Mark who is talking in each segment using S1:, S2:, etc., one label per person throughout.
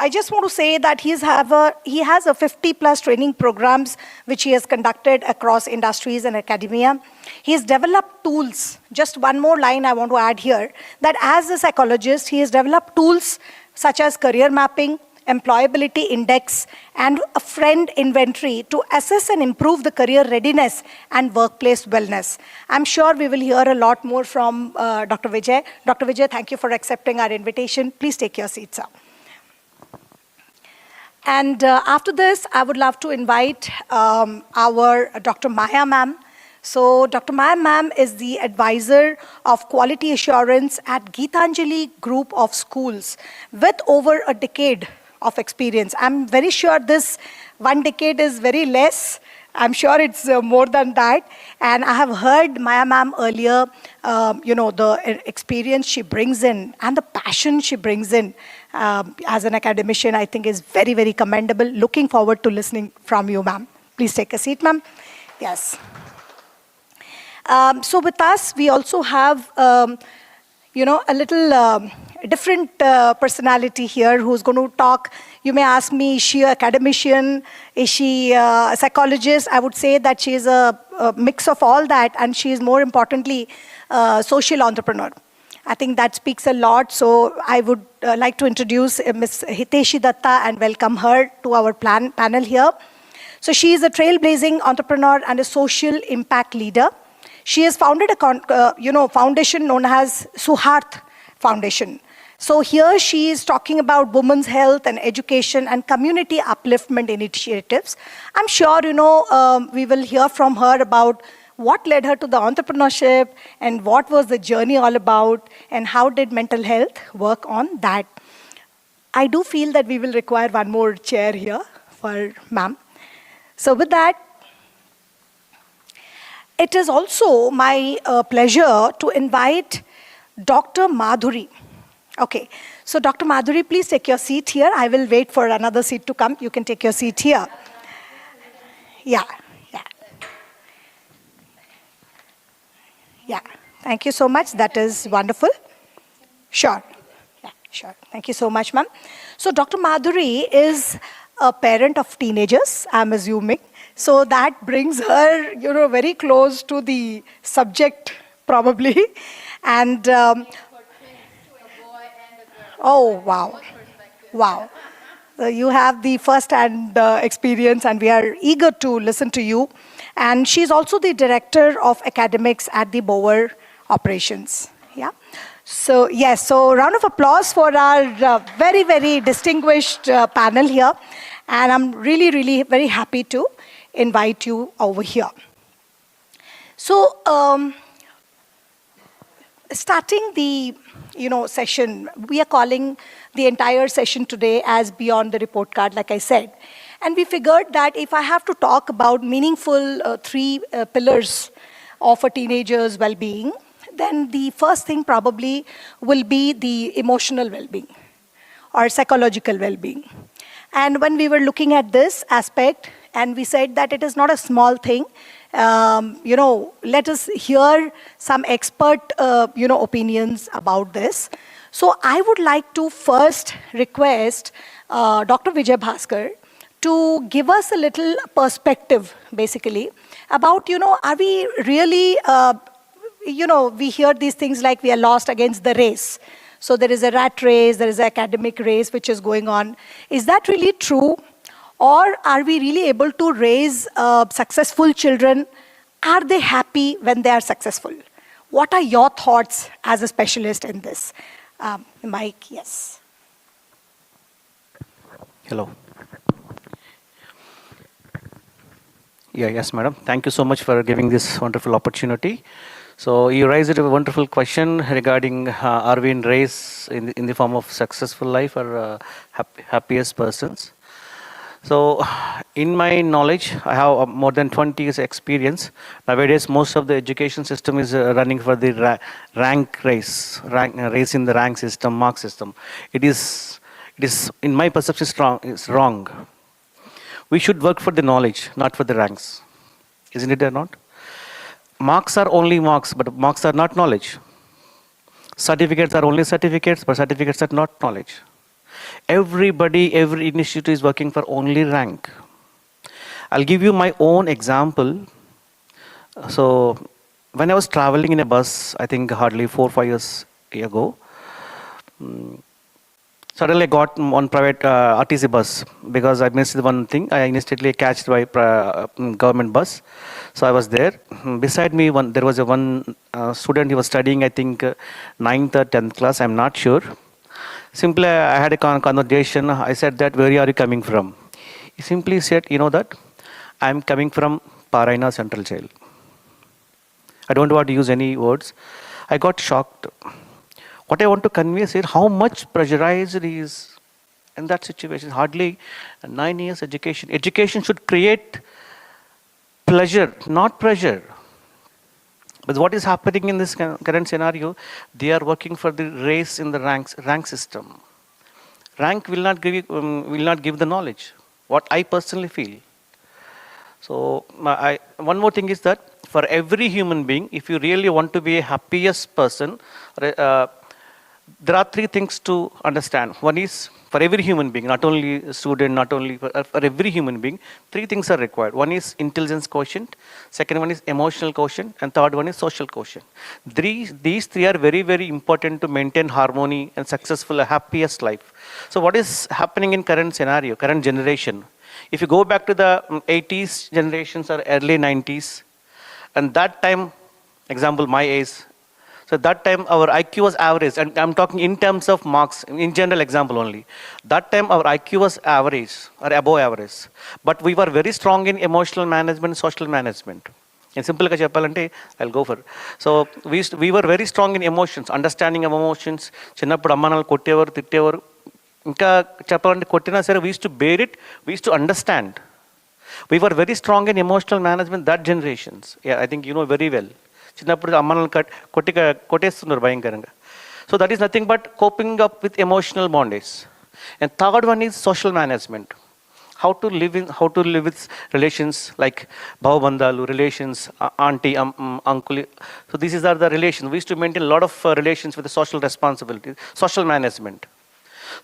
S1: I just want to say that he has a 50+ training programs which he has conducted across industries and academia. He has developed tools. Just one more line I want to add here, that as a psychologist, he has developed tools such as career mapping, employability index, and a friend inventory to assess and improve the career readiness and workplace wellness. I'm sure we will hear a lot more from Dr. Vijay. Dr. Vijay, thank you for accepting our invitation. Please take your seat, sir. And after this, I would love to invite our Dr. Maya ma'am. So Dr. Maya ma'am is the advisor of quality assurance at Geetanjali Group of Schools with over a decade of experience. I'm very sure this 1 decade is very less. I'm sure it's more than that. And I have heard Maya ma'am earlier, the experience she brings in and the passion she brings in as an academician, I think is very, very commendable. Looking forward to listening from you, ma'am. Please take a seat, ma'am. Yes. So with us, we also have, a little different personality here who's going to talk. You may ask me, is she an academician? Is she a psychologist? I would say that she is a mix of all that, and she is more importantly a social entrepreneur. I think that speaks a lot. So I would like to introduce Ms. Hiteshi Datta and welcome her to our panel here. So she is a trailblazing entrepreneur and a social impact leader. She has founded a foundation known as Suharth Foundation. So here she is talking about women's health and education and community upliftment initiatives. I'm sure, we will hear from her about what led her to the entrepreneurship and what was the journey all about and how did mental health work on that. I do feel that we will require one more chair here for ma'am. So with that, it is also my pleasure to invite Dr. Madhuri. Okay, so Dr. Madhuri, please take your seat here. I will wait for another seat to come. You can take your seat here. Yeah. Thank you so much. That is wonderful. Sure. Yeah, sure. Thank you so much, ma'am. So Dr. Madhuri is a parent of teenagers, I'm assuming. So that brings her, very close to the subject, probably. And oh, wow. Wow. You have the first-hand experience, and we are eager to listen to you. And she's also the director of academics at the Bower Operations. Yeah. So, yes, so round of applause for our very, very distinguished panel here. And I'm really, really very happy to invite you over here. So, starting the session, we are calling the entire session today as Beyond the Report Card, like I said. And we figured that if I have to talk about meaningful 3 pillars of a teenager's well-being, then the first thing probably will be the emotional well-being or psychological well-being. And when we were looking at this aspect, and we said that it is not a small thing, let us hear some expert, opinions about this. So I would like to first request Dr. Vijay Bhaskar to give us a little perspective, basically, about, are we really, we hear these things like we are lost against the race. So there is a rat race, there is an academic race which is going on. Is that really true? Or are we really able to raise successful children? Are they happy when they are successful? What are your thoughts as a specialist in this? Mike, yes.
S2: Hello. Yes, madam. Thank you so much for giving this wonderful opportunity. So you raised a wonderful question regarding are we in race in the form of successful life or happiest persons? So in my knowledge, I have more than 20 years experience. Nowadays, most of the education system is running for the race in the rank system, mark system. It is in my perception, is wrong. We should work for the knowledge, not for the ranks. Isn't it or not? Marks are only marks, but marks are not knowledge. Certificates are only certificates, but certificates are not knowledge. Everybody, every institute is working for only rank. I'll give you my own example. So, when I was traveling in a bus, I think hardly 4 or 5 years ago, suddenly I got on private RTC bus because I missed one thing. I instantly catched by government bus. So I was there. Beside me, there was one student. He was studying, I think, 9th or 10th class. I'm not sure. Simply, I had a conversation. I said that, where are you coming from? He simply said, you know that, I'm coming from Paraina Central Jail. I don't want to use any words. I got shocked. What I want to convey is how much pressurized he is in that situation. Hardly 9 years education. Education should create pleasure, not pressure. But what is happening in this current scenario, they are working for the race in the rank system. Rank will not give the knowledge. What I personally feel. So one more thing is that for every human being, if you really want to be a happiest person, there are three things to understand. One is for every human being, not only a student, not only for every human being, three things are required. One is intelligence quotient, second one is emotional quotient, and third one is social quotient. These three are very, very important to maintain harmony and successful, happiest life. So what is happening in current scenario, current generation? If you go back to the 80s generations or early 90s, and that time, example, my age, so that time our IQ was average, and I'm talking in terms of marks, in general example only. That time our IQ was average or above average, but we were very strong in emotional management, social management. In simple ga cheppalante, I'll go for. So we were very strong in emotions, understanding of emotions. Chinnappudu amma nallu kottevaru, tittevaru. Inka cheppalante kottina sare, we used to bear it, we used to understand. We were very strong in emotional management, that generations. Yeah, I think you know very well. చిన్నప్పుడు అమ్మను కొట్టేస్తున్నారు భయంకరంగా. So that is nothing but coping up with emotional bondage. And third one is social management. How to live with relations like bhavabandalu, relations, auntie, uncle. So these are the relations. We used to maintain a lot of relations with the social responsibility, social management.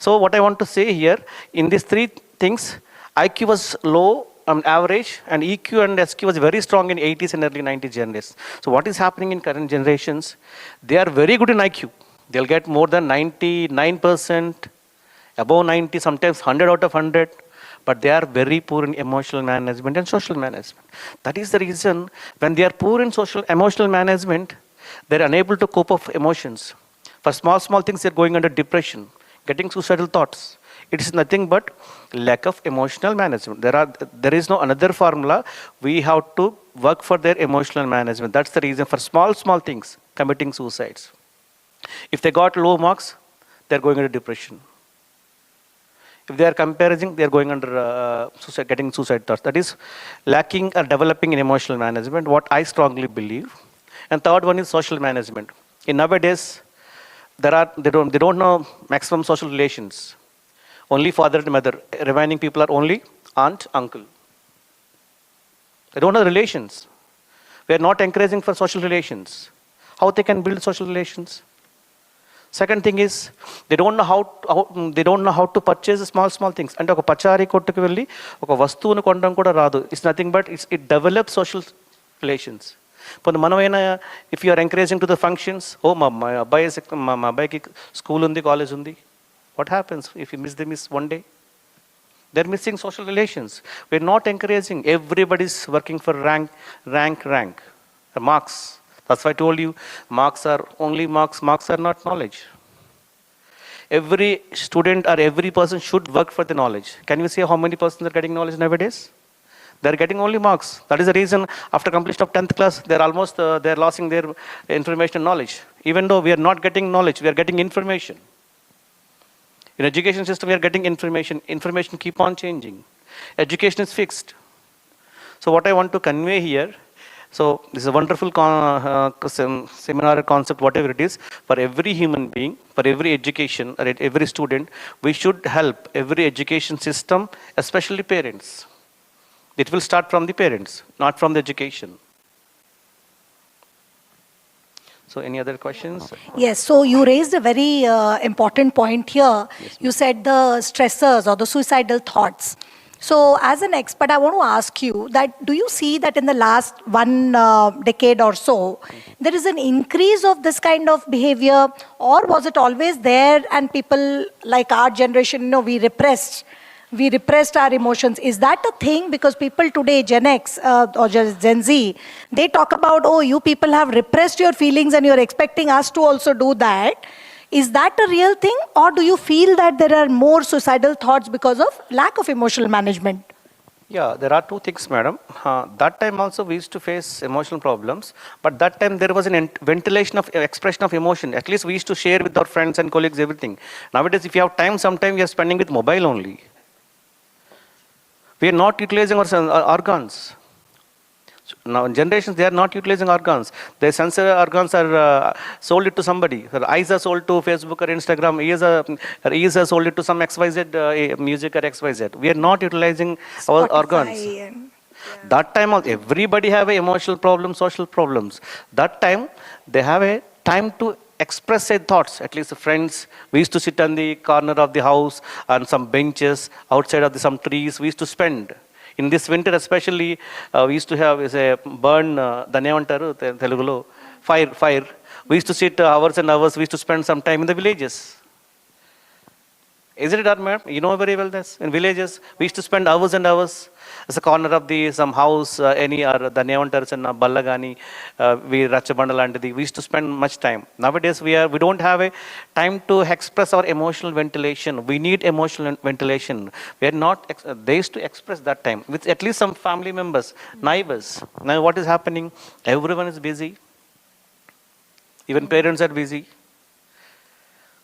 S2: So what I want to say here, in these three things, IQ was low, average, and EQ and SQ was very strong in 80s and early 90s generations. So what is happening in current generations? They are very good in IQ. They'll get more than 99%, above 90, sometimes 100 out of 100, but they are very poor in emotional management and social management. That is the reason when they are poor in emotional management, they're unable to cope up emotions. For small things, they're going under depression, getting suicidal thoughts. It is nothing but lack of emotional management. There is no another formula. We have to work for their emotional management. That's the reason for small things, committing suicides. If they got low marks, they're going into depression. If they are comparing, they're going under getting suicide thoughts. That is lacking or developing in emotional management, what I strongly believe. And third one is social management. In nowadays, they don't know maximum social relations. Only father and mother. Remaining people are only aunt, uncle. They don't have relations. We are not encouraging for social relations. How they can build social relations? Second thing is, they don't know how to purchase small things. And oka pachari kottuku velli oka vastuunu kondam kuda raadu. It's nothing but it develops social relations. If you are encouraging to the functions, oh my abbaiki school undi, college undi. What happens if you miss one day? They're missing social relations. We're not encouraging. Everybody's working for rank, marks. That's why I told you, marks are only marks. Marks are not knowledge. Every student or every person should work for the knowledge. Can you see how many persons are getting knowledge nowadays? They're getting only marks. That is the reason after completion of 10th class, they're losing their information and knowledge. Even though we are not getting knowledge, we are getting information. In education system, we are getting information. Information keep on changing. Education is fixed. So what I want to convey here, so this is a wonderful seminar concept, whatever it is, for every human being, for every education, or every student, we should help every education system, especially parents. It will start from the parents, not from the education. So any other questions?
S1: Yes, so you raised a very important point here.
S2: Yes,
S1: You said the stressors or the suicidal thoughts. So, as an expert, I want to ask you that do you see that in the last one decade or so, there is an increase of this kind of behavior, or was it always there and people like our generation, we repressed our emotions? Is that a thing? Because people today, Gen X or just Gen Z, they talk about, oh, you people have repressed your feelings and you're expecting us to also do that. Is that a real thing, or do you feel that there are more suicidal thoughts because of lack of emotional management?
S2: Yeah, there are two things, madam. That time also we used to face emotional problems, but that time there was an ventilation of expression of emotion. At least we used to share with our friends and colleagues everything. Nowadays, if you have time, sometimes we are spending with mobile only. We are not utilizing our organs. Now, in generations, they are not utilizing organs. Their sensory organs are sold it to somebody. Their eyes are sold to Facebook or Instagram. Ears are sold it to some XYZ music or XYZ. We are not utilizing our organs. That time, everybody have a emotional problems, social problems. That time, they have a time to express their thoughts. At least the friends, we used to sit on the corner of the house on some benches outside of some trees. We used to spend. In this winter especially, we used to have burn, Danyavantaru, Telugulo, fire. We used to sit hours and hours. We used to spend some time in the villages. Isn't it, ma'am? You know very well this. In villages, we used to spend hours and hours as a corner of some house, any or Danyavantaru and Ballagani, we Rachabandalandadi. We used to spend much time. Nowadays, we don't have a time to express our emotional ventilation. We need emotional ventilation. We are not, they used to express that time with at least some family members, neighbors. Now, what is happening? Everyone is busy. Even parents are busy.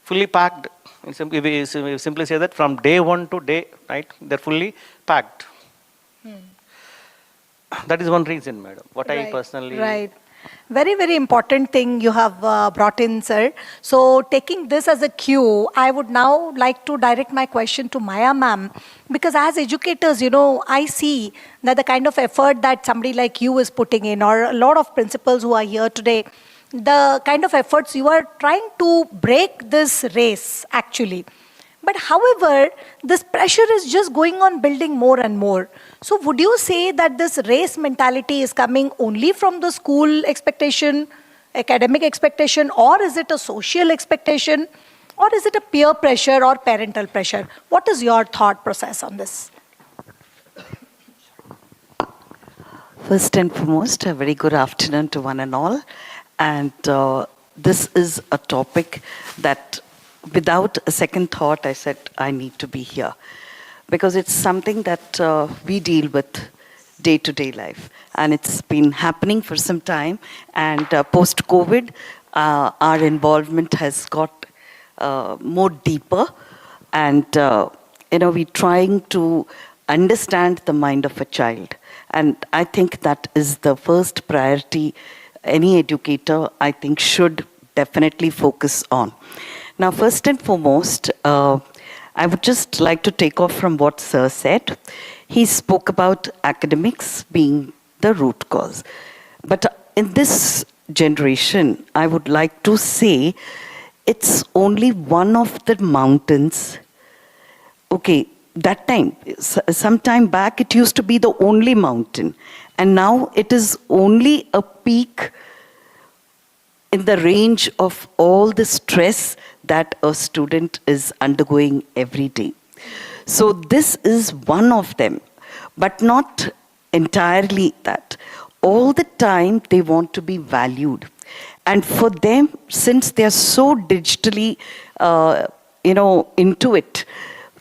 S2: Fully packed. We simply say that from day one to day, right? They're fully packed. That is one reason, madam. What I personally...
S1: Right. Very, very important thing you have brought in, sir. So taking this as a cue, I would now like to direct my question to Maya ma'am. Because as educators, I see that the kind of effort that somebody like you is putting in, or a lot of principals who are here today, the kind of efforts you are trying to break this race, actually. But however, this pressure is just going on building more and more. So would you say that this race mentality is coming only from the school expectation, academic expectation, or is it a social expectation, or is it a peer pressure or parental pressure? What is your thought process on this?
S3: First and foremost, a very good afternoon to one and all. And this is a topic that, without a second thought, I said I need to be here. Because it's something that we deal with day-to-day life. And it's been happening for some time. And post-COVID, our involvement has got more deeper. And, we're trying to understand the mind of a child. And I think that is the first priority any educator, I think, should definitely focus on. Now, first and foremost, I would just like to take off from what Sir said. He spoke about academics being the root cause. But in this generation, I would like to say it's only one of the mountains. Okay, that time, some time back, it used to be the only mountain. And now it is only a peak in the range of all the stress that a student is undergoing every day. So this is one of them, but not entirely that. All the time they want to be valued. And for them, since they are so digitally, into it,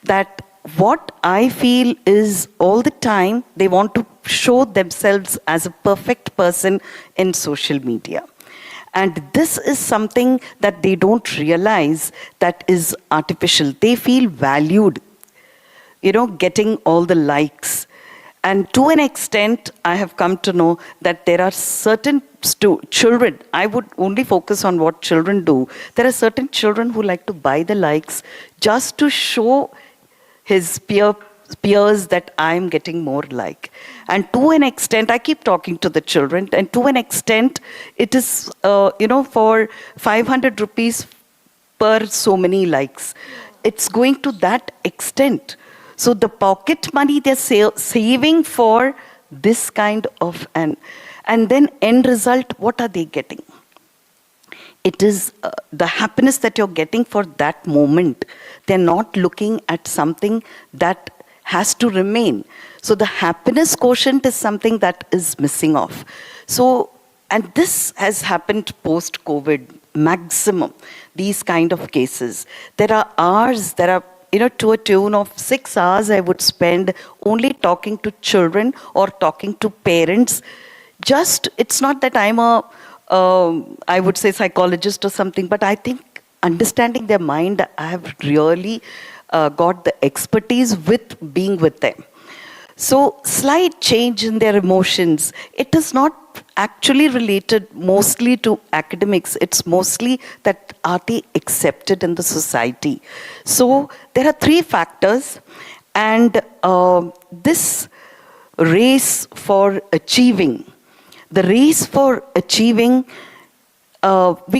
S3: that what I feel is all the time they want to show themselves as a perfect person in social media. And this is something that they don't realize that is artificial. They feel valued, getting all the likes. And to an extent, I have come to know that there are certain children, I would only focus on what children do. There are certain children who like to buy the likes just to show his peer peers that I'm getting more like. And to an extent, I keep talking to the children, and to an extent, it is, for 500 rupees per so many likes. It's going to that extent. So the pocket money they're saving for this kind of and then end result, what are they getting? It is the happiness that you're getting for that moment. They're not looking at something that has to remain. So the happiness quotient is something that is missing off. So, and this has happened post-COVID, maximum, these kind of cases. There are hours, to a tune of 6 hours I would spend only talking to children or talking to parents. It's not that I'm I would say psychologist or something, but I think understanding their mind, I have really got the expertise with being with them. So slight change in their emotions, it is not actually related mostly to academics. It's mostly that are they accepted in the society. So there are 3 factors, and this race for achieving, we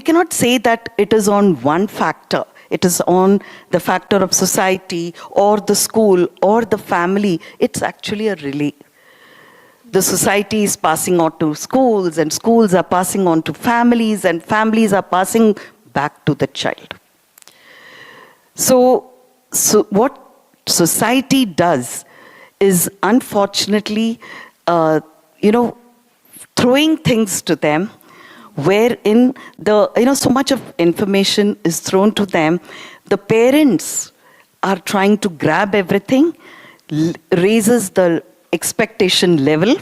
S3: cannot say that it is on one factor. It is on the factor of society or the school or the family. It's actually a relay. The society is passing on to schools, and schools are passing on to families, and families are passing back to the child. So what society does is, unfortunately, throwing things to them, wherein so much of information is thrown to them. The parents are trying to grab everything, raises the expectation level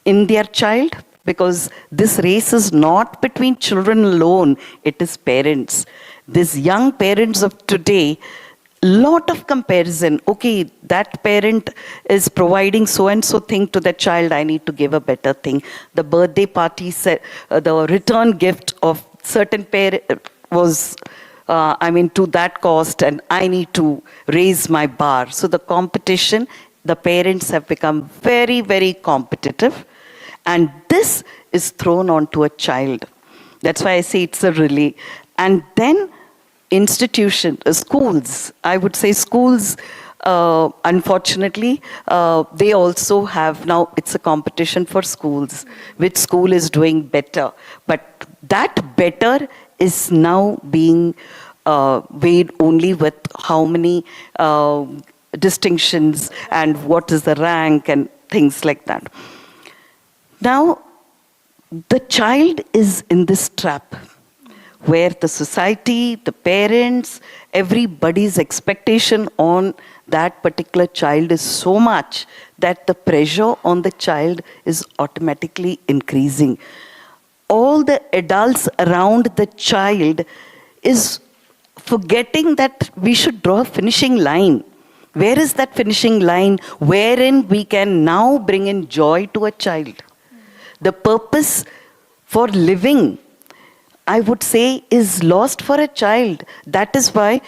S3: in their child, because this race is not between children alone, it is parents. These young parents of today, lot of comparison. Okay, that parent is providing so and so thing to the child, I need to give a better thing. The birthday party said the return gift of certain parent was to that cost, and I need to raise my bar. So the competition, the parents have become very, very competitive, and this is thrown onto a child. That's why I say it's a relay. And then schools, I would say schools, unfortunately, they also have now, it's a competition for schools. Which school is doing better? But that better is now being weighed only with how many distinctions and what is the rank and things like that. Now, the child is in this trap, where the society, the parents, everybody's expectation on that particular child is so much that the pressure on the child is automatically increasing. All the adults around the child is forgetting that we should draw a finishing line. Where is that finishing line wherein we can now bring in joy to a child? The purpose for living, I would say, is lost for a child. That is why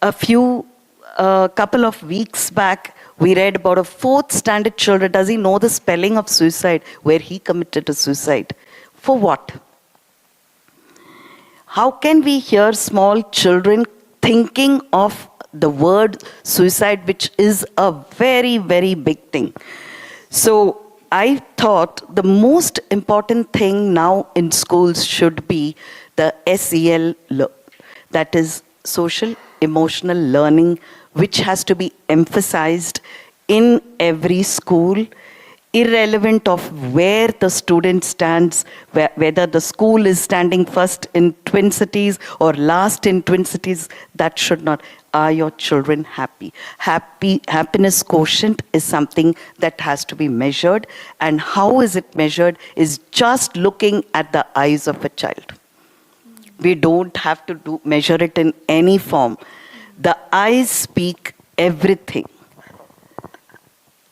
S3: couple of weeks back, we read about a 4th standard children. Does he know the spelling of suicide? Where he committed a suicide. For what? How can we hear small children thinking of the word suicide, which is a very, very big thing? So I thought the most important thing now in schools should be the SEL, that is social emotional learning, which has to be emphasized in every school, irrelevant of where the student stands, whether the school is standing first in Twin Cities or last in Twin Cities. That should not. Are your children happy? Happiness quotient is something that has to be measured, and how is it measured is just looking at the eyes of a child. We don't have to measure it in any form. The eyes speak everything.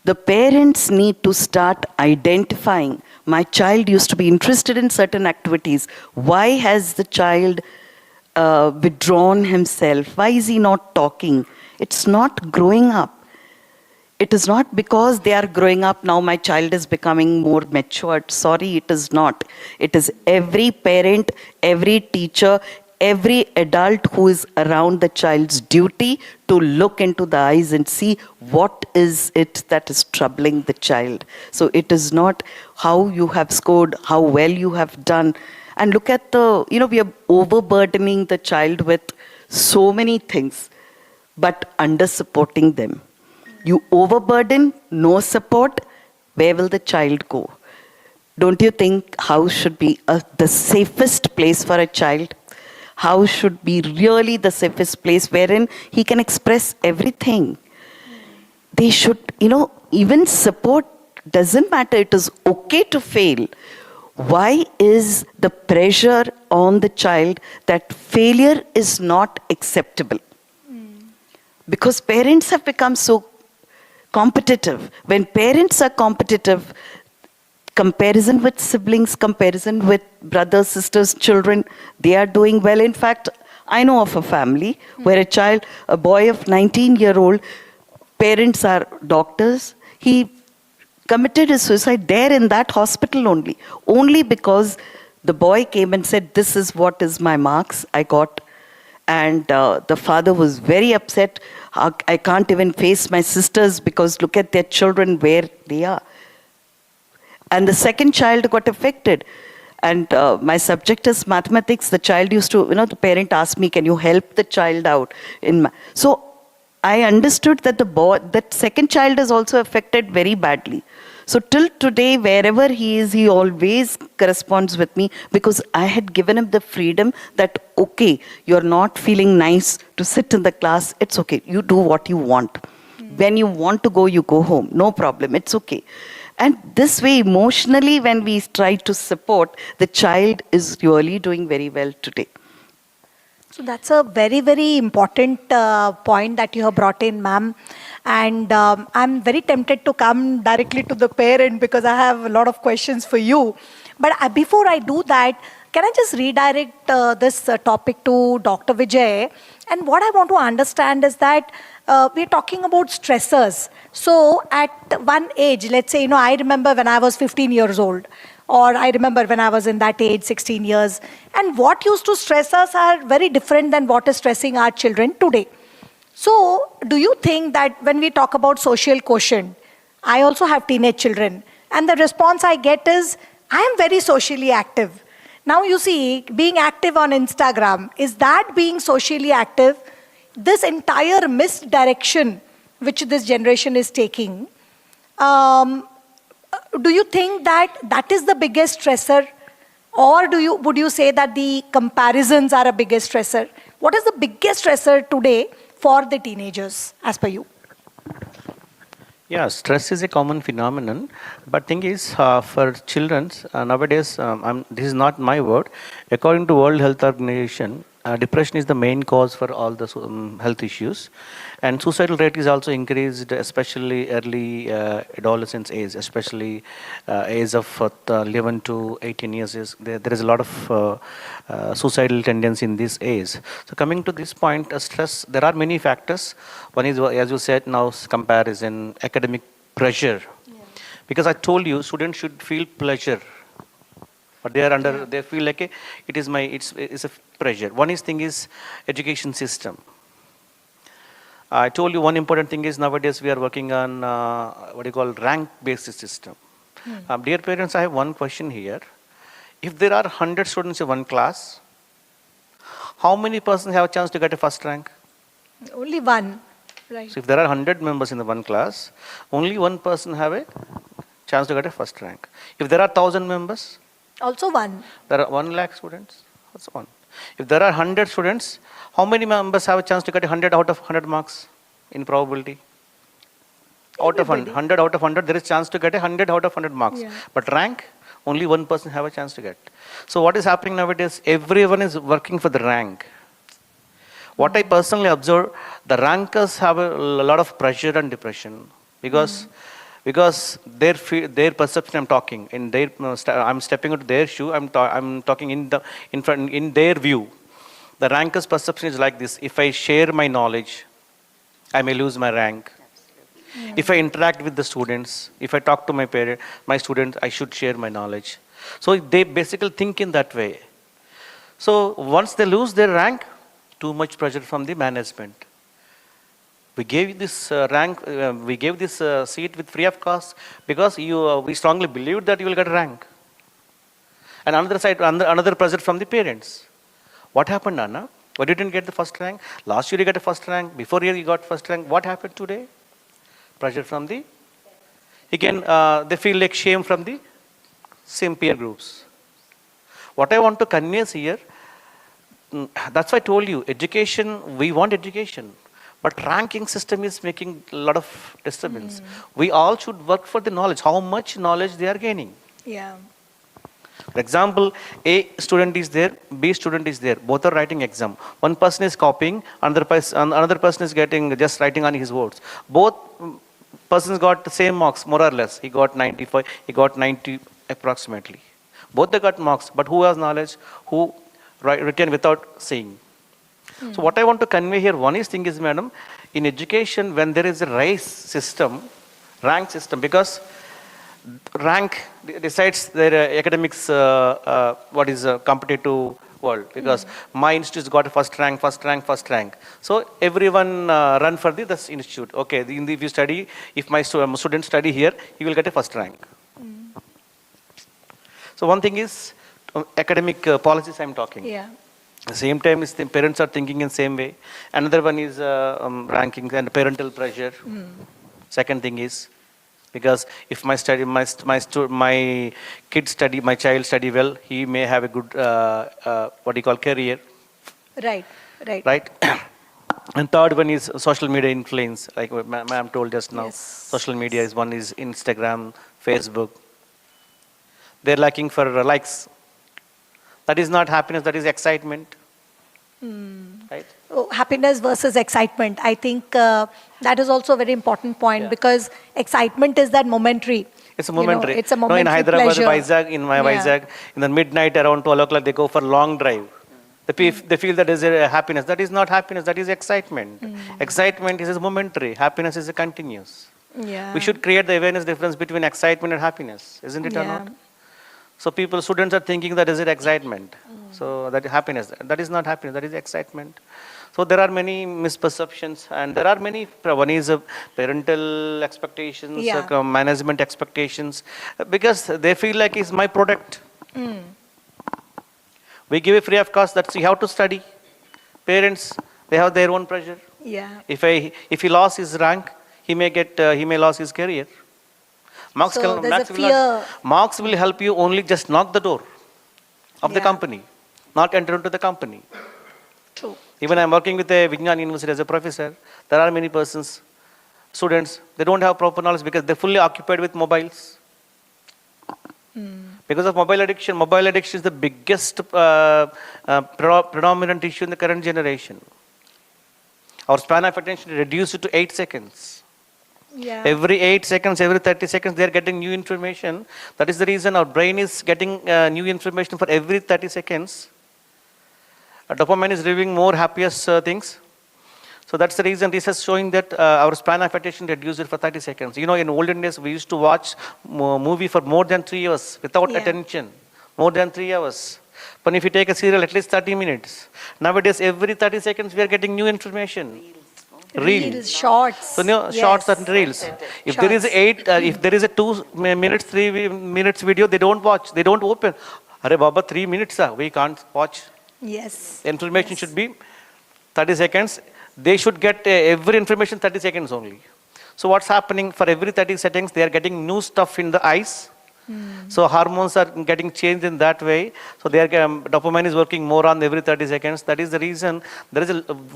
S3: The parents need to start identifying, my child used to be interested in certain activities. Why has the child withdrawn himself? Why is he not talking? It's not growing up. It is not because they are growing up now, my child is becoming more matured. Sorry, it is not. It is every parent, every teacher, every adult who is around the child's duty to look into the eyes and see what is it that is troubling the child. So it is not how you have scored, how well you have done. And look at we are overburdening the child with so many things, but under supporting them. You overburden, no support, where will the child go? Don't you think house should be the safest place for a child? House should be really the safest place wherein he can express everything. They should, even support doesn't matter. It is okay to fail. Why is the pressure on the child that failure is not acceptable? Because parents have become so competitive. When parents are competitive, comparison with siblings, comparison with brothers, sisters, children, they are doing well. In fact, I know of a family where a boy of 19-year-old, parents are doctors. He committed his suicide there in that hospital only because the boy came and said, this is what is my marks I got. And the father was very upset. I can't even face my sisters because look at their children where they are. And the second child got affected. And my subject is mathematics. The child used to, the parent asked me, can you help the child out? So I understood that that second child is also affected very badly. So till today, wherever he is, he always corresponds with me because I had given him the freedom that, okay, you're not feeling nice to sit in the class. It's okay. You do what you want. When you want to go, you go home. No problem. It's okay. And this way, emotionally, when we try to support, the child is really doing very well today.
S1: So that's a very, very important point that you have brought in, ma'am. And I'm very tempted to come directly to the parent because I have a lot of questions for you. But before I do that, can I just redirect this topic to Dr. Vijay? And what I want to understand is that we're talking about stressors. So at one age, let's say, I remember when I was 15 years old, or I remember when I was in that age, 16 years. And what used to stress us are very different than what is stressing our children today. So do you think that when we talk about social quotient, I also have teenage children, and the response I get is, I am very socially active. Now you see, being active on Instagram, is that being socially active? This entire misdirection which this generation is taking, do you think that that is the biggest stressor? Or would you say that the comparisons are a biggest stressor? What is the biggest stressor today for the teenagers, as per you?
S2: Yeah, stress is a common phenomenon, but thing is, for children nowadays, this is not my word. According to World Health Organization, depression is the main cause for all the health issues, and suicidal rate is also increased, especially early adolescence age, especially age of 11 to 18 years. There is a lot of suicidal tendency in this age. So coming to this point, stress, there are many factors. One is, as you said, now comparison, academic pressure. Yeah. Because I told you, students should feel pleasure. But they feel like it's a pressure. One thing is education system. I told you one important thing is nowadays we are working on rank-based system. Dear parents, I have one question here. If there are 100 students in one class, how many persons have a chance to get a first rank?
S1: Only one, right?
S2: So if there are 100 members in the one class, only one person have a chance to get a first rank. If there are 1,000 members,
S1: also one.
S2: There are 1 lakh students, that's one. If there are 100 students, how many members have a chance to get 100 out of 100 marks in probability? Out of 100 out of 100, there is chance to get 100 out of 100 marks. Yeah. But rank, only one person have a chance to get. So what is happening nowadays? Everyone is working for the rank. What I personally observe, the rankers have a lot of pressure and depression because their perception, I'm talking in their, I'm stepping into their shoe. I'm talking in their view. The ranker's perception is like this: if I share my knowledge, I may lose my rank. If I interact with the students, if I talk to my students, I should share my knowledge. So they basically think in that way. So once they lose their rank, too much pressure from the management. We gave this we gave this seat with free of cost because we strongly believed that you will get a rank. And another side, another pressure from the parents. What happened, Anna? Why didn't you get the first rank? Last year you got the first rank. Before year you got first rank. What happened today? Pressure from the, again, they feel like shame from the same peer groups. What I want to convey is here, that's why I told you, education, we want education. But ranking system is making a lot of disturbance. We all should work for the knowledge, how much knowledge they are gaining.
S1: Yeah.
S2: For example, A student is there, B student is there. Both are writing exam. One person is copying, another person is getting just writing on his words. Both persons got the same marks, more or less. He got 95, he got 90 approximately. Both they got marks, but who has knowledge? Who written without saying? So what I want to convey here, one is thing is, madam, in education, when there is a race system, rank system, because rank decides their academics, what is a competitive world, because my institute got a first rank. So everyone run for this institute. Okay, if you study, if my student study here, he will get a first rank. So one thing is academic policies I'm talking.
S1: Yeah.
S2: At the same time, the parents are thinking in the same way. Another one is rankings and parental pressure. Second thing is, because if my child study well, he may have a good career.
S1: Right.
S2: Right. And third one is social media influence, like ma'am told just now.
S1: Yes.
S2: Social media is one, is Instagram, Facebook. They're lacking for likes. That is not happiness, that is excitement. Right?
S1: Oh, happiness versus excitement. I think that is also a very important point, because excitement is that momentary.
S2: It's a momentary.
S1: It's a momentary
S2: in Hyderabad,
S1: pleasure.
S2: Vizag, in the midnight around 12 o'clock, they go for long drive. They feel that is a happiness. That is not happiness, that is excitement. Excitement is momentary. Happiness is a continuous.
S1: Yeah.
S2: We should create the awareness difference between excitement and happiness, isn't it or not? So students are thinking that is it excitement. So that is happiness. That is not happiness, that is excitement. So there are many misperceptions, and there are many, one is parental expectations, management expectations, because they feel like it's my product. We give it free of cost, that you have to study. Parents, they have their own pressure.
S1: Yeah.
S2: If he lost his rank, he may lose his career. Marks will help you only just knock the door of the company, not enter into the company.
S1: True.
S2: Even I'm working with a Vignan University as a professor. There are many students, they don't have proper knowledge because they're fully occupied with mobiles. Because of mobile addiction. Mobile addiction is the biggest predominant issue in the current generation. Our span of attention is reduced to 8 seconds.
S1: Yeah.
S2: Every 8 seconds, every 30 seconds, they are getting new information. That is the reason our brain is getting new information for every 30 seconds. Dopamine is reviewing more happiest things. So that's the reason this is showing that our span of attention reduced for 30 seconds. You know, in olden days, we used to watch movie for more than 3 hours without attention. More than 3 hours. But if you take a serial, at least 30 minutes. Nowadays, every 30 seconds, we are getting new information. Reels,
S1: shorts.
S2: So shorts and reels. If there is if there is a 2 minutes, 3 minutes video, they don't watch. They don't open. Arey Baba, 3 minutes, we can't watch.
S1: Yes.
S2: Information should be 30 seconds. They should get every information 30 seconds only. So what's happening, for every 30 seconds, they are getting new stuff in the eyes. So hormones are getting changed in that way. So dopamine is working more on every 30 seconds. That is the reason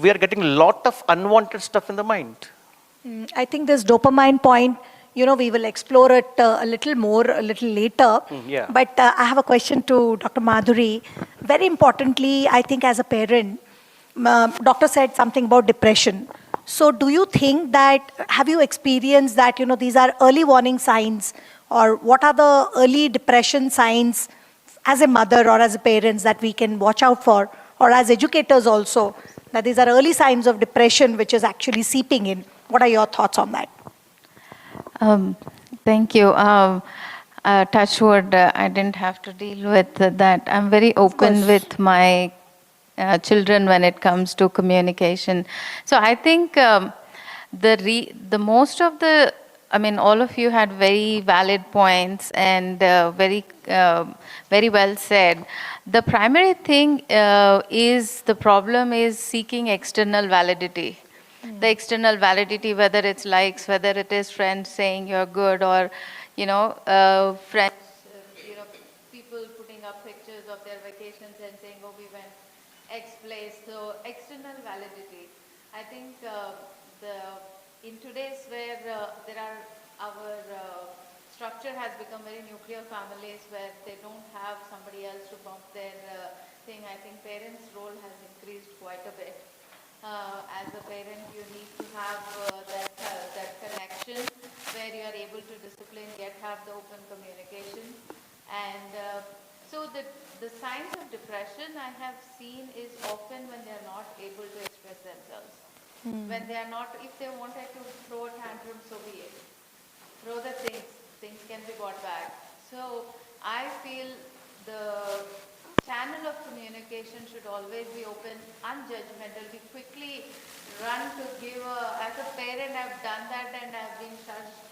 S2: we are getting a lot of unwanted stuff in the mind.
S1: I think this dopamine point, we will explore it a little later. But I have a question to Dr. Madhuri. Very importantly, I think as a parent, doctor said something about depression. So do you think that, have you experienced that, these are early warning signs, or what are the early depression signs as a mother or as a parents that we can watch out for, or as educators also, that these are early signs of depression which is actually seeping in? What are your thoughts on that?
S4: Um, Thank you. Touch wood, I didn't have to deal with that. I'm very open
S1: course.
S4: with my children when it comes to communication. So I think the most of the, I mean, all of you had very valid points and very well said. The primary thing is the problem is seeking external validity. The external validity, whether it's likes, whether it is friends saying you're good, or friends, people putting up pictures of their vacations and saying, oh, we went X place. So external validity. I think the in today's where there are our structure has become very nuclear families where they don't have somebody else to bump their thing. I think parents' role has increased quite a bit. As a parent, you need to have that connection where you are able to discipline yet have the open communication. And so the signs of depression I have seen is often when they are not able to express themselves. When they are not, if they wanted to throw a tantrum, so be it. Throw the things can be brought back. So I feel the channel of communication should always be open, unjudgmental. We quickly run to give as a parent I've done that and I've been judged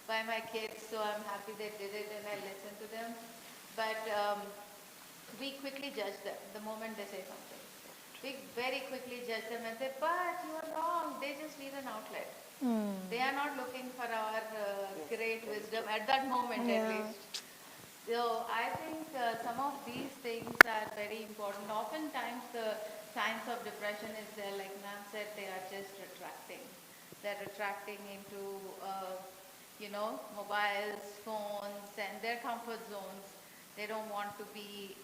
S4: by my kids, so I'm happy they did it and I listen to them. But we quickly judge them the moment they say something. We very quickly judge them and say, but you are wrong, they just need an outlet. They are not looking for our great wisdom at that moment at least. So I think some of these things are very important. Oftentimes the signs of depression is there, like ma'am said, they are just retracting. They're retracting into, mobiles, phones, and their comfort zones. They don't want to be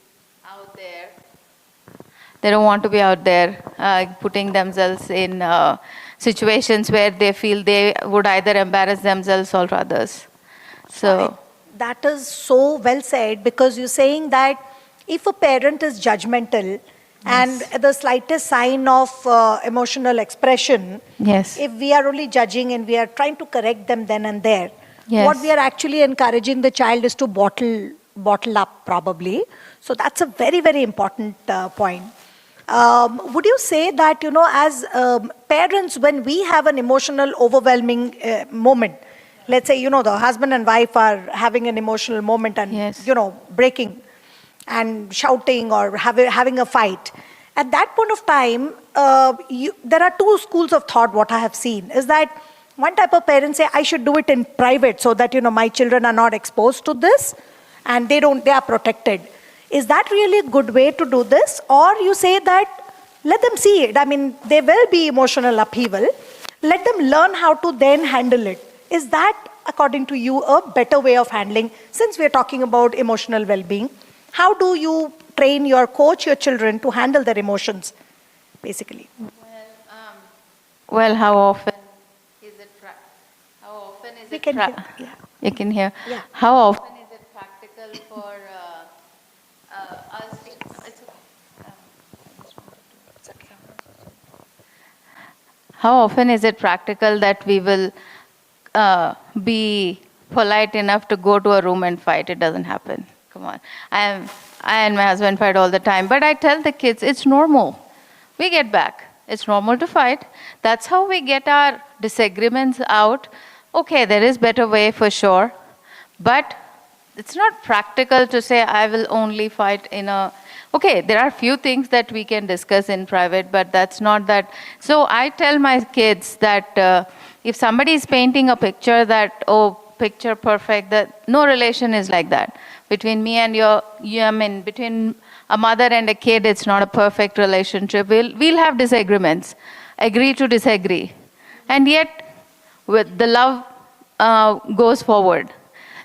S4: out there. They don't want to be out there putting themselves in situations where they feel they would either embarrass themselves or others. So
S1: That is so well said, because you're saying that if a parent is judgmental and the slightest sign of emotional expression,
S4: yes,
S1: if we are only judging and we are trying to correct them then and there,
S4: yes,
S1: what we are actually encouraging the child is to bottle up probably. So that's a very, very important point. Would you say that, as parents, when we have an emotional, overwhelming moment, let's say, the husband and wife are having an emotional moment and,
S4: yes,
S1: breaking and shouting or having a fight. At that point of time, there are two schools of thought, what I have seen, is that one type of parents say, I should do it in private so that, my children are not exposed to this and they are protected. Is that really a good way to do this? Or you say that, let them see it. I mean, there will be emotional upheaval. Let them learn how to then handle it. Is that, according to you, a better way of handling? Since we're talking about emotional well-being, how do you coach your children to handle their emotions, basically?
S4: Well, how often is it? How often is
S1: We
S4: it?
S1: can hear. Yeah.
S4: You can hear.
S1: Yeah.
S4: How often is it practical for us? How often is it practical that we will be polite enough to go to a room and fight? It doesn't happen. Come on. I and my husband fight all the time. But I tell the kids, it's normal. We get back. It's normal to fight. That's how we get our disagreements out. Okay, there is better way for sure. But it's not practical to say I will only fight in a... Okay, there are few things that we can discuss in private, but that's not that. So I tell my kids that if somebody is painting a picture that, oh, picture perfect, that no relation is like that. Between me and between a mother and a kid, it's not a perfect relationship. We'll have disagreements, agree to disagree. And yet, with the love goes forward.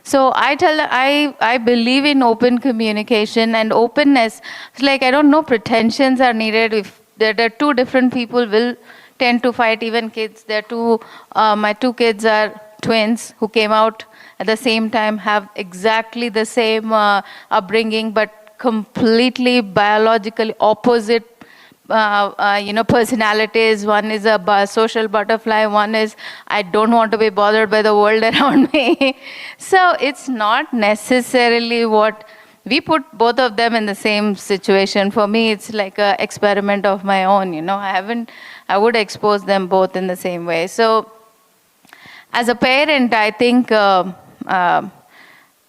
S4: So I believe in open communication and openness. It's like, I don't know, pretensions are needed. If there are two different people will tend to fight, even kids. My two kids are twins who came out at the same time, have exactly the same upbringing, but completely biologically opposite personalities. One is a social butterfly. One is, I don't want to be bothered by the world around me. So it's not necessarily what we put both of them in the same situation. For me, it's like an experiment of my own. I would expose them both in the same way. So as a parent, I think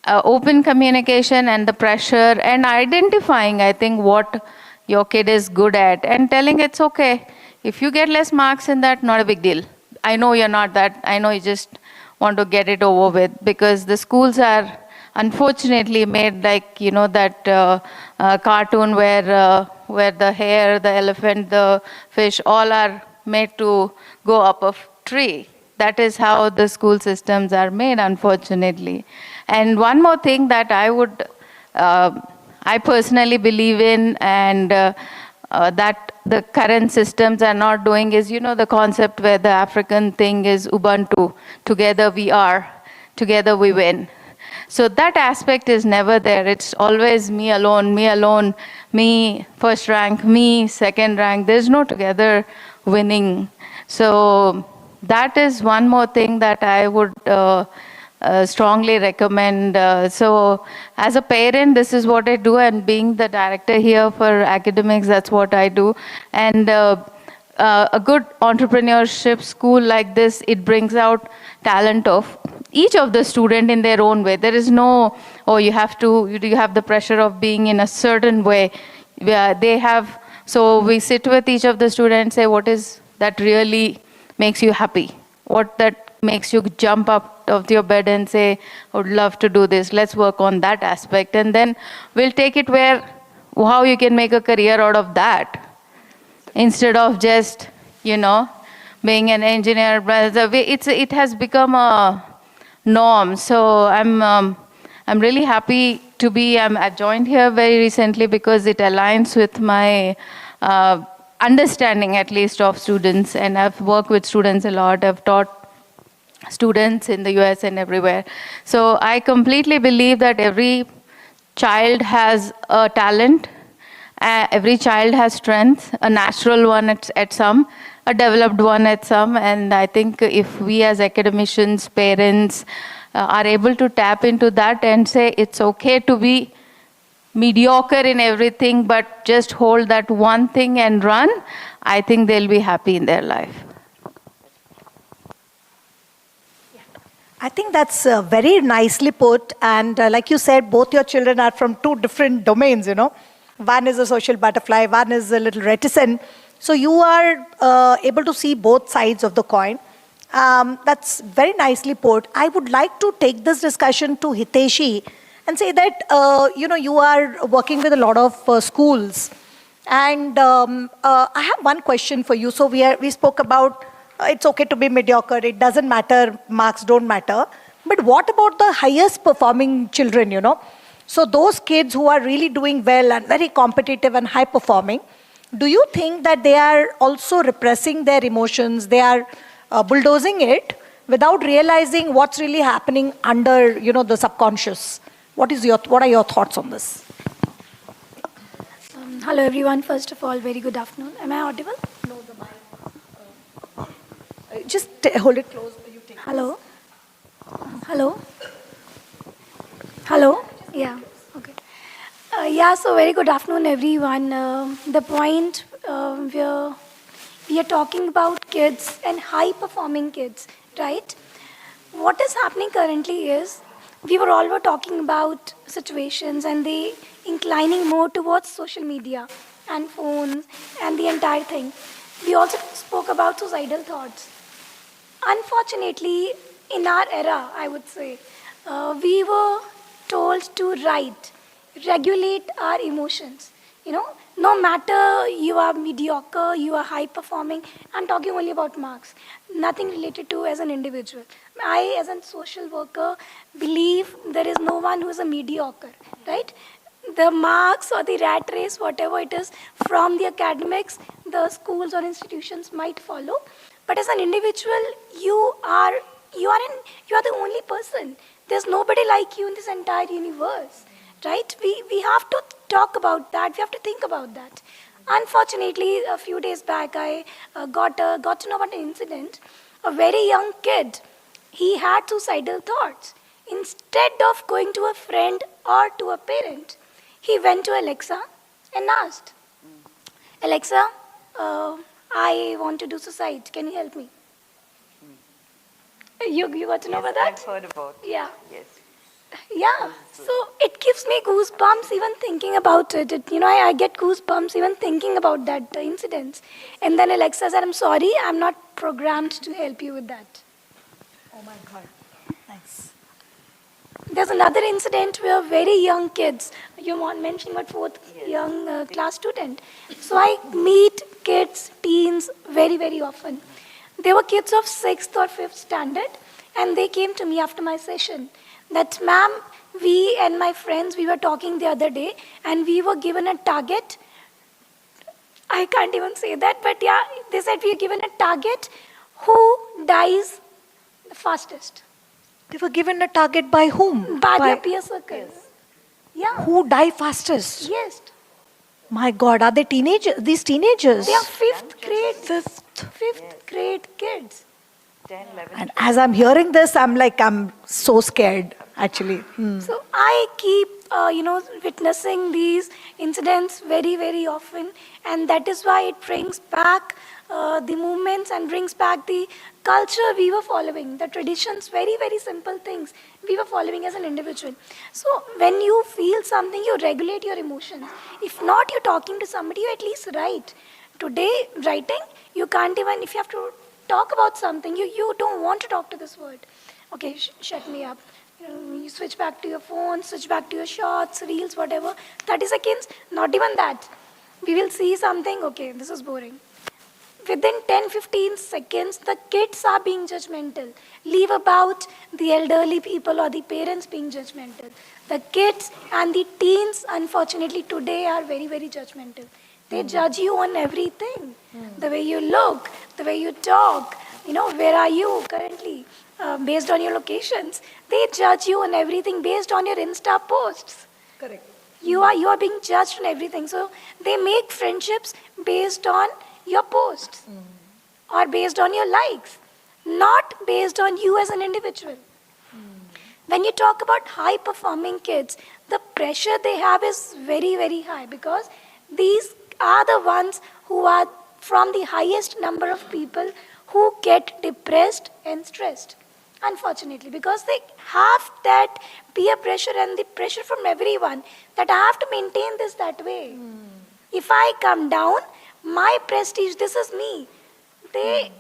S4: open communication and the pressure and identifying, I think, what your kid is good at and telling it's okay. If you get less marks in that, not a big deal. I know you're not that. I know you just want to get it over with, because the schools are unfortunately made like, that cartoon where the hare, the elephant, the fish, all are made to go up a tree. That is how the school systems are made, unfortunately. And one more thing that I personally believe in, and that the current systems are not doing is, the concept where the African thing is Ubuntu. Together we are, together we win. So that aspect is never there. It's always me alone, me first rank, me second rank. There's no together winning. So that is one more thing that I would strongly recommend. So as a parent, this is what I do, and being the director here for academics, that's what I do. And a good entrepreneurship school like this, it brings out talent of each of the student in their own way. There is no, you have the pressure of being in a certain way. So we sit with each of the students, say, what is that really makes you happy? What that makes you jump up of your bed and say, I would love to do this. Let's work on that aspect. And then we'll take it how you can make a career out of that, instead of just, being an engineer. It has become a norm. So I'm really happy to be, I joined here very recently because it aligns with my understanding, at least, of students. And I've worked with students a lot. I've taught students in the US and everywhere. So I completely believe that every child has a talent. Every child has strength, a natural one at some, a developed one at some. And I think if we as academicians, parents, are able to tap into that and say it's okay to be mediocre in everything, but just hold that one thing and run, I think they'll be happy in their life.
S1: I think that's very nicely put. And like you said, both your children are from two different domains, One is a social butterfly, one is a little reticent. So you are able to see both sides of the coin. That's very nicely put. I would like to take this discussion to Hiteshi and say that, you are working with a lot of schools. And I have one question for you. So we spoke about it's okay to be mediocre. It doesn't matter. Marks don't matter. But what about the highest performing children, So those kids who are really doing well and very competitive and high performing, do you think that they are also repressing their emotions? They are bulldozing it without realizing what's really happening under, the subconscious? What are your thoughts on this?
S5: Hello everyone. First of all, very good afternoon. Am I audible?
S1: No, the mic. Just hold it close. You take
S5: Hello? Hello? Hello? Yeah, okay. So very good afternoon, everyone. The point where we are talking about kids and high-performing kids, right? What is happening currently is, we were talking about situations and they inclining more towards social media and phones and the entire thing. We also spoke about suicidal thoughts. Unfortunately, in our era, I would say, we were told to regulate our emotions. No matter you are mediocre, you are high performing, I'm talking only about marks, nothing related to as an individual. I, as a social worker, believe there is no one who is a mediocre, right? The marks or the rat race, whatever it is, from the academics, the schools or institutions might follow. But as an individual, you are the only person. There's nobody like you in this entire universe, right? We have to talk about that. We have to think about that. Unfortunately, a few days back, I got to know about an incident. A very young kid, he had suicidal thoughts. Instead of going to a friend or to a parent, he went to Alexa and asked, Alexa, I want to do suicide. Can you help me? You got to know about that?
S3: I've heard about.
S5: Yeah.
S3: Yes.
S5: Yeah, so it gives me goosebumps even thinking about it. I get goosebumps even thinking about that incident. And then Alexa said, I'm sorry, I'm not programmed to help you with that.
S1: Oh my God. Nice.
S5: There's another incident where very young kids, you mentioned about fourth young class student. So I meet kids, teens very, very often. They were kids of 6th or 5th standard, and they came to me after my session. That, ma'am, we and my friends, we were talking the other day, and we were given a target. I can't even say that, but yeah, they said we are given a target. Who dies the fastest?
S1: They were given a target by whom?
S5: By their peer circle.
S3: Yes.
S5: Yeah.
S1: Who die fastest?
S5: Yes.
S1: My God, are they teenagers? These teenagers?
S5: They are 5th grade.
S1: Fifth.
S5: 5th grade kids.
S3: 10, 11.
S1: And as I'm hearing this, I'm so scared, actually.
S5: So I keep, witnessing these incidents very, very often, and that is why it brings back the movements and brings back the culture we were following, the traditions, very, very simple things we were following as an individual. So when you feel something, you regulate your emotions. If not, you're talking to somebody, you at least write. Today, writing, you can't even, if you have to talk about something, you don't want to talk to this word. Okay, shut me up. You switch back to your phone, switch back to your shorts, reels, whatever. 30 seconds, not even that. We will see something, okay, this is boring. Within 10-15 seconds, the kids are being judgmental. Leave about the elderly people or the parents being judgmental. The kids and the teens, unfortunately, today are very, very judgmental. They judge you on everything. The way you look, the way you talk, where are you currently, based on your locations. They judge you on everything based on your Insta posts.
S1: Correct.
S5: You are being judged on everything. So they make friendships based on your posts or based on your likes, not based on you as an individual. When you talk about high-performing kids, the pressure they have is very, very high because these are the ones who are from the highest number of people who get depressed and stressed, unfortunately, because they have that peer pressure and the pressure from everyone that I have to maintain this that way. If I come down, my prestige, this is me. They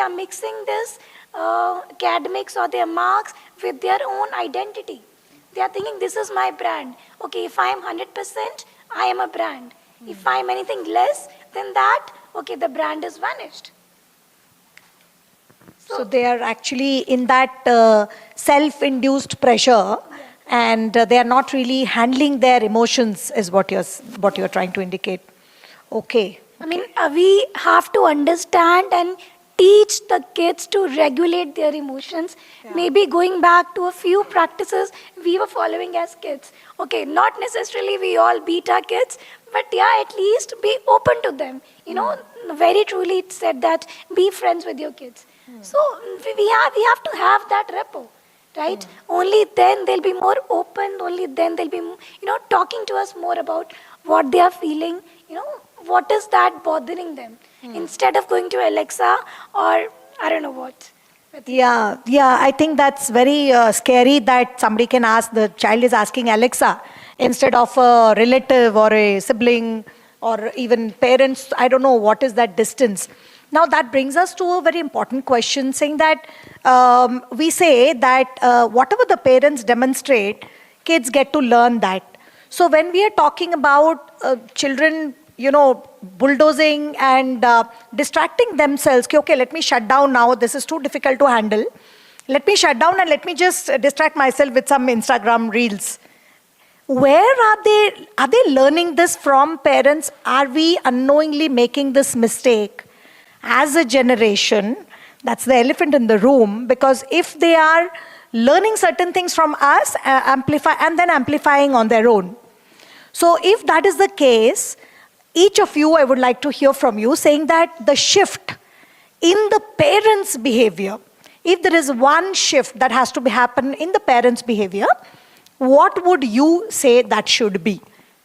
S5: are mixing this academics or their marks with their own identity. They are thinking, this is my brand. Okay, if I am 100%, I am a brand. If I am anything less than that, okay, the brand is vanished.
S1: So they are actually in that self-induced pressure, and they are not really handling their emotions, is what you're trying to indicate. Okay.
S5: I mean, we have to understand and teach the kids to regulate their emotions. Maybe going back to a few practices we were following as kids. Okay, not necessarily we all beat our kids, but yeah, at least be open to them. Very truly it said that be friends with your kids. So we have to have that rapport, right? Only then they'll be more open. Only then they'll be, talking to us more about what they are feeling. What is that bothering them? Instead of going to Alexa or I don't know what.
S1: Yeah, I think that's very scary that somebody can ask, the child is asking Alexa instead of a relative or a sibling or even parents. I don't know what is that distance. Now that brings us to a very important question, saying that we say that whatever the parents demonstrate, kids get to learn that. So when we are talking about children, bulldozing and distracting themselves, okay, let me shut down now, this is too difficult to handle. Let me shut down and let me just distract myself with some Instagram reels. Where are they? Are they learning this from parents? Are we unknowingly making this mistake as a generation? That's the elephant in the room, because if they are learning certain things from us, amplifying on their own. So if that is the case, each of you, I would like to hear from you saying that the shift in the parents' behavior, if there is one shift that has to be happen in the parents' behavior, what would you say that should be?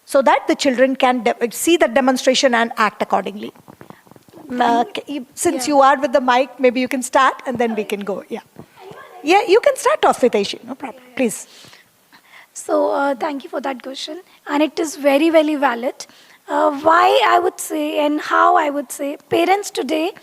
S1: So that the children can see the demonstration and act accordingly. Since you are with the mic, maybe you can start and then we can go. Yeah. Yeah, you can start off with Aishi, no problem. Please.
S5: So thank you for that question. And it is very, very valid. Why I would say and how I would say, parents today,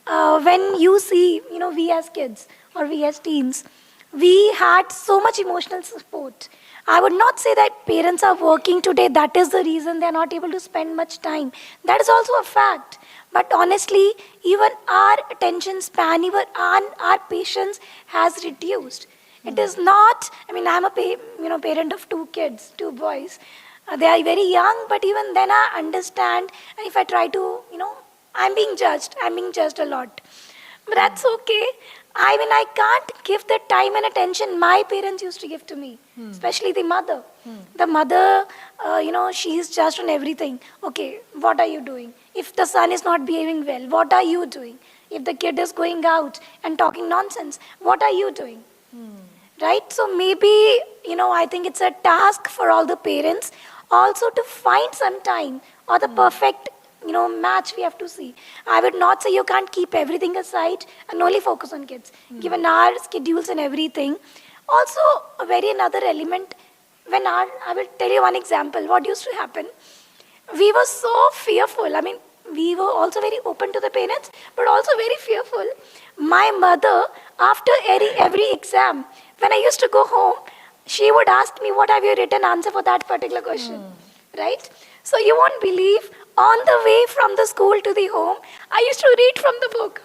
S5: when you see, we as kids or we as teens, we had so much emotional support. I would not say that parents are working today. That is the reason they're not able to spend much time. That is also a fact. But honestly, even our attention span, even our patience has reduced. It is not, I'm a parent of 2 kids, 2 boys. They are very young, but even then I understand. And if I try to, I'm being judged a lot. But that's okay. I can't give the time and attention my parents used to give to me, especially the mother. The mother, she's judged on everything. Okay, what are you doing? If the son is not behaving well, what are you doing? If the kid is going out and talking nonsense, what are you doing? Right? So maybe, I think it's a task for all the parents also to find some time or the perfect match we have to see. I would not say you can't keep everything aside and only focus on kids, given our schedules and everything. Also, a very another element, I will tell you one example, what used to happen. We were so fearful. We were also very open to the parents, but also very fearful. My mother, after every exam, when I used to go home, she would ask me, what have you written answer for that particular question, right? So you won't believe, on the way from the school to the home, I used to read from the book.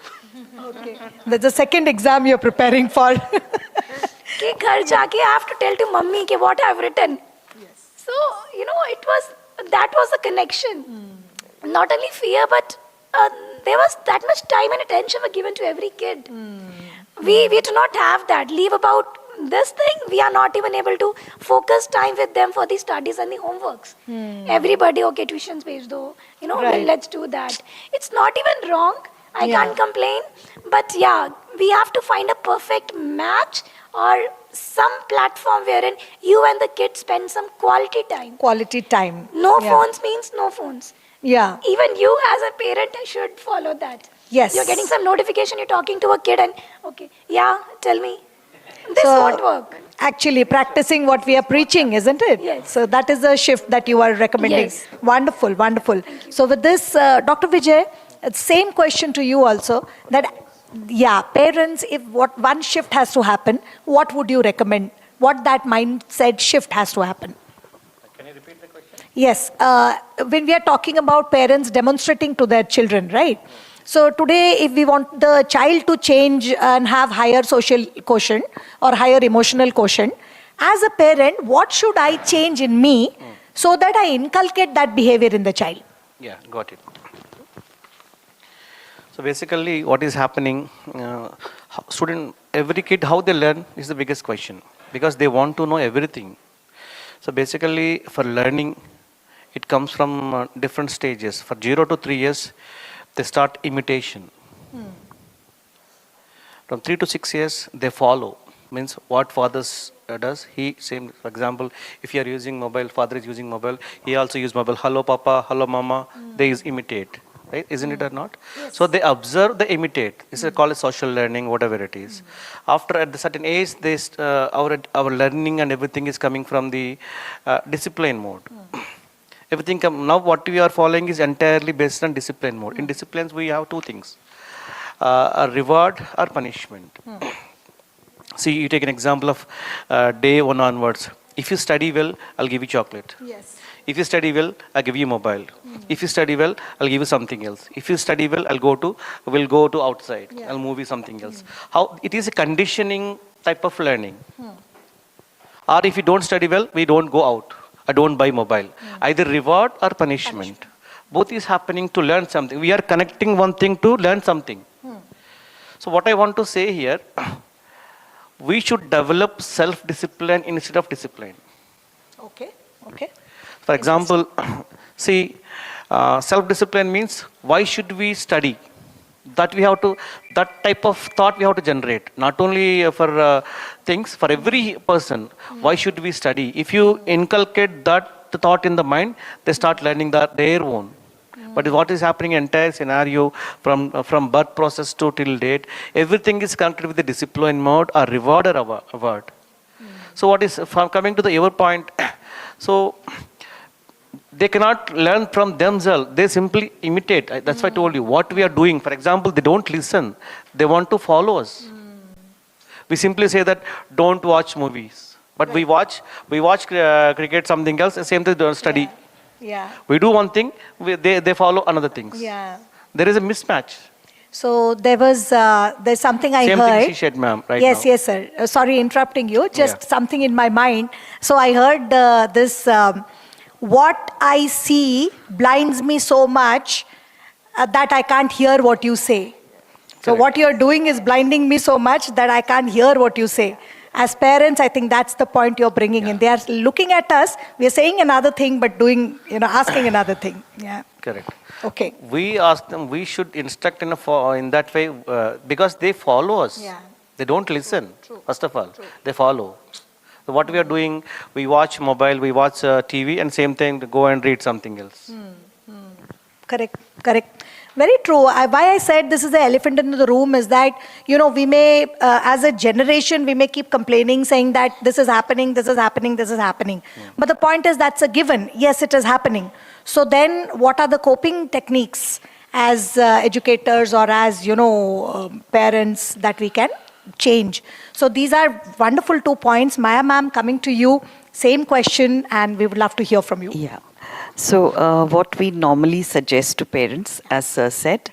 S1: Okay. That's the second exam you're preparing for.
S5: कि घर जाके I have to tell to mummy कि what I've written. Yes. So, that was the connection. Not only fear, but there was that much time and attention were given to every kid. We do not have that. Leave about this thing, we are not even able to focus time with them for the studies and the homeworks. Everybody, okay, tuitions page do,
S1: Right.
S5: let's do that. It's not even wrong. I can't complain. But yeah, we have to find a perfect match or some platform wherein you and the kids spend some quality time.
S1: Quality time.
S5: No
S1: Yeah.
S5: phones means no phones.
S1: Yeah.
S5: Even you as a parent should follow that.
S1: Yes.
S5: You're getting some notification, you're talking to a kid and, okay, yeah, tell me. This
S1: So,
S5: won't work.
S1: Actually practicing what we are preaching, isn't it?
S5: Yes.
S1: So that is a shift that you are recommending.
S5: Yes.
S1: Wonderful, wonderful. So with this, Dr. Vijay, same question to you also, that, parents, if what one shift has to happen, what would you recommend? What that mindset shift has to happen?
S2: Can you repeat the question?
S1: Yes. When we are talking about parents demonstrating to their children, right? So today, if we want the child to change and have higher social quotient or higher emotional quotient, as a parent, what should I change in me so that I inculcate that behavior in the child?
S2: Yeah, got it. So basically, what is happening, every kid, how they learn is the biggest question, because they want to know everything. So basically, for learning, it comes from different stages. For 0 to 3 years, they start imitation. From 3 to 6 years, they follow. Means what fathers does, he same. For example, if you are using mobile, father is using mobile, he also use mobile. Hello, papa. Hello, mama. They imitate. Right? Isn't it or not? Yes. So they observe, they imitate. This is called social learning, whatever it is. After at a certain age, our learning and everything is coming from the discipline mode. Everything now what we are following is entirely based on discipline mode. In disciplines, we have 2 things: a reward or punishment. See, you take an example of day 1 onwards. If you study well, I'll give you chocolate.
S1: Yes.
S2: If you study well, I'll give you mobile. If you study well, I'll give you something else. If you study well, we'll go to outside.
S1: Yeah.
S2: I'll move you something else. How it is a conditioning type of learning. Or if you don't study well, we don't go out. I don't buy mobile. Either reward or punishment. Both is happening to learn something. We are connecting one thing to learn something. So what I want to say here, we should develop self-discipline instead of discipline.
S1: Okay. Okay.
S2: For example, see, Self-discipline means why should we study? That we have to, that type of thought we have to generate. Not only for things, for every person. Why should we study? If you inculcate that thought in the mind, they start learning that their own. But what is happening in entire scenario from birth process to till date, everything is connected with the discipline mode or reward or award. So what is coming to the your point? So they cannot learn from themselves. They simply imitate. That's why I told you what we are doing. For example, they don't listen. They want to follow us. We simply say that don't watch movies, but we watch cricket, something else. Same thing, don't study.
S1: Yeah.
S2: We do one thing, they follow another things.
S1: Yeah.
S2: There is a mismatch.
S1: So there's something I
S2: Same
S1: heard.
S2: thing she said, ma'am, right
S1: Yes,
S2: now.
S1: yes, sir. Sorry, interrupting you. Just
S2: Yeah.
S1: something in my mind. So I heard this. What I see blinds me so much that I can't hear what you say. So
S2: Correct.
S1: what you're doing is blinding me so much that I can't hear what you say. As parents, I think that's the point you're bringing in. They are looking at us. We are saying another thing, but doing, asking another thing. Yeah.
S2: Correct.
S1: Okay.
S2: We ask them, we should instruct in that way because they follow us.
S1: Yeah.
S2: They don't listen, first of all. They follow. So what we are doing, we watch mobile, we watch TV, and same thing, go and read something else.
S1: Correct, correct. Very true. Why I said this is the elephant in the room is that, we may, as a generation, we may keep complaining, saying that this is happening, this is happening, this is happening. But the point is that's a given. Yes, it is happening. So then what are the coping techniques as educators or as, parents that we can change? So these are wonderful 2 points. Maya ma'am, coming to you, same question, and we would love to hear from you.
S3: Yeah. So what we normally suggest to parents, as Sir said,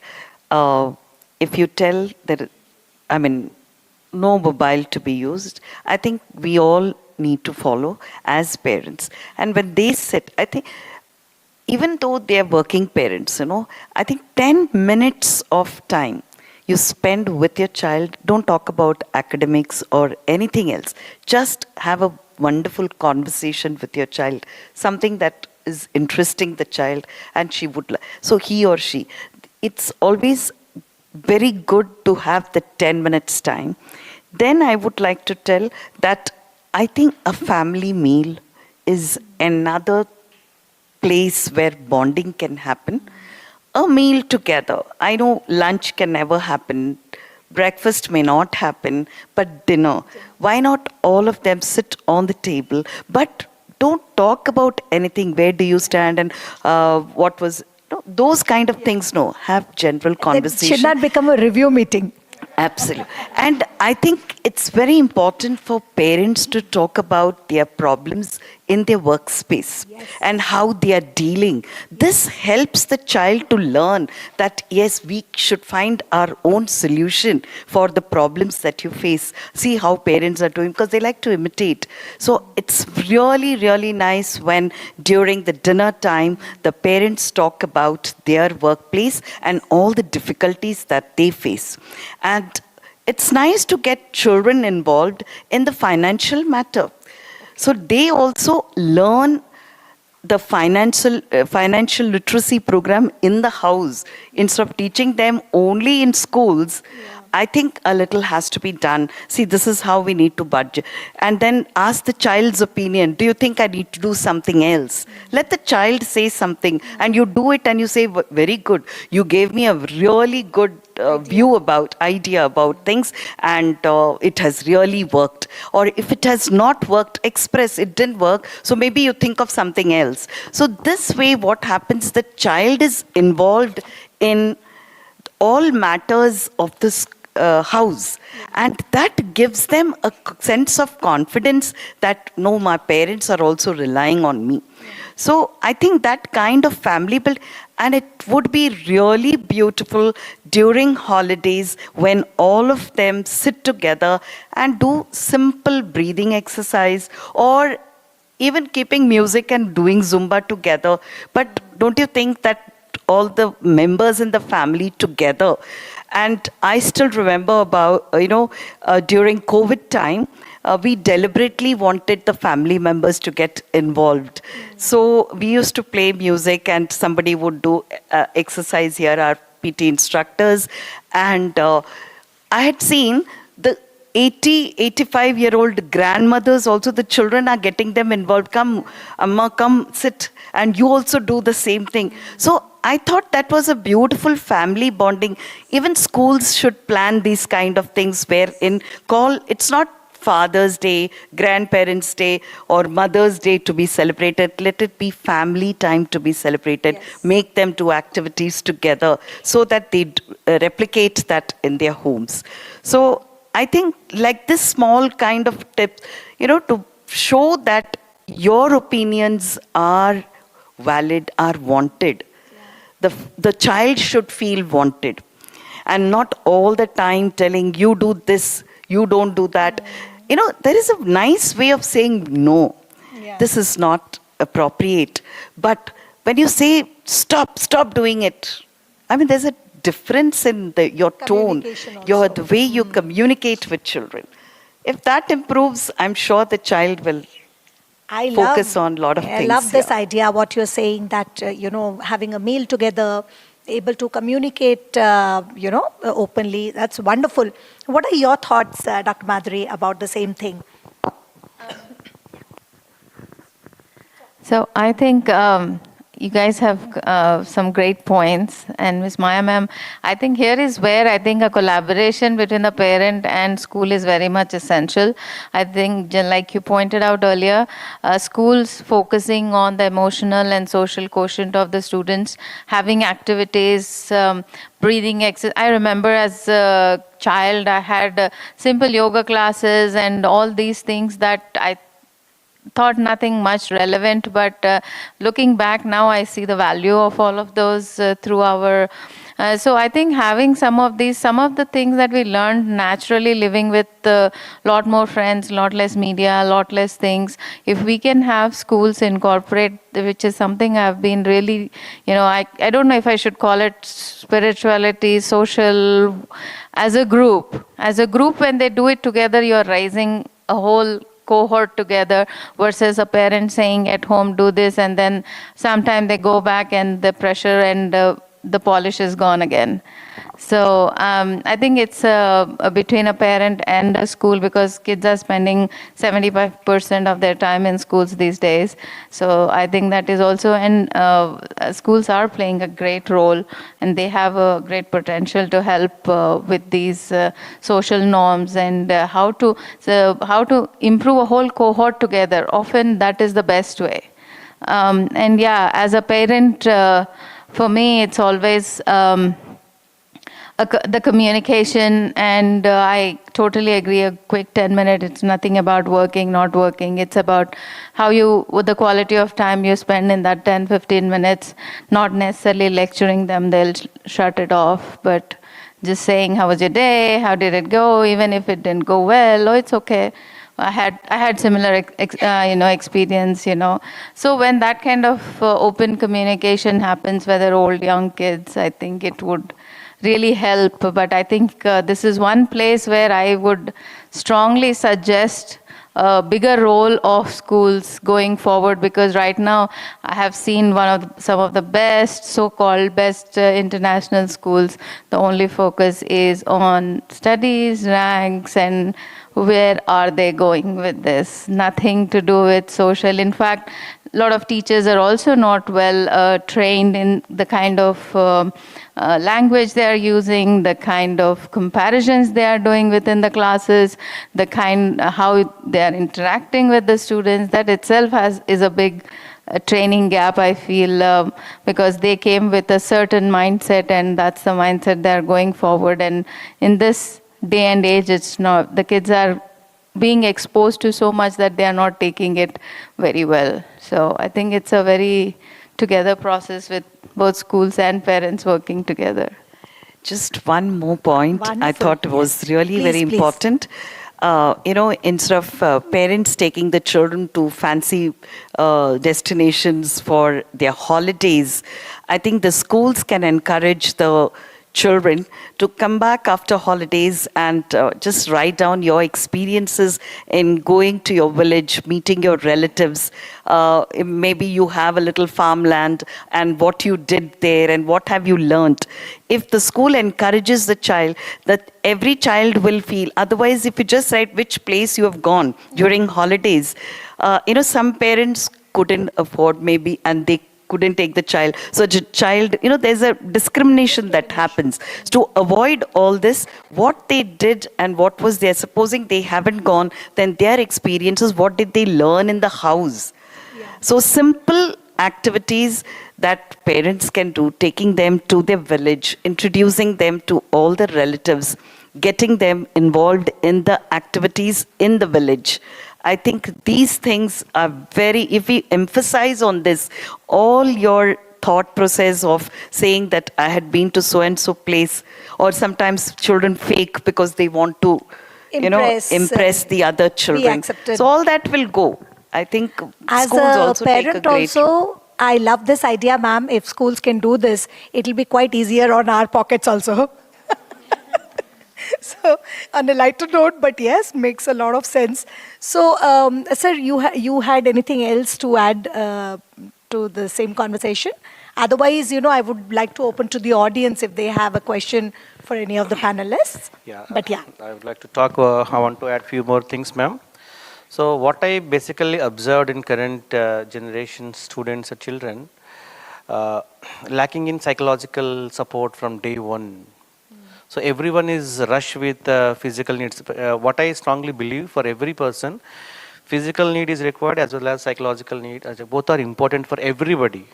S3: if you tell that, no mobile to be used, I think we all need to follow as parents. And when they sit, I think, even though they are working parents, I think 10 minutes of time you spend with your child, don't talk about academics or anything else. Just have a wonderful conversation with your child, something that is interesting the child, and she would so he or she. It's always very good to have the 10 minutes time. Then I would like to tell that I think a family meal is another place where bonding can happen. A meal together. I know lunch can never happen, breakfast may not happen, but dinner. Why not all of them sit on the table, but don't talk about anything. Where do you stand and what was, those kind of things, no. Have general conversation.
S1: It should not become a review meeting.
S3: Absolutely. And I think it's very important for parents to talk about their problems in their workspace and how they are dealing. This helps the child to learn that, yes, we should find our own solution for the problems that you face. See how parents are doing, because they like to imitate. So it's really, really nice when during the dinner time, the parents talk about their workplace and all the difficulties that they face. And it's nice to get children involved in the financial matter. So they also learn the financial literacy program in the house. Instead of teaching them only in schools, I think a little has to be done. See, this is how we need to budget. And then ask the child's opinion. Do you think I need to do something else? Let the child say something and you do it and you say, very good. You gave me a really good idea about things, and it has really worked. Or if it has not worked, express it didn't work, so maybe you think of something else. So this way what happens, the child is involved in all matters of this house, and that gives them a sense of confidence that no, my parents are also relying on me. So I think that kind of family build, and it would be really beautiful during holidays when all of them sit together and do simple breathing exercise, or even keeping music and doing Zumba together. But don't you think that all the members in the family together, And I still remember about, during COVID time, we deliberately wanted the family members to get involved. So we used to play music and somebody would do exercise here, our PT instructors. And I had seen the 80, 85-year-old grandmothers also, the children are getting them involved. Come, Amma, come sit. And you also do the same thing. So I thought that was a beautiful family bonding. Even schools should plan these kind of things wherein it's not Father's Day, Grandparents' Day, or Mother's Day to be celebrated. Let it be family time to be celebrated.
S1: Yes.
S3: Make them do activities together so that they replicate that in their homes. So I think like this small kind of tips, to show that your opinions are valid, are wanted. The child should feel wanted. And not all the time telling you do this, you don't do that. There is a nice way of saying no.
S1: Yeah.
S3: This is not appropriate. But when you say stop doing it, I mean, there's a difference in your tone,
S1: Communication
S3: the way you communicate with children. If that improves, I'm sure the child will focus on a lot of things.
S1: I love this idea, what you're saying, that, having a meal together, able to communicate, openly. That's wonderful. What are your thoughts, Dr. Madhuri, about the same thing?
S4: So I think you guys have some great points. And Ms. Maya ma'am, I think here is where I think a collaboration between the parent and school is very much essential. I think, like you pointed out earlier, schools focusing on the emotional and social quotient of the students, having activities, breathing exercise. I remember as a child, I had simple yoga classes and all these things that I thought nothing much relevant, but looking back now, I see the value of all of those through our. So I think having some of the things that we learned naturally living with a lot more friends, lot less media, lot less things. If we can have schools incorporate, which is something I've been really, I don't know if I should call it spirituality, social, as a group. As a group, when they do it together, you're raising a whole cohort together versus a parent saying at home do this and then sometime they go back and the pressure and the polish is gone again. So I think it's between a parent and a school, because kids are spending 75% of their time in schools these days. So I think that is also, and schools are playing a great role and they have a great potential to help with these social norms and how to improve a whole cohort together. Often that is the best way. And yeah, as a parent, for me, it's always the communication, and I totally agree. A quick 10-minute, it's nothing about working, not working. It's about with the quality of time you spend in that 10, 15 minutes, not necessarily lecturing them, they'll shut it off, but just saying, how was your day? How did it go? Even if it didn't go well, it's okay. I had similar experience. So when that kind of open communication happens, whether old, young kids, I think it would really help. But I think this is one place where I would strongly suggest a bigger role of schools going forward, because right now I have seen some of the best, so-called best international schools. The only focus is on studies, ranks, and where are they going with this? Nothing to do with social. In fact, a lot of teachers are also not well trained in the kind of language they are using, the kind of comparisons they are doing within the classes, how they are interacting with the students. That itself is a big training gap, I feel, because they came with a certain mindset and that's the mindset they are going forward. And in this day and age, it's not. The kids are being exposed to so much that they are not taking it very well. So I think it's a very together process with both schools and parents working together.
S3: Just one more point.
S1: Wonderful.
S3: I thought was really
S1: Please,
S3: very
S1: please.
S3: important. Instead of parents taking the children to fancy destinations for their holidays, I think the schools can encourage the children to come back after holidays and just write down your experiences in going to your village, meeting your relatives. Maybe you have a little farmland and what you did there and what have you learned. If the school encourages the child, that every child will feel. Otherwise, if you just write which place you have gone during holidays, some parents couldn't afford maybe, and they couldn't take the child. So the child, there's a discrimination that happens. To avoid all this, what they did and what was there, supposing they haven't gone, then their experiences, what did they learn in the house? Yeah. So simple activities that parents can do, taking them to their village, introducing them to all the relatives, getting them involved in the activities in the village. I think these things are if we emphasize on this, all your thought process of saying that I had been to so and so place, or sometimes children fake because they want to, impress the other children. So all that will go. I think
S1: as
S3: schools
S1: a
S3: also take a
S1: parent
S3: great
S1: also, I love this idea, ma'am. If schools can do this, it'll be quite easier on our pockets also. So, on a lighter note, but yes, makes a lot of sense. So, sir, you had anything else to add to the same conversation? Otherwise, I would like to open to the audience if they have a question for any of the panelists.
S2: Yeah.
S1: But yeah.
S2: I would like to talk, I want to add few more things, ma'am. So what I basically observed in current generation students or children, lacking in psychological support from day one. So everyone is rushed with physical needs. What I strongly believe, for every person, physical need is required as well as psychological need. Both are important for everybody.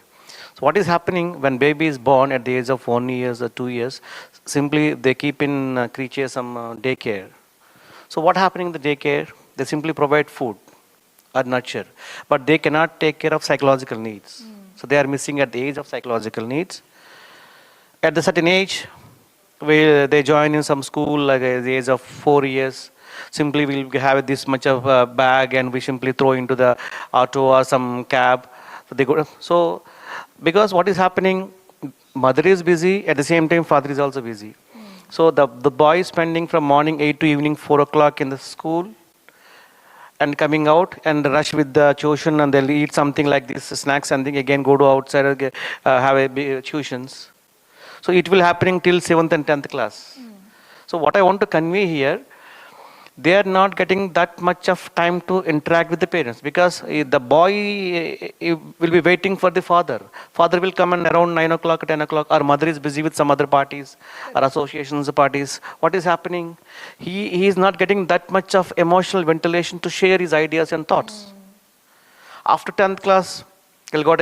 S2: So what is happening when baby is born at the age of 1 year or 2 years? Simply they keep in creature some daycare. So what happening in the daycare? They simply provide food or nurture, but they cannot take care of psychological needs. So they are missing at the age of psychological needs. At the certain age, they join in some school like at the age of 4 years. Simply we'll have this much of a bag and we simply throw into the auto or some cab. So they go. So because what is happening, mother is busy, at the same time father is also busy. So the boy is spending from morning 8 to evening 4 o'clock in the school and coming out and rush with the tuition, and they'll eat something like this snacks and then again go to outside have a tuitions. So it will happening till 7th and 10th class. So what I want to convey here, they are not getting that much of time to interact with the parents, because the boy will be waiting for the father. Father will come in around 9 o'clock, 10 o'clock. Our mother is busy with some other parties or associations parties. What is happening? He is not getting that much of emotional ventilation to share his ideas and thoughts. After 10th class, he'll go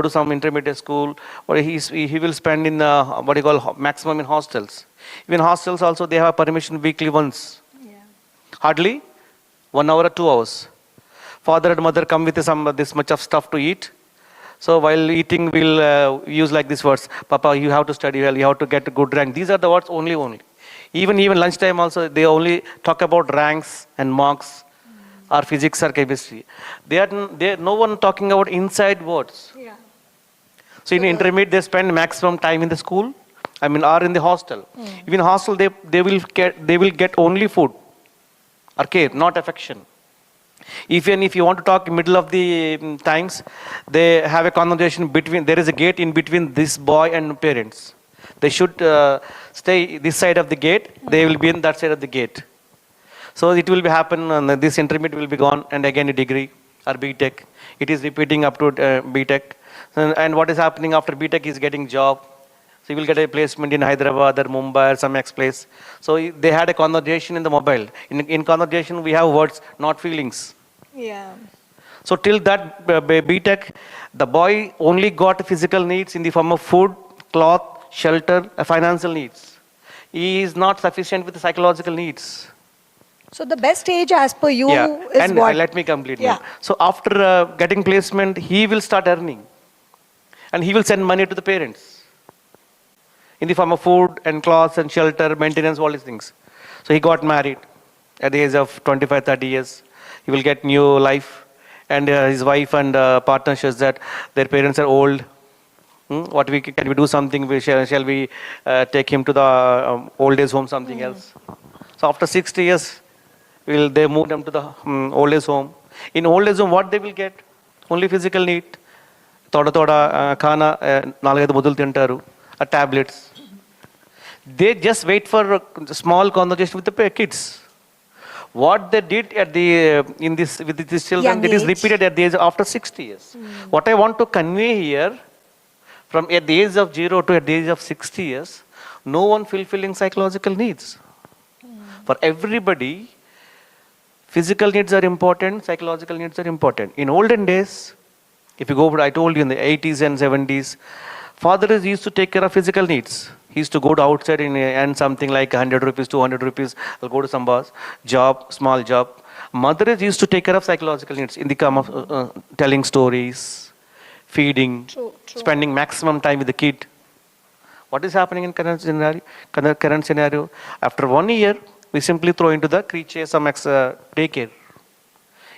S2: to some intermediate school, or he will spend in what you call maximum in hostels. Even hostels also, they have permission weekly once. Hardly 1 hour or 2 hours. Father and mother come with this much of stuff to eat. So while eating, we'll use like these words: "Papa, you have to study well. You have to get a good rank." These are the words only. Even lunchtime also, they only talk about ranks and marks, or physics or chemistry. They are no one talking about inside words. Yeah. So in intermediate, they spend maximum time in the school. Or in the hostel. Even hostel, they will get only food or care, not affection. Even if you want to talk in middle of the times, they have a conversation between. There is a gate in between this boy and parents. They should stay this side of the gate. They will be in that side of the gate. So it will be happen, and this intermediate will be gone, and again a degree or B.Tech. It is repeating up to B.Tech. And what is happening after B.Tech is getting job. So you will get a placement in Hyderabad or Mumbai or some X place. So they had a conversation in the mobile. In conversation, we have words, not feelings.
S1: Yeah.
S2: So till that B.Tech, the boy only got physical needs in the form of food, cloth, shelter, financial needs. He is not sufficient with the psychological needs.
S1: So the best age as per you is
S2: and
S1: what?
S2: Let me complete now. So after getting placement, he will start earning. And he will send money to the parents in the form of food and clothes and shelter, maintenance, all these things. So he got married at the age of 25, 30 years. He will get new life. And his wife and partner says that their parents are old. Can we do something? Shall we take him to the old age home? Something else. So after 60 years, will they move them to the old age home? In old age home, what they will get? Only physical need. Thoda thoda khana nalagaidu mudulu tintaru. Tablets. They just wait for a small conversation with the kids. What they did at the in this with these children,
S1: Young
S2: that is
S1: age.
S2: repeated at the age after 60 years. What I want to convey here, from at the age of 0 to at the age of 60 years, no one fulfilling psychological needs. For everybody, physical needs are important, psychological needs are important. In olden days, if you go, I told you in the 80s and 70s, fathers used to take care of physical needs. He used to go to outside and earn something like 100 rupees, 200 rupees. I'll go to some boss, job, small job. Mothers used to take care of psychological needs in the form of telling stories, feeding,
S1: True.
S2: spending maximum time with the kid. What is happening in current scenario? Current scenario? After 1 year, we simply throw into the creature some daycare.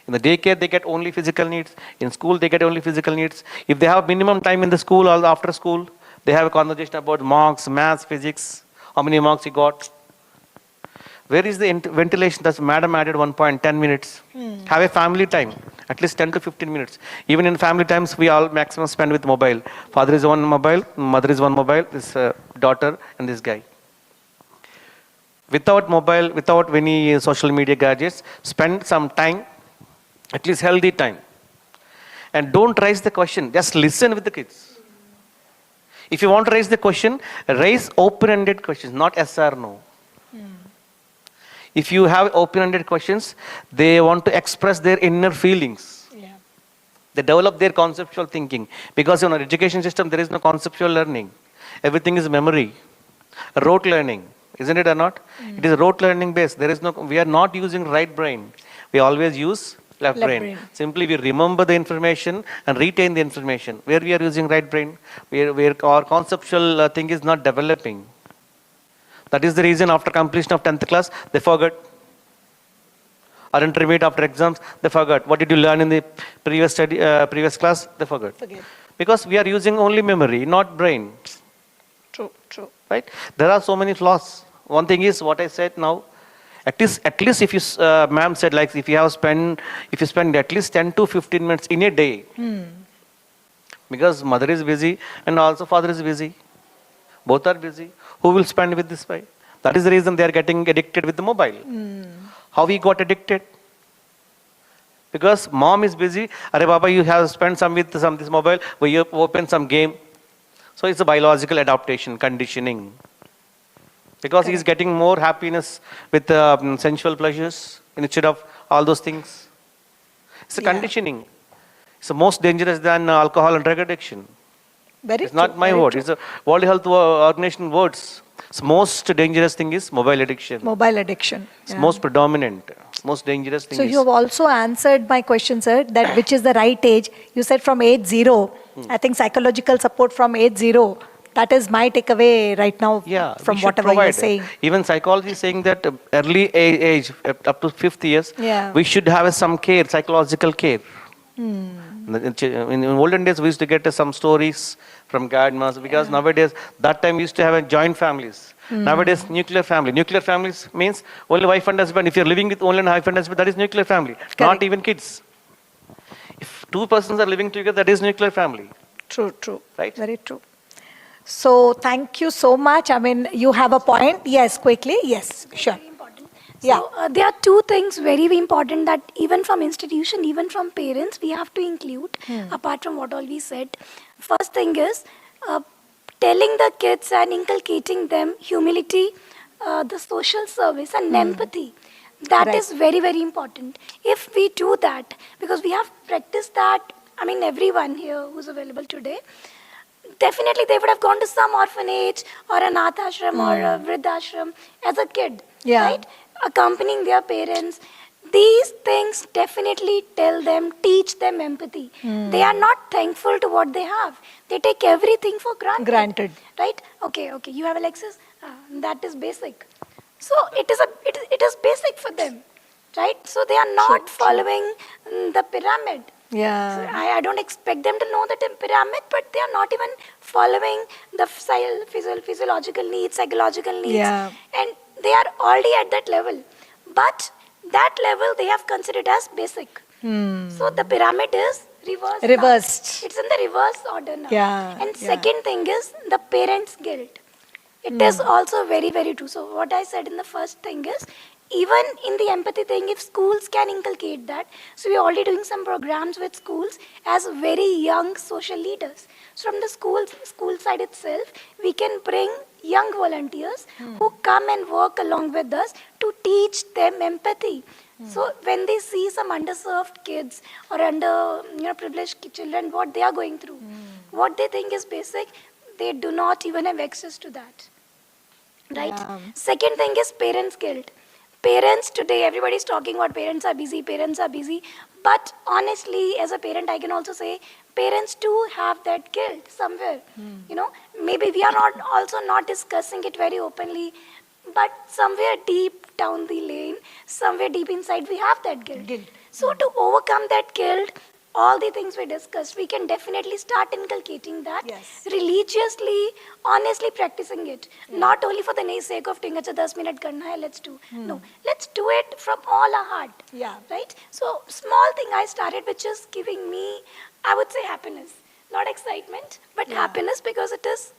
S2: In the daycare, they get only physical needs. In school, they get only physical needs. If they have minimum time in the school or after school, they have a conversation about marks, maths, physics, how many marks he got. Where is the ventilation? That's madam added 1 point, 10 minutes. Have a family time, at least 10 to 15 minutes. Even in family times, we all maximum spend with mobile. Father is one mobile, mother is one mobile, this daughter and this guy. Without mobile, without any social media gadgets, spend some time, at least healthy time. And don't raise the question, just listen with the kids. If you want to raise the question, raise open-ended questions, not yes or no. If you have open-ended questions, they want to express their inner feelings.
S1: Yeah.
S2: They develop their conceptual thinking. Because in our education system, there is no conceptual learning. Everything is memory, rote learning, isn't it or not? It is rote learning based. We are not using right brain. We always use left brain. Simply we remember the information and retain the information. Where we are using right brain, where our conceptual thing is not developing. That is the reason after completion of 10th class, they forget. Or intermediate after exams, they forget. What did you learn in the previous class? They forget. Because we are using only memory, not brain.
S1: True.
S2: Right? There are so many flaws. One thing is what I said now. At least if you, ma'am said, like if you spend at least 10 to 15 minutes in a day. Because mother is busy and also father is busy. Both are busy. Who will spend with this way? That is the reason they are getting addicted with the mobile. How we got addicted? Because mom is busy. Arey Baba, you have spent some with this mobile. We open some game. So it's a biological adaptation, conditioning. Because he is getting more happiness with sensual pleasures instead of all those things. It's a conditioning. It's most dangerous than alcohol and drug addiction. It's not my word. It's a World Health Organization words. The most dangerous thing is mobile addiction. It's most predominant, most dangerous thing.
S1: So you have also answered my question, sir, that which is the right age. You said from age 0. I think psychological support from age 0. That is my takeaway right now from whatever you're saying.
S2: Even psychology is saying that early age, up to 5th years, we should have some care, psychological care. In olden days, we used to get some stories from grandmas because nowadays, that time we used to have joint families. Nowadays, nuclear family. Nuclear families means only wife and husband. If you're living with only wife and husband, that is nuclear family. Correct. Not even kids. If 2 persons are living together, that is nuclear family.
S1: True.
S2: Right?
S1: Very true. So thank you so much. I mean, you have a point. Yes, quickly. Yes, sure.
S5: Very important. So there are 2 things very, very important that even from institution, even from parents, we have to include, apart from what all we said. First thing is telling the kids and inculcating them humility, the social service and empathy. That is very, very important. If we do that, because we have practiced that, I mean, everyone here who's available today, definitely they would have gone to some orphanage or an Nath ashram or a Vridhashram as a kid, right? Accompanying their parents. These things definitely teach them empathy. They are not thankful to what they have. They take everything for granted. Right? Okay, you have a Lexus? That is basic. So it is basic for them. Right? So they are not following the pyramid.
S1: Yeah.
S5: So I don't expect them to know the pyramid, but they are not even following the physiological needs, psychological needs,
S1: Yeah.
S5: and they are already at that level. But that level they have considered as basic. So the pyramid is reversed. now.
S1: Reversed.
S5: It's in the reverse order now.
S1: Yeah,
S5: And
S1: yeah.
S5: second thing is the parents' guilt. It is also very, very true. So what I said in the first thing is, even in the empathy thing, if schools can inculcate that, so we're already doing some programs with schools as very young social leaders. So from the school side itself, we can bring young volunteers who come and work along with us to teach them empathy. So when they see some underserved kids or privileged children, what they are going through, what they think is basic, they do not even have access to that. Right?
S1: Yeah.
S5: Second thing is parents' guilt. Parents today, everybody's talking about parents are busy, but honestly, as a parent, I can also say parents do have that guilt somewhere. Maybe we are not discussing it very openly, but somewhere deep down the lane, somewhere deep inside, we have that guilt. So to overcome that guilt, all the things we discussed, we can definitely start inculcating that religiously, honestly practicing it. Not only for the sake of doing 10 minute karna hai, let's do. No, let's do it from all our heart.
S1: Yeah.
S5: Right? So small thing I started, which is giving me, I would say happiness. Not excitement, but happiness because it is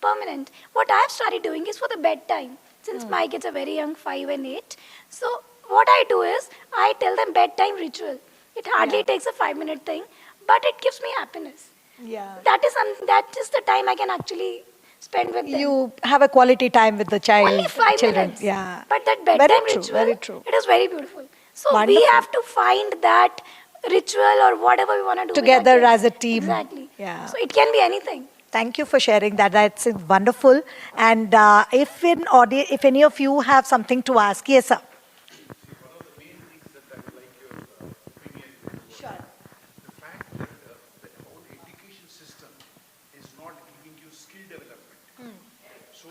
S5: permanent. What I have started doing is for the bedtime. Since my kids are very young, 5 and 8. So what I do is, I tell them bedtime ritual. It hardly takes a 5-minute thing, but it gives me happiness.
S1: Yeah.
S5: That is the time I can actually spend with them.
S1: You have a quality time with the child.
S5: Only 5
S1: children.
S5: minutes.
S1: Yeah.
S5: But that bedtime
S1: Very true,
S5: ritual,
S1: very true.
S5: it is very beautiful. So we
S1: Wonderful.
S5: have to find that ritual or whatever we want to do
S1: Together
S5: with our
S1: as a
S5: kids.
S1: team.
S5: Exactly.
S1: Yeah.
S5: So it can be anything.
S1: Thank you for sharing that. That's wonderful. And if any of you have something to ask, yes, sir.
S6: The fact that the whole education system is not giving you skill development. So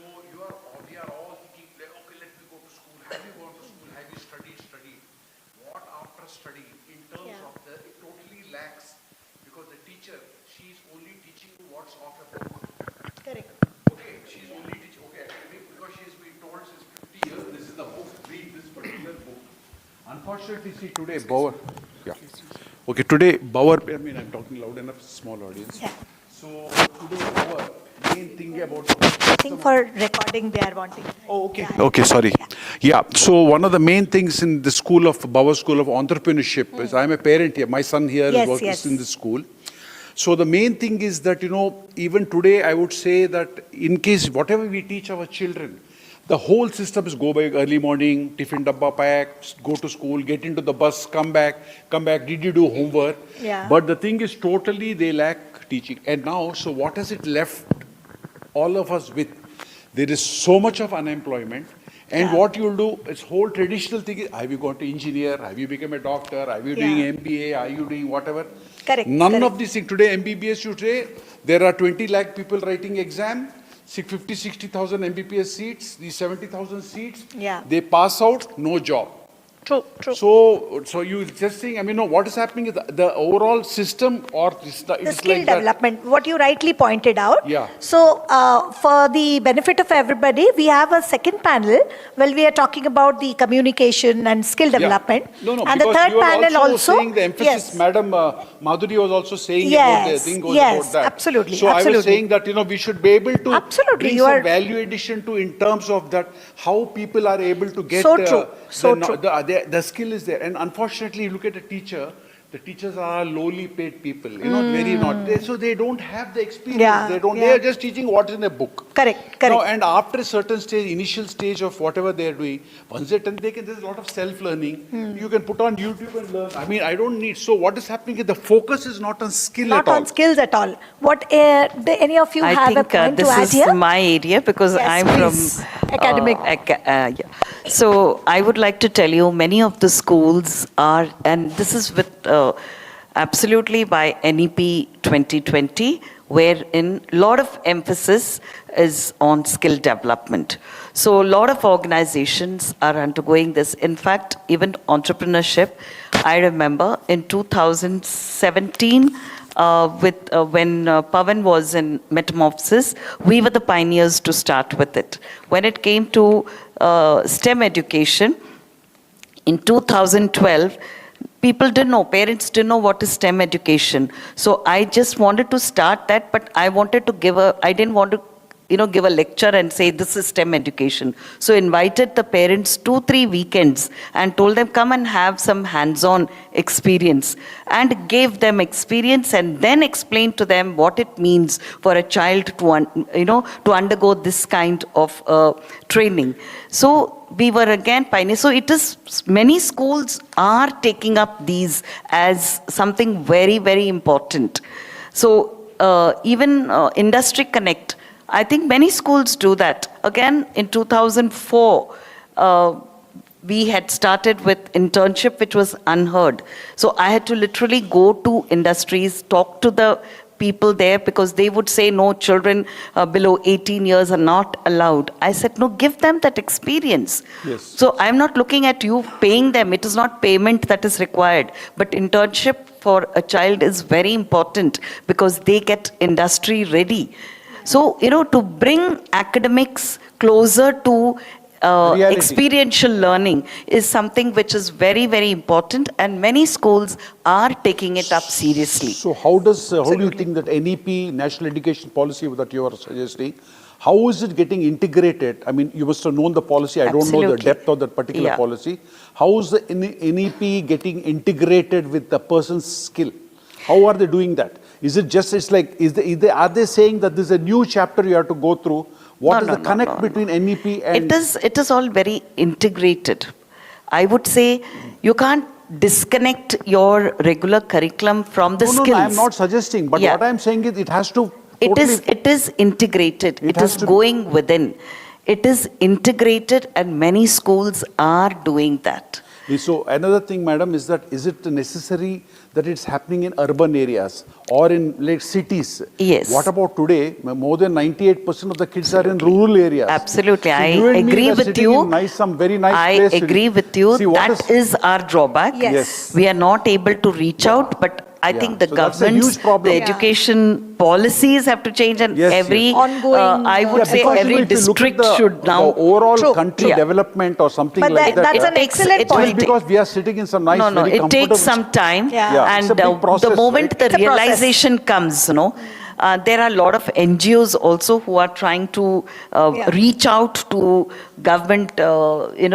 S6: we are all thinking, like, okay, let me go to school. Have you gone to school? Have you studied? What after study in terms of it totally lacks because the teacher, she's only teaching you what's off a book.
S1: Correct.
S6: Okay, she's only teaching, okay, because she's been told since 50 years, this is the book, read this particular book. Unfortunately, see today, Bauer. Yeah. Okay, today, Bauer, I'm talking loud enough, small audience.
S1: Yeah.
S6: So, today, Bauer, main thing about.
S1: I think for recording they are wanting.
S6: Oh, okay. Okay, sorry. Yeah, so one of the main things in the Bauer School of Entrepreneurship is, I'm a parent here, my son here works in the school. So the main thing is that, even today, I would say that in case whatever we teach our children, the whole system is go by early morning, tiffin dabba pack, go to school, get into the bus, come back, did you do homework?
S1: Yeah.
S6: But the thing is totally they lack teaching. And now, so what has it left all of us with? There is so much of unemployment. And what you'll do, it's whole traditional thing is, have you gone to engineer? Have you become a doctor? Are you doing MBA? Are you doing whatever?
S1: Correct.
S6: None of these things. Today, MBBS, you say, there are 20 lakh people writing exam, 50, 60,000 MBBS seats, these 70,000 seats.
S1: Yeah.
S6: They pass out, no job.
S1: True.
S6: So you just think, what is happening is the overall system or
S1: The
S6: it's
S1: skill
S6: like that.
S1: development, what you rightly pointed out.
S6: Yeah.
S1: So, for the benefit of everybody, we have a second panel where we are talking about the communication and skill development.
S6: No,
S1: and the
S6: because
S1: third
S6: you are
S1: panel also.
S6: saying the emphasis, Madam Madhuri was also saying about the thing goes
S1: yes,
S6: about that.
S1: absolutely.
S6: So I was saying that, we should be able to
S1: Absolutely,
S6: bring
S1: you
S6: some
S1: are-
S6: value addition to in terms of that, how people are able to get
S1: So true, so true.
S6: the skill is there. And unfortunately, you look at a teacher, the teachers are lowly paid people, very not. So they don't have the experience.
S1: Yeah,
S6: They are just teaching what's in a book.
S1: Correct.
S6: No, and after a certain stage, initial stage of whatever they are doing, once they turn, there's a lot of self-learning. You can put on YouTube and learn. I don't need. So what is happening is the focus is not on skill
S1: Not
S6: at all.
S1: on skills at all. What any of you
S3: I
S1: have a
S3: think
S1: point to
S3: this
S1: add
S3: is
S1: here?
S3: my area because
S1: Yes,
S3: I'm
S1: please.
S3: from
S1: Academic.
S3: yeah. So I would like to tell you many of the schools are, and this is with absolutely by NEP 2020, wherein a lot of emphasis is on skill development. So a lot of organizations are undergoing this. In fact, even entrepreneurship I remember in 2017, when Pavan was in Metamorphosis, we were the pioneers to start with it. When it came to STEM education, in 2012, people didn't know, parents didn't know what is STEM education. So I just wanted to start that, but I wanted to I didn't want to give a lecture and say this is STEM education. So invited the parents 2-3 weekends and told them come and have some hands-on experience, and gave them experience and then explained to them what it means for a child to undergo this kind of training. So we were again pioneers. So it is, many schools are taking up these as something very, very important. So even Industry Connect, I think many schools do that. Again, in 2004, we had started with internship, which was unheard. So I had to literally go to industries, talk to the people there, because they would say, no, children below 18 years are not allowed. I said, no, give them that experience.
S6: Yes.
S3: So I'm not looking at you paying them. It is not payment that is required. But internship for a child is very important because they get industry ready. So, to bring academics closer to experiential learning is something which is very, very important, and many schools are taking it up seriously.
S6: So how do you think that NEP, National Education Policy that you are suggesting, how is it getting integrated? I mean, you must have known the policy. I don't know the depth of that particular policy. How is the NEP getting integrated with the person's skill? How are they doing that? Is it just, are they saying that this is a new chapter you have to go through? What is the connect between NEP and...
S3: It is all very integrated. I would say you can't disconnect your regular curriculum from the skills.
S6: No, I'm not suggesting, but what I'm saying is it has to totally...
S3: It is integrated. It is going within. It is integrated, and many schools are doing that.
S6: So another thing, madam, is it necessary that it's happening in urban areas or in cities?
S3: Yes.
S6: What about today? More than 98% of the kids are in rural areas.
S3: Absolutely.
S6: So
S3: I agree with you.
S6: Some very nice
S3: I
S6: place.
S3: agree with you. That is our drawback.
S1: Yes.
S3: We are not able to reach out, but I think the government's, the education policies have to change, and
S1: ongoing.
S3: I would say every district should now...
S6: The overall country development or something like that.
S1: That's an excellent point.
S6: Because we are sitting in some nice, very comfortable...
S3: it takes some time. And
S6: process,
S3: the moment the realization comes, there are a lot of NGOs also who are trying to reach out to government,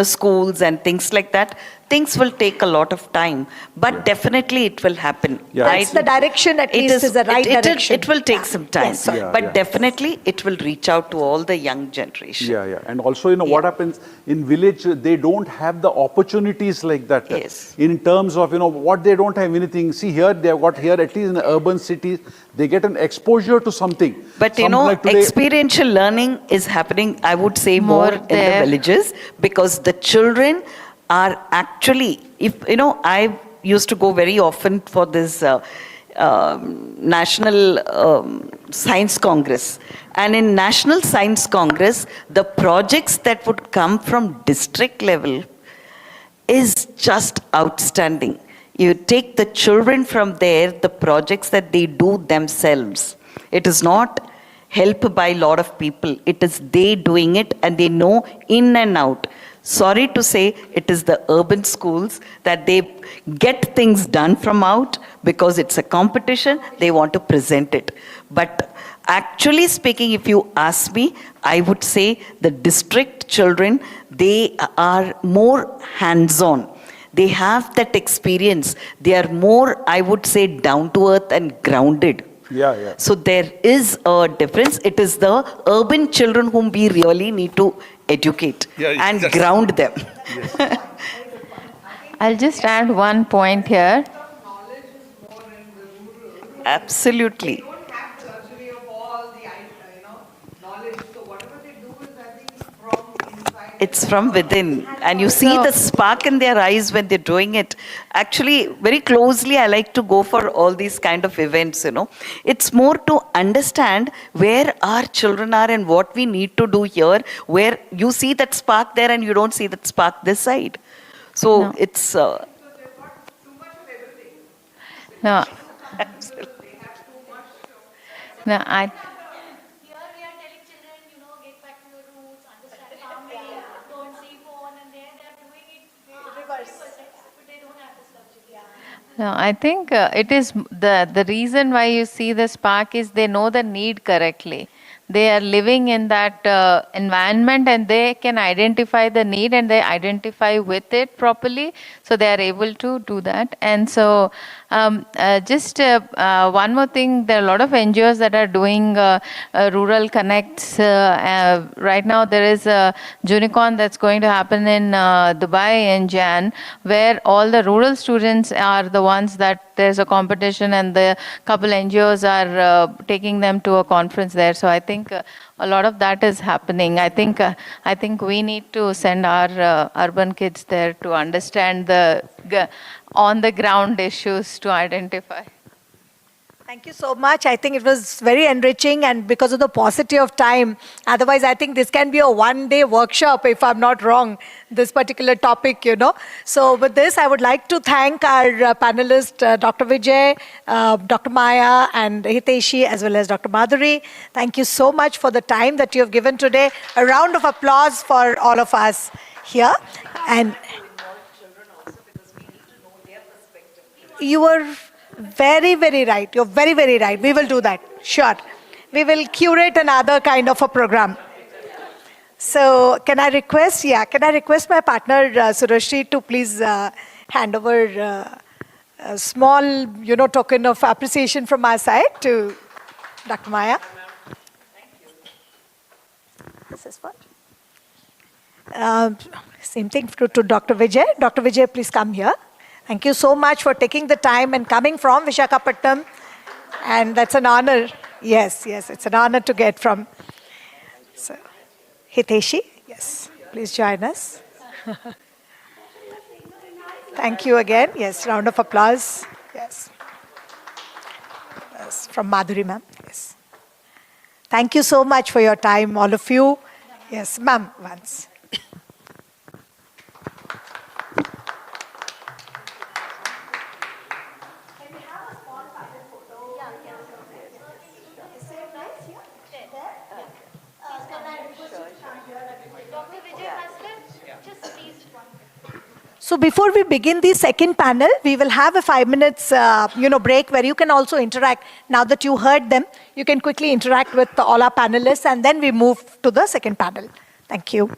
S3: schools and things like that. Things will take a lot of time, but definitely it will happen.
S1: That's the direction, at least is the right direction.
S3: It will take some time, but definitely it will reach out to all the young generation.
S6: And also, what happens in village, they don't have the opportunities like that.
S3: Yes.
S6: In terms of, what they don't have anything. See here, they have got here, at least in the urban cities, they get an exposure to something.
S3: But like today, experiential learning is happening, I would say, more in the villages, because the children are actually, I used to go very often for this National Science Congress. And in National Science Congress, the projects that would come from district level is just outstanding. You take the children from there, the projects that they do themselves. It is not helped by a lot of people. It is they doing it, and they know in and out. Sorry to say, it is the urban schools that they get things done from out because it's a competition, they want to present it. But actually speaking, if you ask me, I would say the district children, they are more hands-on. They have that experience. They are more, I would say, down to earth and grounded. So there is a difference. It is the urban children whom we really need to educate and ground them.
S4: I'll just add one point here.
S3: Absolutely. It's from within, and you see the spark in their eyes when they're doing it. Actually, very closely, I like to go for all these kind of events, It's more to understand where our children are and what we need to do here, where you see that spark there and you don't see that spark this side. So it's...
S4: No, no, I.
S7: Here we are telling children, get back to your roots, understand farming, don't see phone, and there they are doing it reverse, but they don't have this luxury.
S4: No, I think it is the reason why you see the spark is they know the need correctly. They are living in that environment and they can identify the need and they identify with it properly. So they are able to do that. And so, just one more thing, there are a lot of NGOs that are doing rural connects. Right now, there is a Junicorn that's going to happen in Dubai in Jan, where all the rural students are the ones that there's a competition and the couple NGOs are taking them to a conference there. So I think a lot of that is happening. I think we need to send our urban kids there to understand the on the ground issues to identify.
S1: Thank you so much. I think it was very enriching, and because of the paucity of time, otherwise I think this can be a one-day workshop if I'm not wrong, this particular topic. So with this, I would like to thank our panelists, Dr. Vijay, Dr. Maya, and Hiteshi, as well as Dr. Madhuri. Thank you so much for the time that you have given today. A round of applause for all of us here. And you were very, very right. You're very, very right. We will do that. Sure. We will curate another kind of a program. So can I request my partner, Surashri, to please hand over a small, token of appreciation from our side to Dr. Maya. This is what? Same thing to Dr. Vijay. Dr. Vijay, please come here. Thank you so much for taking the time and coming from Visakhapatnam. And that's an honor. Yes, it's an honor to get from. So, Hiteshi, yes, please join us. Thank you again. Yes, round of applause. Yes. Yes, from Madhuri ma'am. Yes. Thank you so much for your time, all of you. Yes, ma'am, once. So before we begin the second panel, we will have a 5 minutes, break where you can also interact. Now that you heard them, you can quickly interact with all our panelists, and then we move to the second panel. Thank you.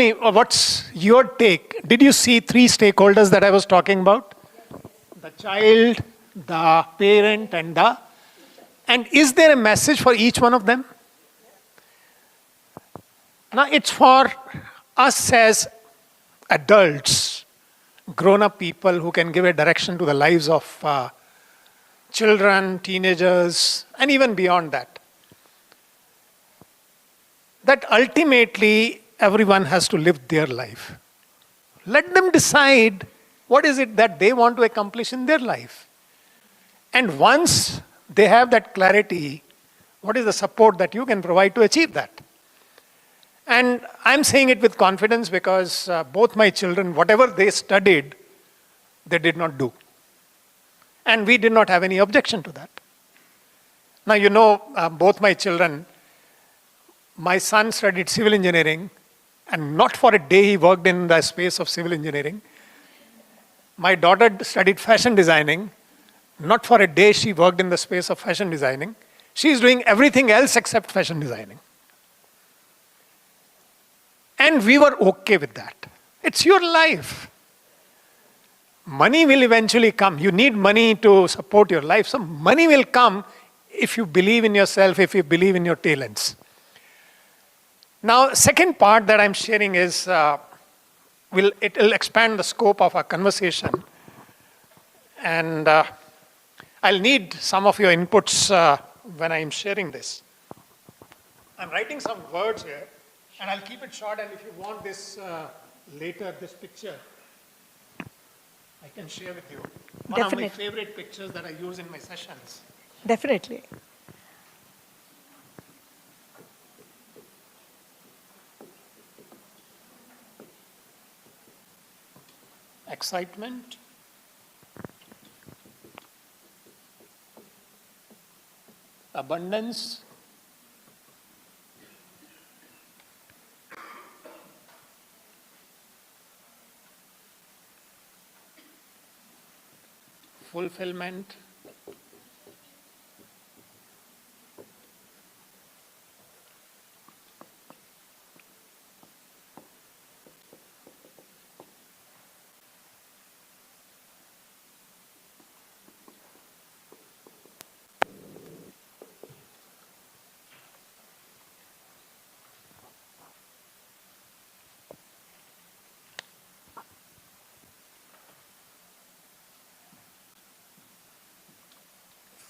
S8: me, what's your take? Did you see three stakeholders that I was talking about? The child, the parent, and is there a message for each one of them? Now, it's for us as adults, grown-up people who can give a direction to the lives of children, teenagers, and even beyond that. That ultimately, everyone has to live their life. Let them decide what is it that they want to accomplish in their life. And once they have that clarity, what is the support that you can provide to achieve that? And I'm saying it with confidence because both my children, whatever they studied, they did not do. And we did not have any objection to that. Now, you know, both my children, my son studied civil engineering, and not for a day he worked in the space of civil engineering. My daughter studied fashion designing. Not for a day she worked in the space of fashion designing. She's doing everything else except fashion designing. And we were okay with that. It's your life. Money will eventually come. You need money to support your life. So money will come if you believe in yourself, if you believe in your talents. Now, second part that I'm sharing is, it will expand the scope of our conversation. And I'll need some of your inputs when I'm sharing this. I'm writing some words here, and I'll keep it short, and if you want this later, this picture, I can share with you. One of my favorite pictures that I use in my sessions.
S1: Definitely.
S8: Excitement, abundance, fulfillment,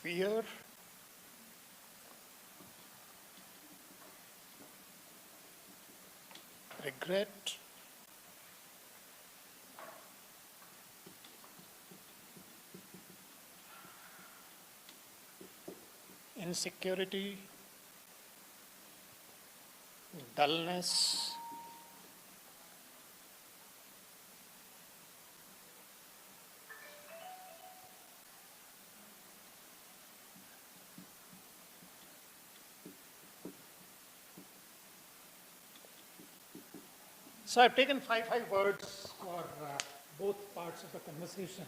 S8: fear, regret, insecurity, dullness, so I've taken five words for both parts of the conversation.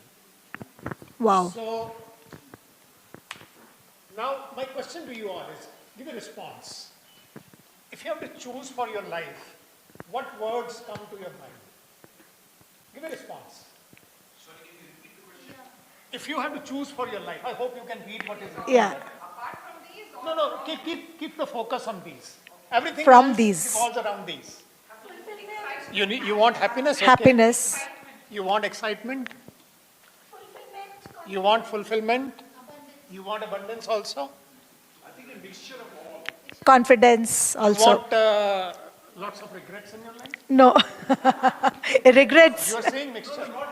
S1: Wow.
S8: So now my question to you all is, give a response. If you have to choose for your life, what words come to your mind? Give a response. Sorry, can you repeat the question? If you have to choose for your life, I hope you can read what is written.
S1: Yeah.
S7: Apart from these,
S8: No, keep the focus on these. Everything
S1: From
S8: else
S1: these.
S8: revolves around these. You want happiness? Okay.
S1: Happiness.
S8: You want excitement?
S7: fulfillment,
S8: You want fulfillment? You want abundance also?
S1: Confidence
S8: You
S1: also.
S8: want lots of regrets in your life?
S1: No. Regrets.
S8: You are saying mixture. What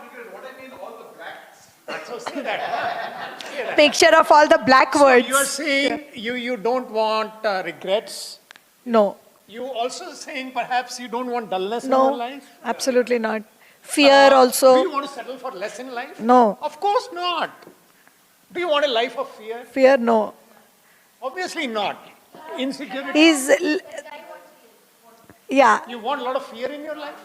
S8: I mean, all the blacks. So say that. Say that.
S1: Picture of all the black words.
S8: You are saying you don't want regrets.
S1: No.
S8: You also saying perhaps you don't want dullness in your
S1: No.
S8: life.
S1: Absolutely not. Fear
S8: Do
S1: also.
S8: you want to settle for less in life?
S1: No.
S8: Of course not. Do you want a life of fear?
S1: Fear, no.
S8: Obviously not. Insecurity.
S1: Yeah.
S8: You want a lot of fear in your life?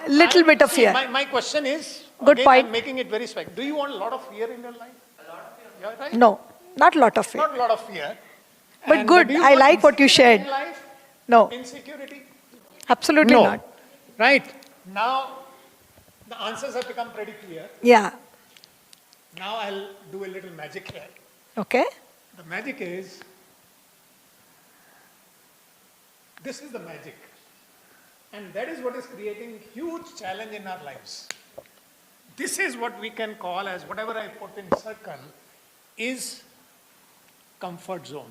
S1: Little bit of
S8: See,
S1: fear.
S8: my question is,
S1: Good
S8: again,
S1: point.
S8: I'm making it very specific. Do you want a lot of fear in your life? A lot of fear. Yeah, right?
S1: No. Not lot of fear.
S8: Not a lot of fear.
S1: But
S8: And
S1: good,
S8: do you
S1: I
S8: want
S1: like what you
S8: insecurity
S1: shared.
S8: in life?
S1: No,
S8: Insecurity?
S1: absolutely
S8: No.
S1: not.
S8: Right. Now, the answers have become pretty clear.
S1: Yeah.
S8: Now I'll do a little magic here.
S1: Okay.
S8: The magic is, this is the magic. And that is what is creating huge challenge in our lives. This is what we can call as, whatever I put in circle, is comfort zone.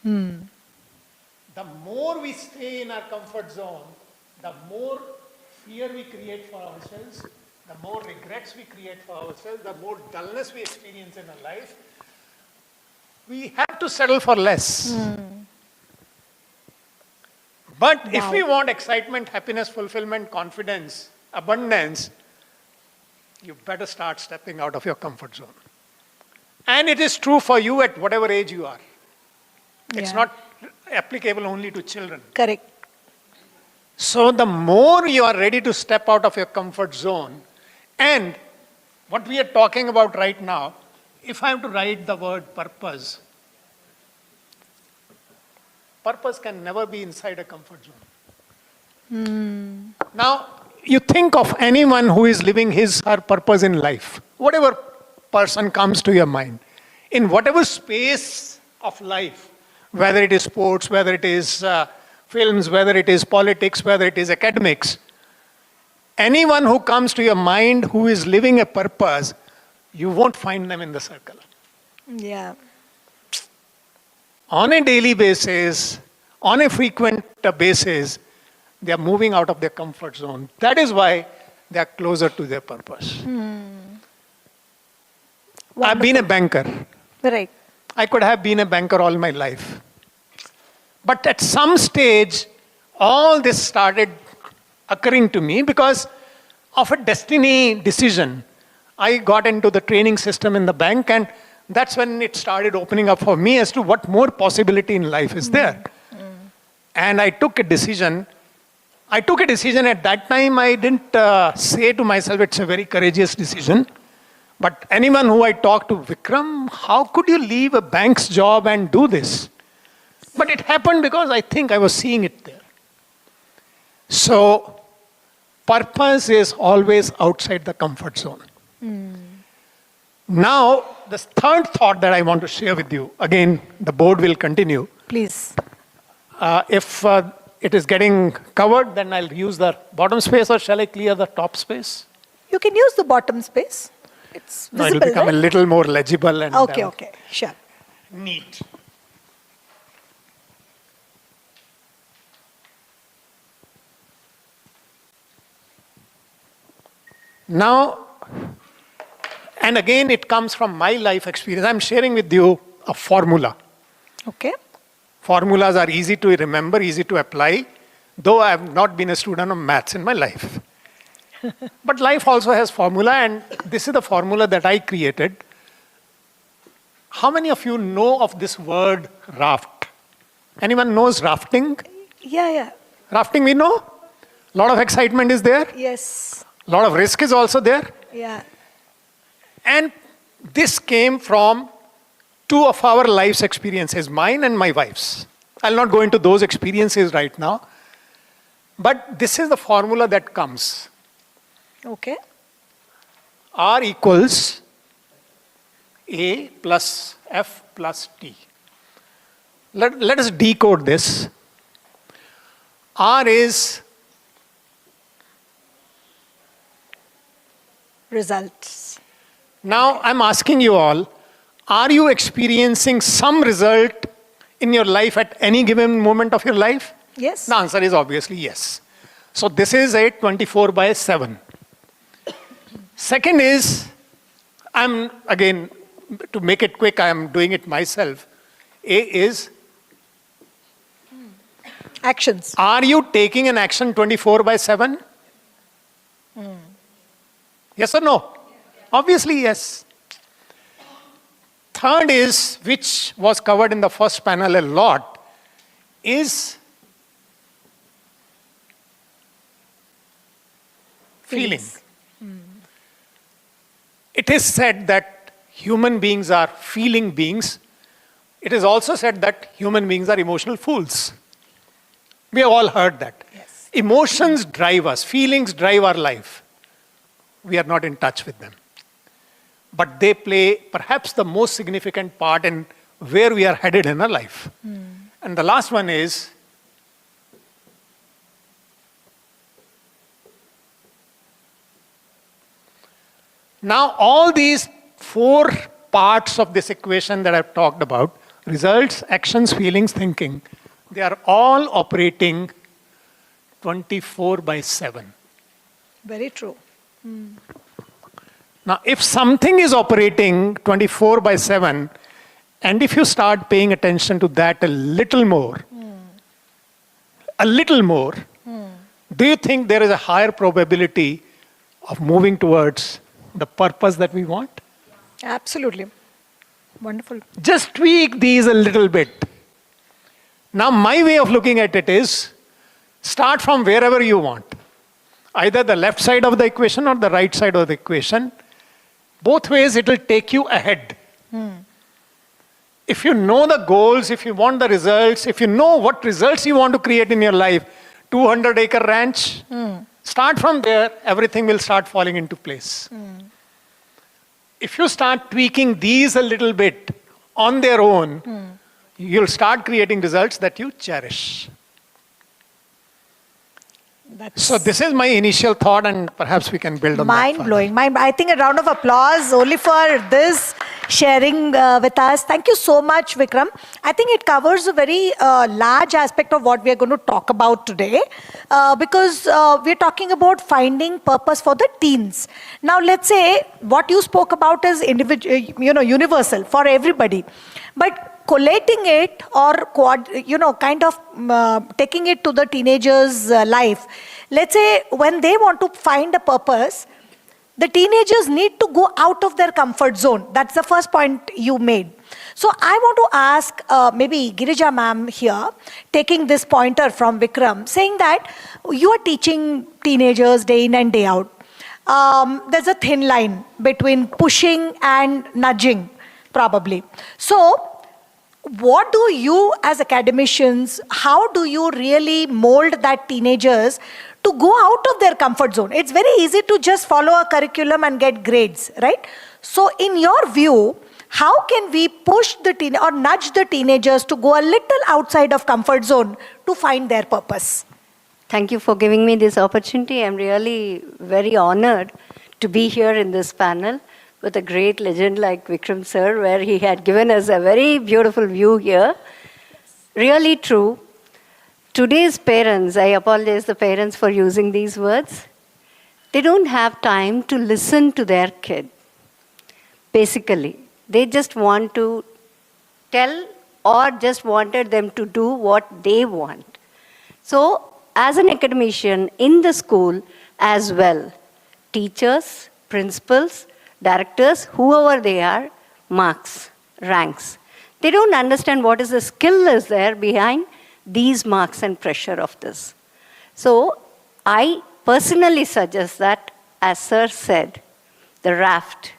S8: The more we stay in our comfort zone, the more fear we create for ourselves, the more regrets we create for ourselves, the more dullness we experience in our life. We have to settle for less. But if we want excitement, happiness, fulfillment, confidence, abundance, you better start stepping out of your comfort zone. And it is true for you at whatever age you are. It's
S1: Yeah.
S8: not applicable only to children.
S1: Correct.
S8: So the more you are ready to step out of your comfort zone, and what we are talking about right now, if I have to write the word purpose, purpose can never be inside a comfort zone. Now, you think of anyone who is living his or her purpose in life, whatever person comes to your mind, in whatever space of life, whether it is sports, whether it is films, whether it is politics, whether it is academics, anyone who comes to your mind who is living a purpose, you won't find them in the circle.
S1: Yeah.
S8: On a daily basis, on a frequent basis, they are moving out of their comfort zone. That is why they are closer to their purpose. I've been a banker.
S1: Right.
S8: I could have been a banker all my life. But at some stage, all this started occurring to me because of a destiny decision. I got into the training system in the bank, and that's when it started opening up for me as to what more possibility in life is there. And I took a decision. At that time. I didn't say to myself, it's a very courageous decision. But anyone who I talked to, Vikram, how could you leave a bank's job and do this? But it happened because I think I was seeing it there. So, purpose is always outside the comfort zone. Now, the third thought that I want to share with you, again, the board will continue.
S1: Please.
S8: If it is getting covered, then I'll use the bottom space, or shall I clear the top space?
S1: You can use the bottom space. It's
S8: No,
S1: visible,
S8: it'll become
S1: right?
S8: a little more legible and
S1: Okay, sure.
S8: neat. Now, and again, it comes from my life experience. I'm sharing with you a formula.
S1: Okay.
S8: Formulas are easy to remember, easy to apply, though I have not been a student of maths in my life. But life also has formula, and this is the formula that I created. How many of you know of this word raft? Anyone knows rafting?
S1: Yeah.
S8: Rafting we know? A lot of excitement is there.
S1: Yes.
S8: A lot of risk is also there.
S1: Yeah.
S8: And this came from two of our life's experiences, mine and my wife's. I'll not go into those experiences right now. But this is the formula that comes.
S1: Okay.
S8: R equals A plus F plus T. Let us decode this. R is
S1: Results.
S8: now I'm asking you all, are you experiencing some result in your life at any given moment of your life?
S1: Yes.
S8: The answer is obviously yes. So this is a 24/7. Second is, I'm again, to make it quick, I'm doing it myself. A is,
S1: Actions.
S8: are you taking an action 24/7? Yes or no? Obviously, yes. Third is, which was covered in the first panel a lot, is feeling.
S1: Feelings.
S8: It is said that human beings are feeling beings, It is also said that human beings are emotional fools. We have all heard that.
S1: Yes.
S8: Emotions drive us, feelings drive our life. We are not in touch with them. But they play perhaps the most significant part in where we are headed in our life. And the last one is, now all these 4 parts of this equation that I've talked about, results, actions, feelings, thinking, they are all operating 24/7.
S1: Very true.
S8: Now, if something is operating 24/7, and if you start paying attention to that a little more, do you think there is a higher probability of moving towards the purpose that we want?
S1: Absolutely. Wonderful.
S8: Just tweak these a little bit. Now, my way of looking at it is, start from wherever you want. Either the left side of the equation or the right side of the equation. Both ways, it will take you ahead. If you know the goals, if you want the results, if you know what results you want to create in your life, 200-acre ranch, start from there, everything will start falling into place. If you start tweaking these a little bit on their own, you'll start creating results that you cherish. So this is my initial thought, and perhaps we can build on that.
S1: Mind-blowing. I think a round of applause only for this sharing with us. Thank you so much, Vikram. I think it covers a very large aspect of what we are going to talk about today, because we're talking about finding purpose for the teens. Now, let's say what you spoke about is universal for everybody, but collating it or taking it to the teenagers' life. Let's say when they want to find a purpose, the teenagers need to go out of their comfort zone. That's the first point you made. So I want to ask maybe Girija ma'am here, taking this pointer from Vikram, saying that you are teaching teenagers day in and day out. There's a thin line between pushing and nudging, probably. So what do you as academicians, how do you really mold that teenagers to go out of their comfort zone? It's very easy to just follow a curriculum and get grades, right? So in your view, how can we push or nudge the teenagers to go a little outside of comfort zone to find their purpose?
S9: Thank you for giving me this opportunity. I'm really very honored to be here in this panel with a great legend like Vikram sir, where he had given us a very beautiful view here. Really true. Today's parents, I apologize the parents for using these words, they don't have time to listen to their kid. Basically, they just want to tell or just wanted them to do what they want. So, as an academician in the school as well, teachers, principals, directors, whoever they are, marks, ranks. They don't understand what is the skill is there behind these marks and pressure of this. So I personally suggest that, as sir said, the raft.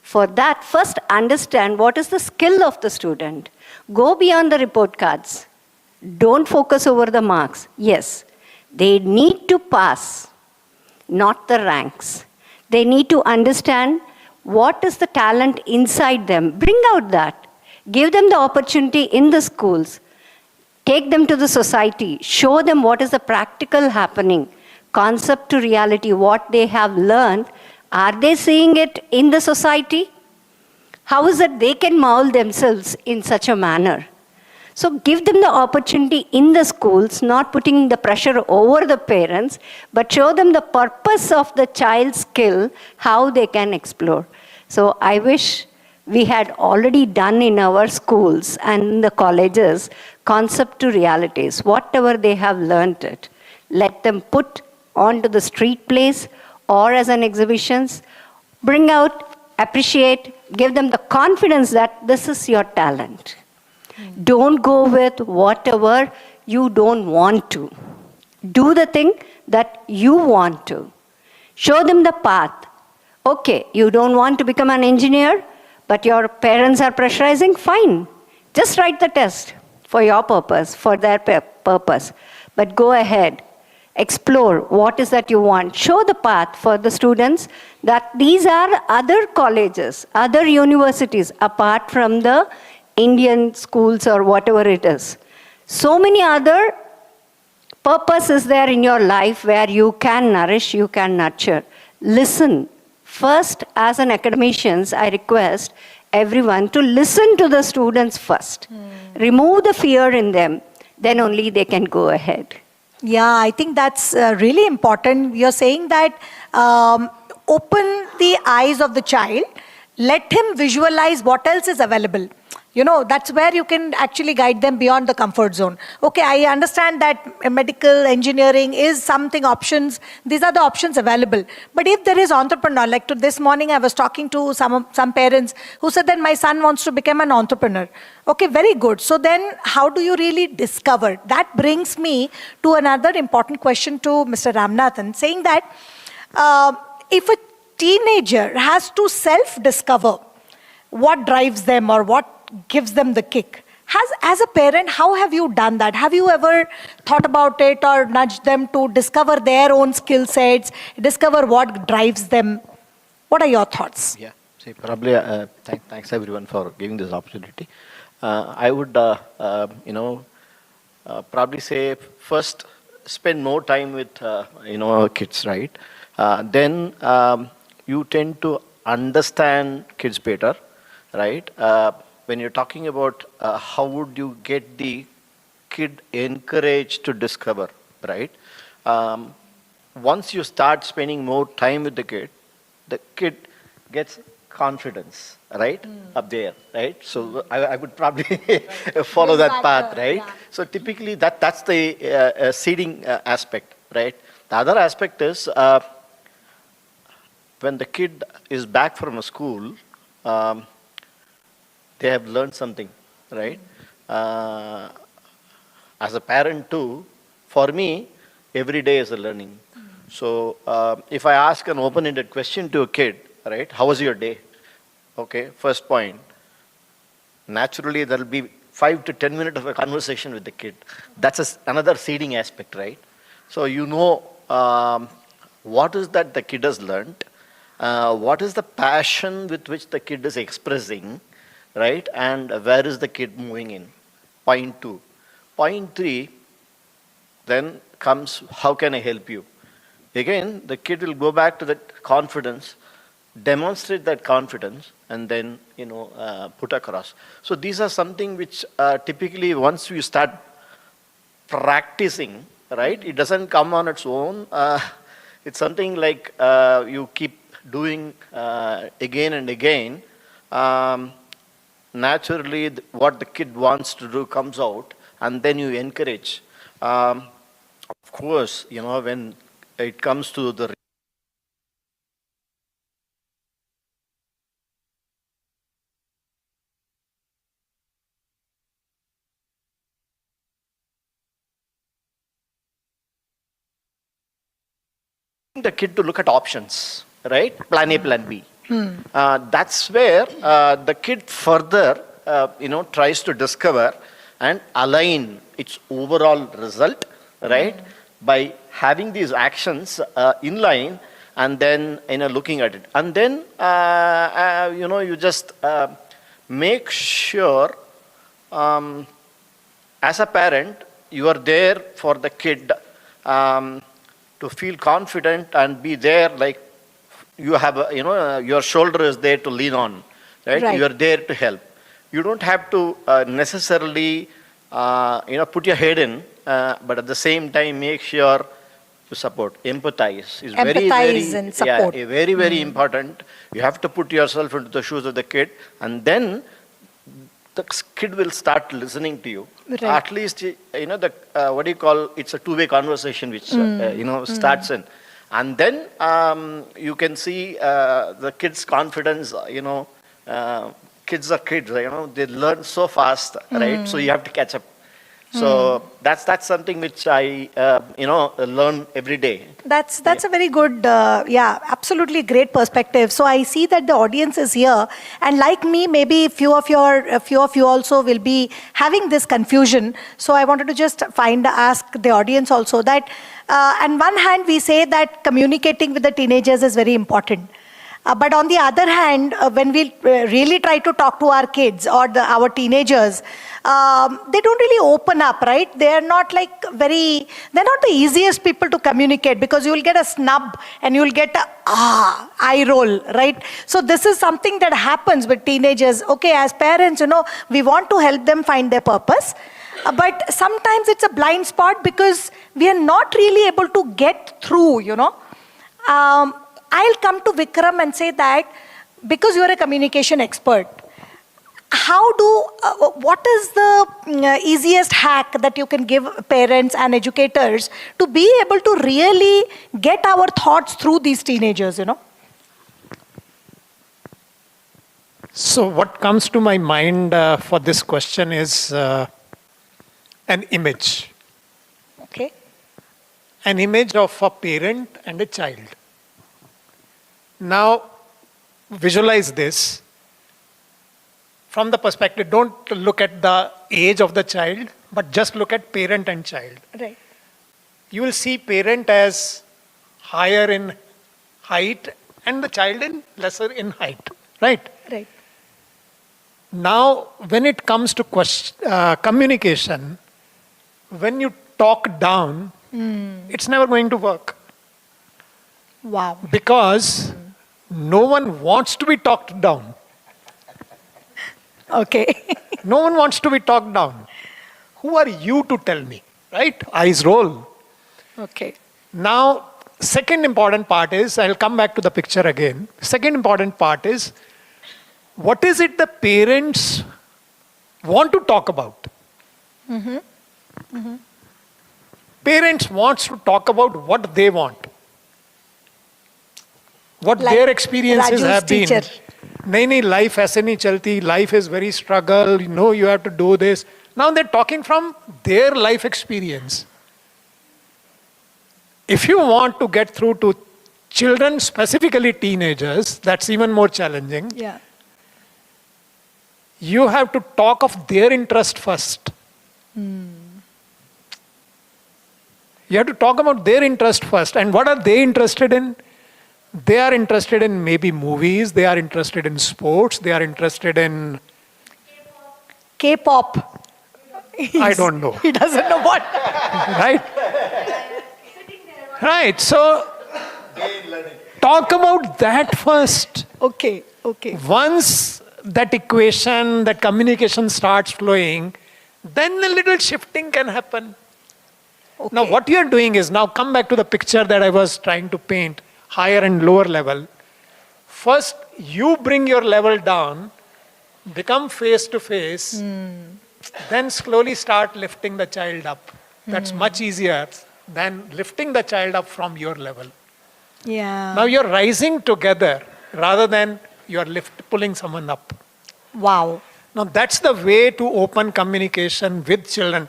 S9: For that, first understand what is the skill of the student. Go beyond the report cards. Don't focus over the marks. Yes, they need to pass, not the ranks. They need to understand what is the talent inside them. Bring out that. Give them the opportunity in the schools. Take them to the society. Show them what is the practical happening. Concept to reality, what they have learned. Are they seeing it in the society? How is it they can mold themselves in such a manner? So give them the opportunity in the schools, not putting the pressure over the parents, but show them the purpose of the child's skill, how they can explore. So I wish we had already done in our schools and in the colleges, concept to realities, whatever they have learned it. Let them put onto the street plays or as an exhibitions, bring out, appreciate, give them the confidence that this is your talent. Don't go with whatever you don't want to. Do the thing that you want to. Show them the path. Okay, you don't want to become an engineer, but your parents are pressurizing, fine. Just write the test for your purpose, for their purpose. But go ahead, explore what is that you want. Show the path for the students that these are other colleges, other universities apart from the Indian schools or whatever it is. So many other purposes there in your life where you can nourish, you can nurture. Listen. First, as an academicians, I request everyone to listen to the students first. Remove the fear in them, then only they can go ahead.
S1: Yeah, I think that's really important. You're saying that open the eyes of the child, let him visualize what else is available. You know, that's where you can actually guide them beyond the comfort zone. Okay, I understand that medical engineering is something options. These are the options available. But if there is entrepreneur, like to this morning, I was talking to some parents who said that my son wants to become an entrepreneur. Okay, very good. So then how do you really discover? That brings me to another important question to Mr. Ramnathan, saying that if a teenager has to self-discover what drives them or what gives them the kick. As a parent, how have you done that? Have you ever thought about it or nudged them to discover their own skill sets, discover what drives them? What are your thoughts?
S10: Yeah, see, probably thanks everyone for giving this opportunity. I would, probably say first spend more time with, kids, right? Then you tend to understand kids better, right? When you're talking about how would you get the kid encouraged to discover, right? Once you start spending more time with the kid gets confidence, right? Up there, right? So I would probably follow that path, right? Yeah. So typically that's the seeding aspect, right? The other aspect is when the kid is back from a school, they have learned something, right? As a parent too, for me, every day is a learning. So if I ask an open-ended question to a kid, right, how was your day? Okay, first point. Naturally, there will be 5 to 10 minutes of a conversation with the kid. That's another seeding aspect, right? So you know what is that the kid has learned, what is the passion with which the kid is expressing, right? And where is the kid moving in? Point 2. Point 3, then comes, how can I help you? Again, the kid will go back to that confidence, demonstrate that confidence, and then, put across. So these are something which typically once you start practicing, right, it doesn't come on its own. It's something like you keep doing again and again. Naturally, what the kid wants to do comes out, and then you encourage. Of course, when it comes to the kid to look at options, right? Plan A, plan B. That's where the kid further, tries to discover and align its overall result, right? By having these actions in line and then, looking at it. And then, you just make sure, as a parent, you are there for the kid to feel confident and be there, like you have, your shoulder is there to lean on, right? You are there to help. You don't have to necessarily, put your head in, but at the same time, make sure to support. Empathize is
S1: and support.
S10: Yeah, very, very important. You have to put yourself into the shoes of the kid, and then the kid will start listening to you. Right. At least, it's a two-way conversation which, starts in. And then you can see the kids' confidence, kids are kids, they learn so fast, right? So you have to catch up. So that's something which I learn every day.
S1: That's a very good, absolutely great perspective. So I see that the audience is here, and like me, maybe a few of you also will be having this confusion. So I wanted to just ask the audience also that, on one hand, we say that communicating with the teenagers is very important. But on the other hand, when we really try to talk to our kids or our teenagers, they don't really open up, right? They're not they're not the easiest people to communicate, because you will get a snub and you will get a eye roll, right? So this is something that happens with teenagers. Okay, as parents, we want to help them find their purpose. But sometimes it's a blind spot because we are not really able to get through, I'll come to Vikram and say that, because you're a communication expert, what is the easiest hack that you can give parents and educators to be able to really get our thoughts through these teenagers,
S8: So what comes to my mind for this question is an image.
S1: Okay.
S8: An image of a parent and a child. Now, visualize this from the perspective, don't look at the age of the child, but just look at parent and child.
S1: Right.
S8: You will see parent as higher in height and the child in lesser in height, right?
S1: Right.
S8: Now, when it comes to communication, when you talk down, it's never going to work.
S1: Wow.
S8: Because no one wants to be talked down.
S1: Okay.
S8: No one wants to be talked down. Who are you to tell me, right? Eyes roll.
S1: Okay.
S8: Now, second important part is, I'll come back to the picture again. Second important part is, what is it the parents want to talk about? Parents wants to talk about what they want. What their experiences
S1: Raju's
S8: have been.
S1: teacher.
S8: Nahi, life aise nahi chalti, life is very struggle, you have to do this. Now they're talking from their life experience. If you want to get through to children, specifically teenagers, that's even more challenging.
S1: Yeah.
S8: You have to talk of their interest first. You have to talk about their interest first. And what are they interested in? They are interested in maybe movies, they are interested in sports, they are interested in
S1: K-pop.
S8: I don't know.
S1: He doesn't know what.
S8: Right? Right. So talk about that first.
S1: Okay. Okay.
S8: Once that equation, that communication starts flowing, then a little shifting can happen.
S1: Okay.
S8: Now what you're doing is, now come back to the picture that I was trying to paint, higher and lower level. First, you bring your level down, become face to face, then slowly start lifting the child up. That's much easier than lifting the child up from your level.
S1: Yeah.
S8: Now you're rising together rather than you're pulling someone up.
S1: Wow.
S8: Now that's the way to open communication with children.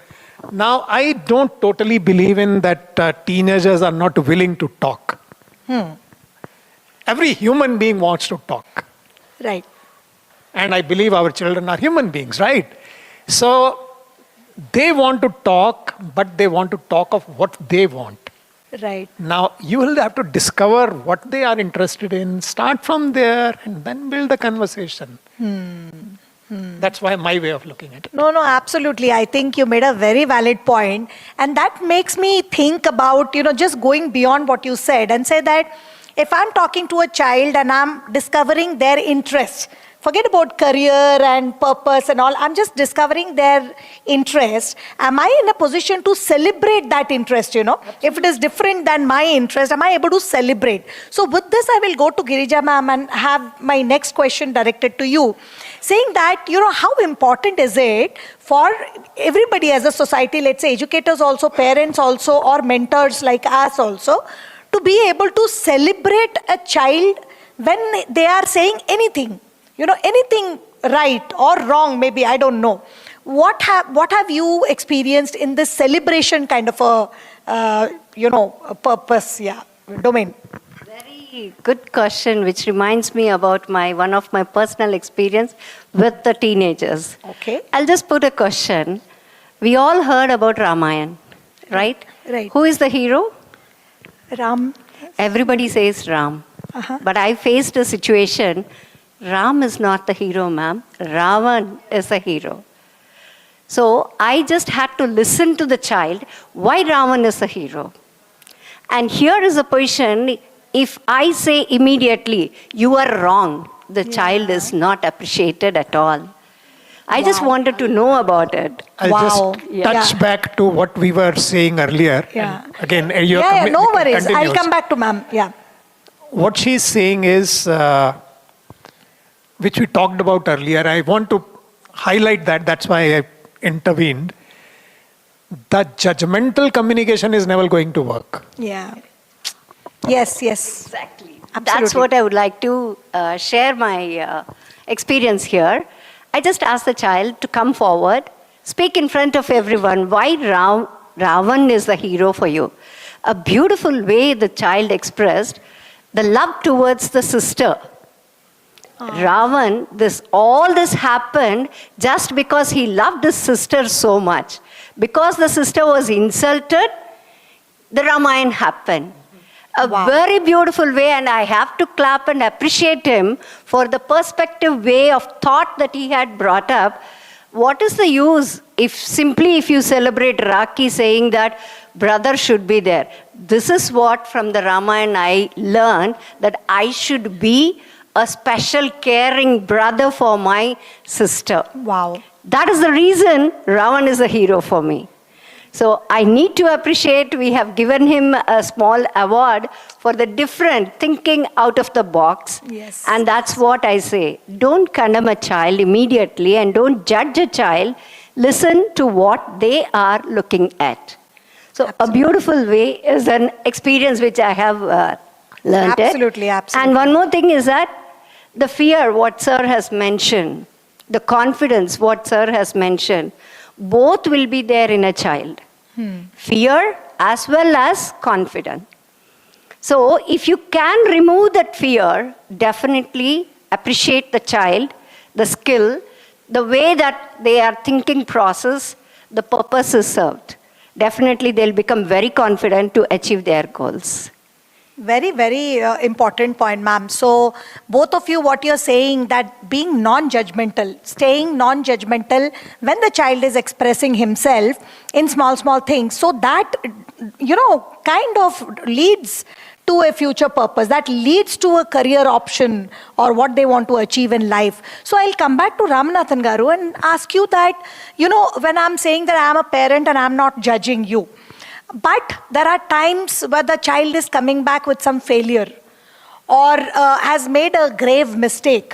S8: Now I don't totally believe in that teenagers are not willing to talk. Every human being wants to talk.
S1: Right.
S8: And I believe our children are human beings, right? So they want to talk, but they want to talk of what they want.
S1: Right.
S8: Now you will have to discover what they are interested in, start from there, and then build the conversation. That's why my way of looking at it.
S1: No, absolutely. I think you made a very valid point. And that makes me think about, just going beyond what you said and say that if I'm talking to a child and I'm discovering their interests, forget about career and purpose and all, I'm just discovering their interest. Am I in a position to celebrate that interest, If it is different than my interest, am I able to celebrate? So with this, I will go to Girija ma'am and have my next question directed to you. Saying that, how important is it for everybody as a society, let's say educators also, parents also, or mentors like us also, to be able to celebrate a child when they are saying anything? Anything right or wrong, maybe, I don't know. what have you experienced in this celebration kind of a purpose, domain?
S9: Very good question, which reminds me about one of my personal experience with the teenagers.
S1: Okay.
S9: I'll just put a question. We all heard about Ramayana, right?
S1: Right.
S9: Who is the hero?
S1: Ram.
S9: Everybody says Ram.
S1: Uh-huh.
S9: But I faced a situation, Ram is not the hero, ma'am. Ravan is the hero. So I just had to listen to the child, why Ravan is the hero. And here is a position, if I say immediately, you are wrong, the child is not appreciated at all. I just wanted to know about it.
S8: I'll just touch back to what we were saying earlier.
S1: Yeah.
S8: And again,
S1: No worries. I'll
S8: continues.
S1: come back to ma'am. Yeah.
S8: What she's saying is, which we talked about earlier, I want to highlight that, that's why I intervened. The judgmental communication is never going to work.
S1: Yeah. Yes.
S9: Exactly.
S1: Absolutely.
S9: That's what I would like to share my experience here. I just asked the child to come forward, speak in front of everyone why Ravan is the hero for you. A beautiful way the child expressed the love towards the sister. Ravan, all this happened just because he loved his sister so much. Because the sister was insulted, the Ramayana happened. A very beautiful way, and I have to clap and appreciate him for the perspective way of thought that he had brought up. What is the use if you celebrate Rakhi saying that brother should be there? This is what from the Ramayana I learned, that I should be a special caring brother for my sister.
S1: Wow.
S9: That is the reason Ravan is a hero for me. So I need to appreciate, we have given him a small award for the different thinking out of the box.
S1: Yes.
S9: And that's what I say. Don't condemn a child immediately and don't judge a child. Listen to what they are looking at. So a beautiful way is an experience which I have learned.
S1: Absolutely.
S9: And one more thing is that the fear, what sir has mentioned, the confidence, what sir has mentioned, both will be there in a child. Fear as well as confidence. So if you can remove that fear, definitely appreciate the child, the skill, the way that they are thinking process, the purpose is served. Definitely they'll become very confident to achieve their goals.
S1: Very, very important point, ma'am. So both of you, what you're saying, that being non-judgmental, staying non-judgmental when the child is expressing himself in small things. So that, kind of leads to a future purpose, that leads to a career option or what they want to achieve in life. So I'll come back to Ramanathan Garu and ask you that, when I'm saying that I'm a parent and I'm not judging you, but there are times where the child is coming back with some failure or has made a grave mistake.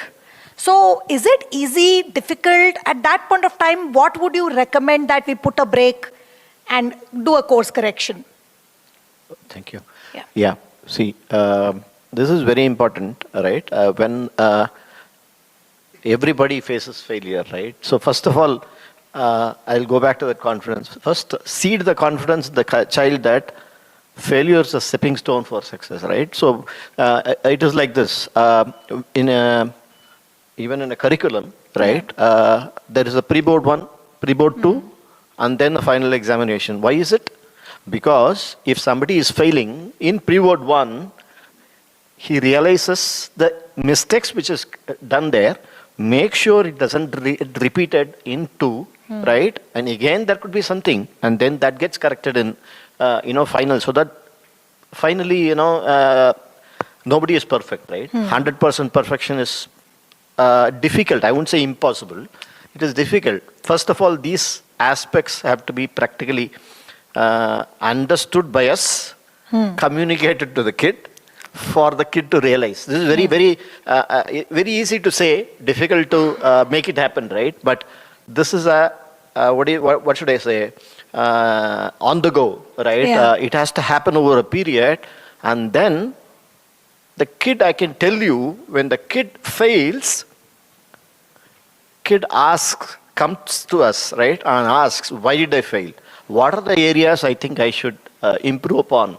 S1: So is it easy, difficult? At that point of time, what would you recommend that we put a break and do a course correction?
S10: Thank you.
S1: Yeah.
S10: See, this is very important, right? When everybody faces failure, right? So first of all, I'll go back to that confidence. First, seed the confidence in the child that failure is a stepping stone for success, right? So it is like this. Even in a curriculum, right? There is a pre-board 1, pre-board 2, and then the final examination. Why is it? Because if somebody is failing in pre-board 1, he realizes the mistakes which is done there, make sure it doesn't repeated in 2, right? And again, there could be something, and then that gets corrected in, final. So that finally, nobody is perfect, right? 100% perfection is difficult. I wouldn't say impossible. It is difficult. First of all, these aspects have to be practically understood by us, communicated to the kid, for the kid to realize. This is very, very easy to say, difficult to make it happen, right? But this is what should I say? On the go, right?
S1: Yeah.
S10: It has to happen over a period, and then the kid, I can tell you, when the kid fails, kid asks comes to us, right, and asks, why did I fail? What are the areas I think I should improve upon?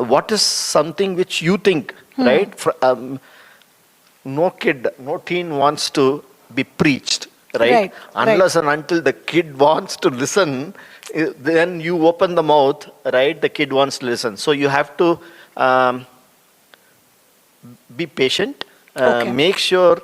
S10: What is something which you think, right? No kid, no teen wants to be preached, right? Unless and until the kid wants to listen, then you open the mouth, right? The kid wants to listen. So you have to be patient. Make sure,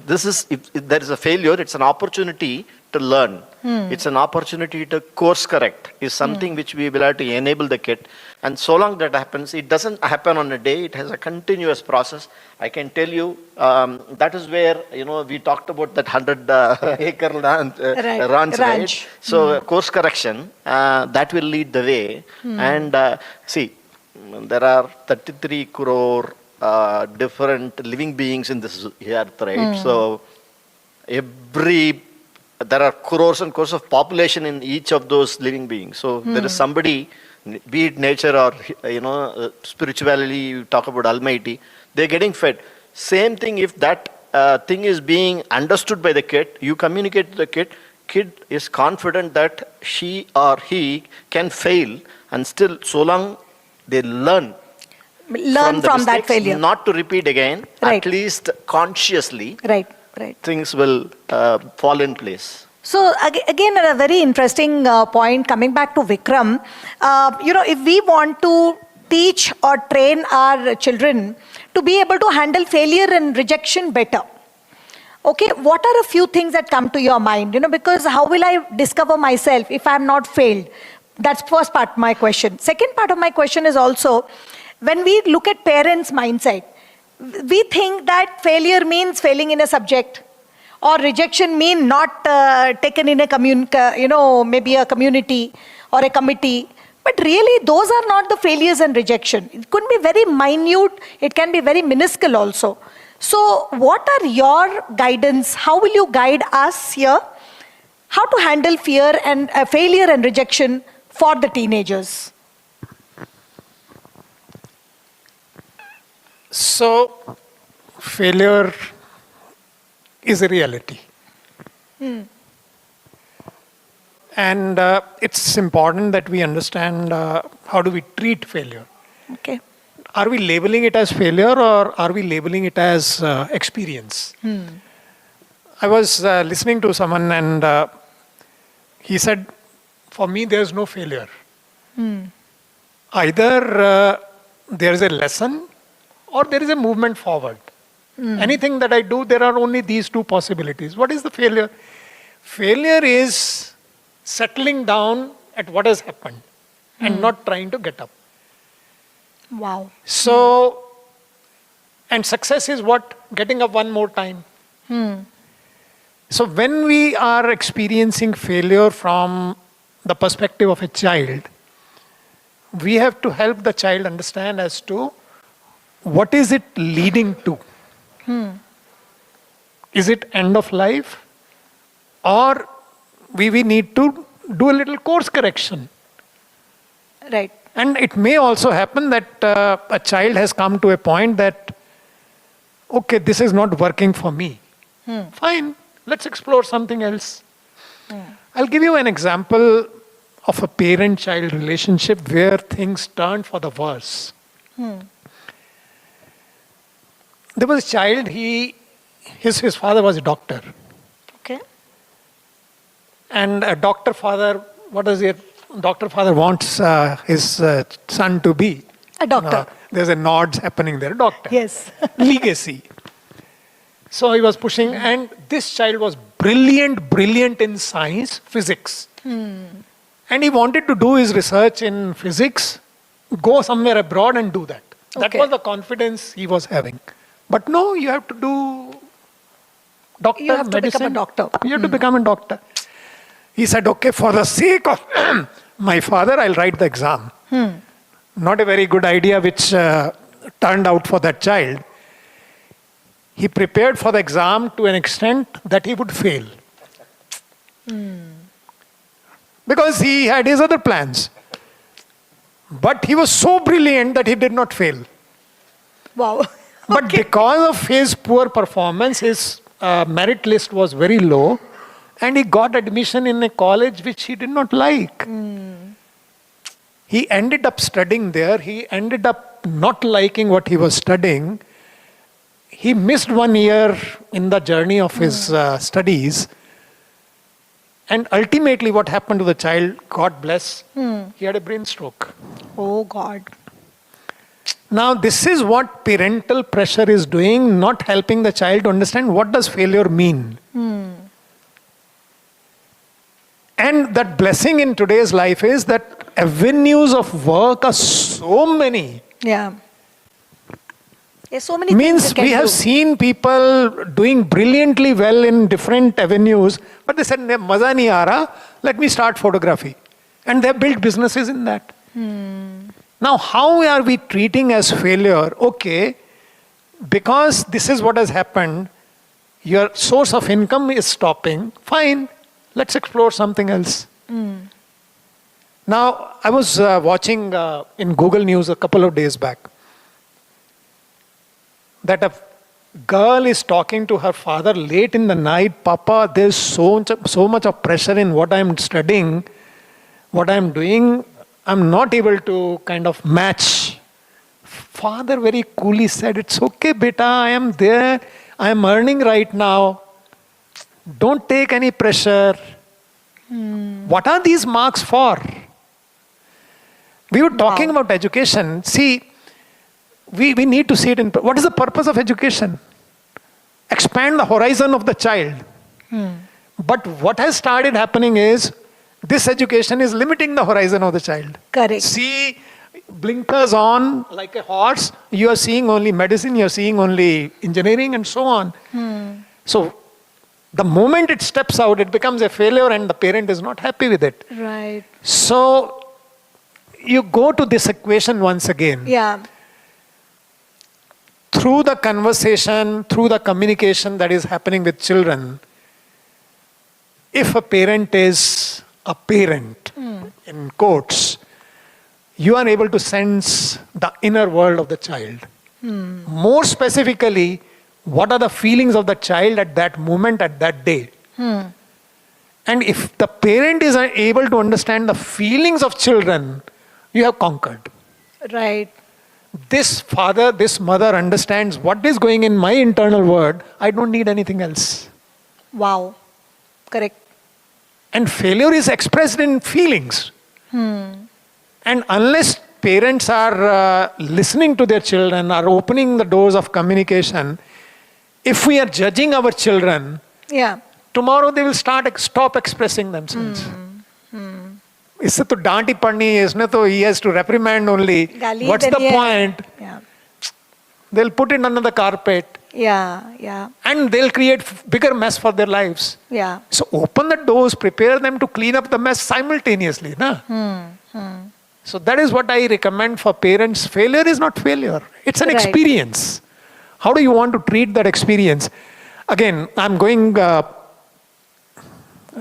S10: this is, if there is a failure, it's an opportunity to learn. It's an opportunity to course correct, is something which we will have to enable the kid. And so long that happens, it doesn't happen on a day, it has a continuous process. I can tell you, that is where, we talked about that 100-acre land, ranch, right? So course correction, that will lead the way. And see, there are 33 crore different living beings in this earth, right? So there are crores and crores of population in each of those living beings. So there is somebody, be it nature or spirituality, you talk about Almighty, they're getting fed. Same thing, if that thing is being understood by the kid, you communicate to the kid is confident that she or he can fail, and still, so long they learn
S1: from that failure,
S10: not to repeat again, at least consciously. Things will fall in place.
S1: So again, a very interesting point, coming back to Vikram, if we want to teach or train our children to be able to handle failure and rejection better, okay, what are a few things that come to your mind? Because how will I discover myself if I'm not failed? That's first part of my question. Second part of my question is also, when we look at parents' mindset, we think that failure means failing in a subject, or rejection means not taken in a maybe a community or a committee. But really, those are not the failures and rejection. It could be very minute. It can be very minuscule also. So what are your guidance? How will you guide us here? How to handle fear and failure and rejection for the teenagers?
S8: So, failure is a reality. And it's important that we understand how do we treat failure.
S1: Okay.
S8: Are we labeling it as failure, or are we labeling it as experience? I was listening to someone, and he said, for me, there's no failure. Either there is a lesson, or there is a movement forward. Anything that I do, there are only these two possibilities. What is the failure? Failure is settling down at what has happened and not trying to get up.
S1: Wow.
S8: So, and success is what? Getting up one more time. So when we are experiencing failure from the perspective of a child, we have to help the child understand as to what is it leading to? Is it end of life? Or we need to do a little course correction.
S1: Right.
S8: And it may also happen that a child has come to a point that, okay, this is not working for me. Fine, let's explore something else. I'll give you an example of a parent-child relationship where things turned for the worse. There was a child, his father was a doctor.
S1: Okay.
S8: And a doctor father, what does it? Doctor father wants his son to be?
S1: A doctor.
S8: There's a nods happening there, doctor.
S1: Yes.
S8: Legacy. So he was pushing, and this child was brilliant in science, physics. And he wanted to do his research in physics, go somewhere abroad and do that. That was the confidence he was having. But no, you have to do doctor,
S1: You have to
S8: medicine.
S1: become a doctor.
S8: You have to become a doctor. He said, okay, for the sake of my father, I'll write the exam. Not a very good idea, which turned out for that child. He prepared for the exam to an extent that he would fail. Because he had his other plans. But he was so brilliant that he did not fail.
S1: Wow.
S8: But because of his poor performance, his merit list was very low, and he got admission in a college which he did not like. He ended up studying there. He ended up not liking what he was studying. He missed 1 year in the journey of his studies. And ultimately what happened to the child, God bless, he had a brain stroke.
S1: Oh, God.
S8: Now, this is what parental pressure is doing, not helping the child to understand what does failure mean. And that blessing in today's life is that avenues of work are so many.
S1: Yeah. There's so many
S8: Means
S1: things you
S8: we
S1: can
S8: have
S1: do.
S8: seen people doing brilliantly well in different avenues, but they said, "Maza nahi aa raha, let me start photography." And they have built businesses in that. Now, how are we treating as failure? Okay, because this is what has happened, your source of income is stopping, fine, let's explore something else. Now, I was watching in Google News a couple of days back that a girl is talking to her father late in the night, "Papa, there's so much of pressure in what I'm studying, what I'm doing, I'm not able to kind of match." Father very coolly said, "It's okay, beta, I am there, I am earning right now. Don't take any pressure." What are these marks for? We were talking about education. See, we need to see it in, what is the purpose of education? Expand the horizon of the child. But what has started happening is, this education is limiting the horizon of the child.
S1: Correct.
S8: See, blinkers on like a horse, you are seeing only medicine, you are seeing only engineering and so on. So, the moment it steps out, it becomes a failure and the parent is not happy with it.
S1: Right.
S8: So, you go to this equation once again.
S1: Yeah.
S8: Through the conversation, through the communication that is happening with children, if a parent is a parent, in quotes, you are able to sense the inner world of the child. More specifically, what are the feelings of the child at that moment, at that day? And if the parent is able to understand the feelings of children, you have conquered.
S1: Right.
S8: This father, this mother understands what is going in my internal world. I don't need anything else.
S1: Wow. Correct.
S8: And failure is expressed in feelings. And unless parents are listening to their children, are opening the doors of communication, if we are judging our children,
S1: Yeah.
S8: tomorrow they will stop expressing themselves. इससे तो डांट ही पड़नी है, इसने तो he has to reprimand only.
S1: गाली
S8: What's the
S1: देनी है.
S8: point?
S1: Yeah.
S8: They'll put it under the carpet.
S1: Yeah. Yeah.
S8: And they'll create bigger mess for their lives.
S1: Yeah.
S8: So open the doors, prepare them to clean up the mess simultaneously. Na? So that is what I recommend for parents. Failure is not failure. It's an
S1: Right.
S8: experience. How do you want to treat that experience? Again, I'm going,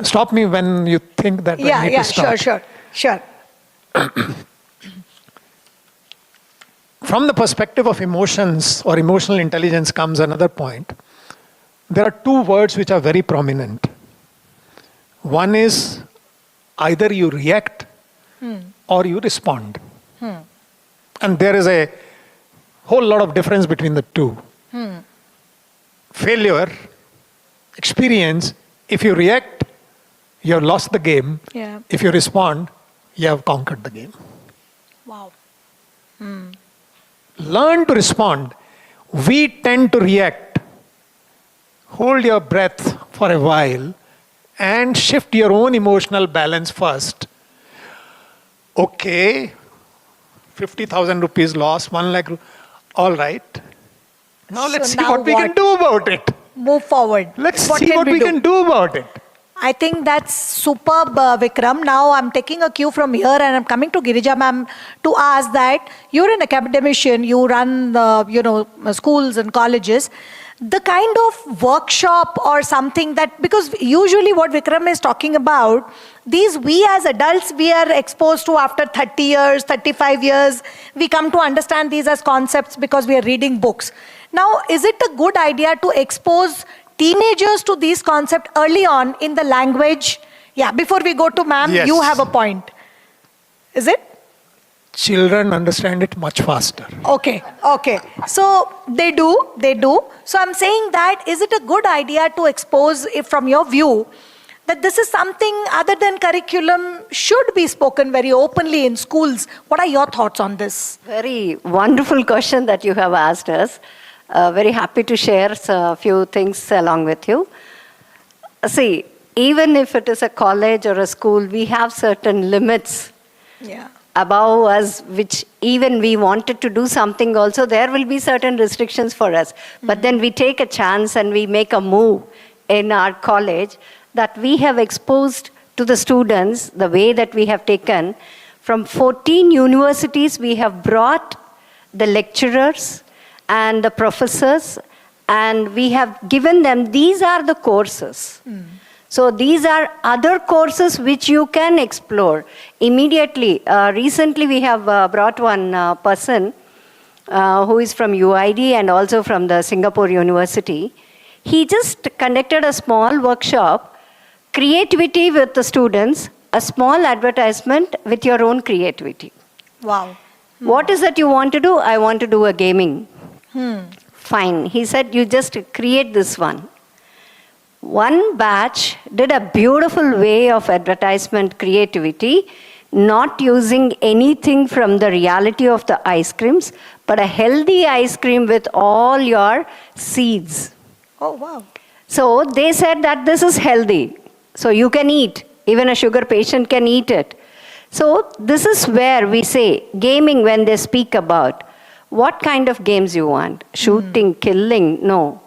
S8: stop me when you think that I need to stop.
S1: Sure.
S8: From the perspective of emotions or emotional intelligence comes another point. There are two words which are very prominent. One is either you react or you respond. And there is a whole lot of difference between the two. Failure, experience, if you react, you have lost the game.
S1: Yeah.
S8: If you respond, you have conquered the game.
S1: Wow.
S8: Learn to respond. We tend to react. Hold your breath for a while and shift your own emotional balance first. Okay, 50,000 rupees loss, 1 lakh. All right. Now
S1: So
S8: let's see
S1: now
S8: what we can
S1: what?
S8: do about it.
S1: Move forward.
S8: Let's see what we
S1: do?
S8: can do about it.
S1: I think that's superb, Vikram. Now I'm taking a cue from here and I'm coming to Girija ma'am to ask that you're an academician, you run schools and colleges. The kind of workshop or something that, because usually what Vikram is talking about, these we as adults, we are exposed to after 30 years, 35 years, we come to understand these as concepts because we are reading books. Now, is it a good idea to expose teenagers to these concepts early on in the language? Yeah, before we go to ma'am,
S8: Yes.
S1: you have a point. Is it?
S8: Children understand it much faster.
S1: Okay. So they do. So I'm saying that, is it a good idea to expose, if from your view, that this is something other than curriculum should be spoken very openly in schools? What are your thoughts on this?
S9: Very wonderful question that you have asked us. Very happy to share a few things along with you. See, even if it is a college or a school, we have certain limits above us, which even we wanted to do something also, there will be certain restrictions for us. But then we take a chance and we make a move in our college that we have exposed to the students the way that we have taken. From 14 universities, we have brought the lecturers and the professors, and we have given them, these are the courses. So these are other courses which you can explore immediately. Recently we have brought one person who is from UID and also from the Singapore University. He just conducted a small workshop, creativity with the students, a small advertisement with your own creativity.
S1: Wow.
S9: What is that you want to do? I want to do a gaming. Fine. He said, you just create this one. One batch did a beautiful way of advertisement creativity, not using anything from the reality of the ice creams, but a healthy ice cream with all your seeds.
S1: Oh, wow.
S9: So they said that this is healthy. So you can eat. Even a sugar patient can eat it. So this is where we say, gaming, when they speak about, what kind of games you want? Shooting, killing? No.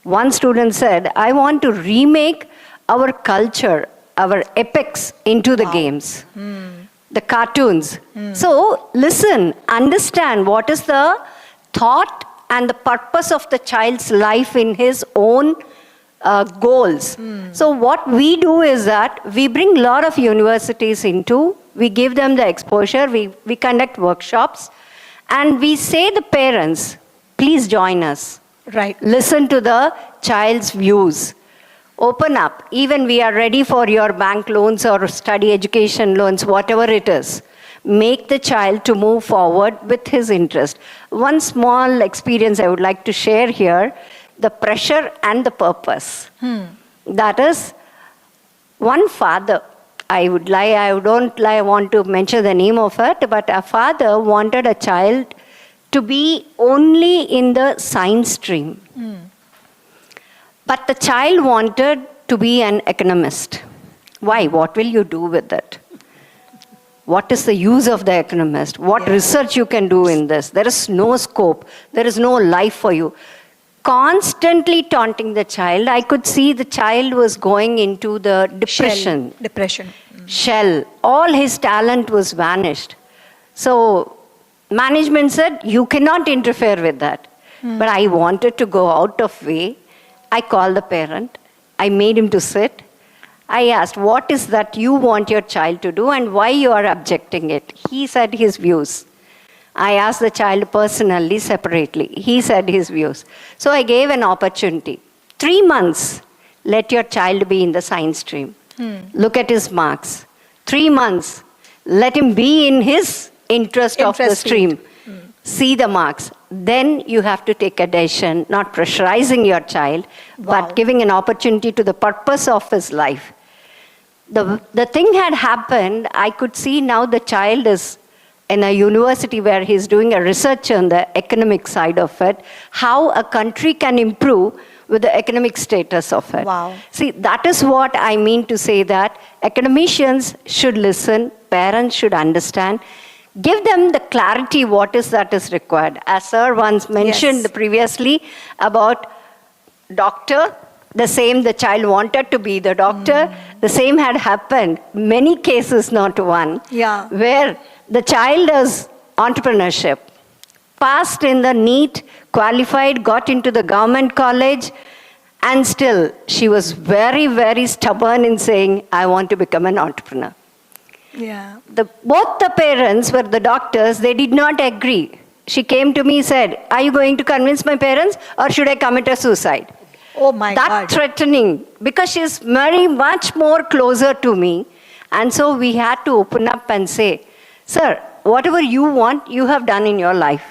S9: One student said, I want to remake our culture, our epics into the games, the cartoons. So listen, understand what is the thought and the purpose of the child's life in his own goals. So what we do is that we bring a lot of universities into, we give them the exposure, we conduct workshops, and we say the parents, please join us.
S1: Right.
S9: Listen to the child's views. Open up. Even we are ready for your bank loans or study education loans, whatever it is. Make the child to move forward with his interest. One small experience I would like to share here, the pressure and the purpose. That is, one father, I don't want to mention the name of it, but a father wanted a child to be only in the science stream. But the child wanted to be an economist. Why? What will you do with it? What is the use of the economist? What research you can do in this? There is no scope. There is no life for you. Constantly taunting the child. I could see the child was going into the depression. Shell. All his talent was vanished. So management said, you cannot interfere with that. But I wanted to go out of way. I called the parent. I made him to sit. I asked, what is that you want your child to do and why you are objecting it? He said his views. I asked the child personally, separately. He said his views. So I gave an opportunity. 3 months, let your child be in the science stream. Look at his marks. 3 months, let him be in his interest of the stream. See the marks. Then you have to take a decision, not pressurizing your child, but giving an opportunity to the purpose of his life. The thing had happened, I could see now the child is in a university where he's doing a research on the economic side of it, how a country can improve with the economic status of it.
S1: Wow.
S9: See, that is what I mean to say, that academicians should listen, parents should understand, give them the clarity what is that is required. As sir once mentioned previously about doctor, the same the child wanted to be the doctor, the same had happened. Many cases, not one, where the child is entrepreneurship, passed in the NEET, qualified, got into the government college, and still she was very, very stubborn in saying, I want to become an entrepreneur. Both the parents were the doctors, they did not agree. She came to me and said, are you going to convince my parents or should I commit a suicide?
S1: Oh my
S9: that
S1: God.
S9: threatening, because she's very much more closer to me. And so we had to open up and say, sir, whatever you want, you have done in your life.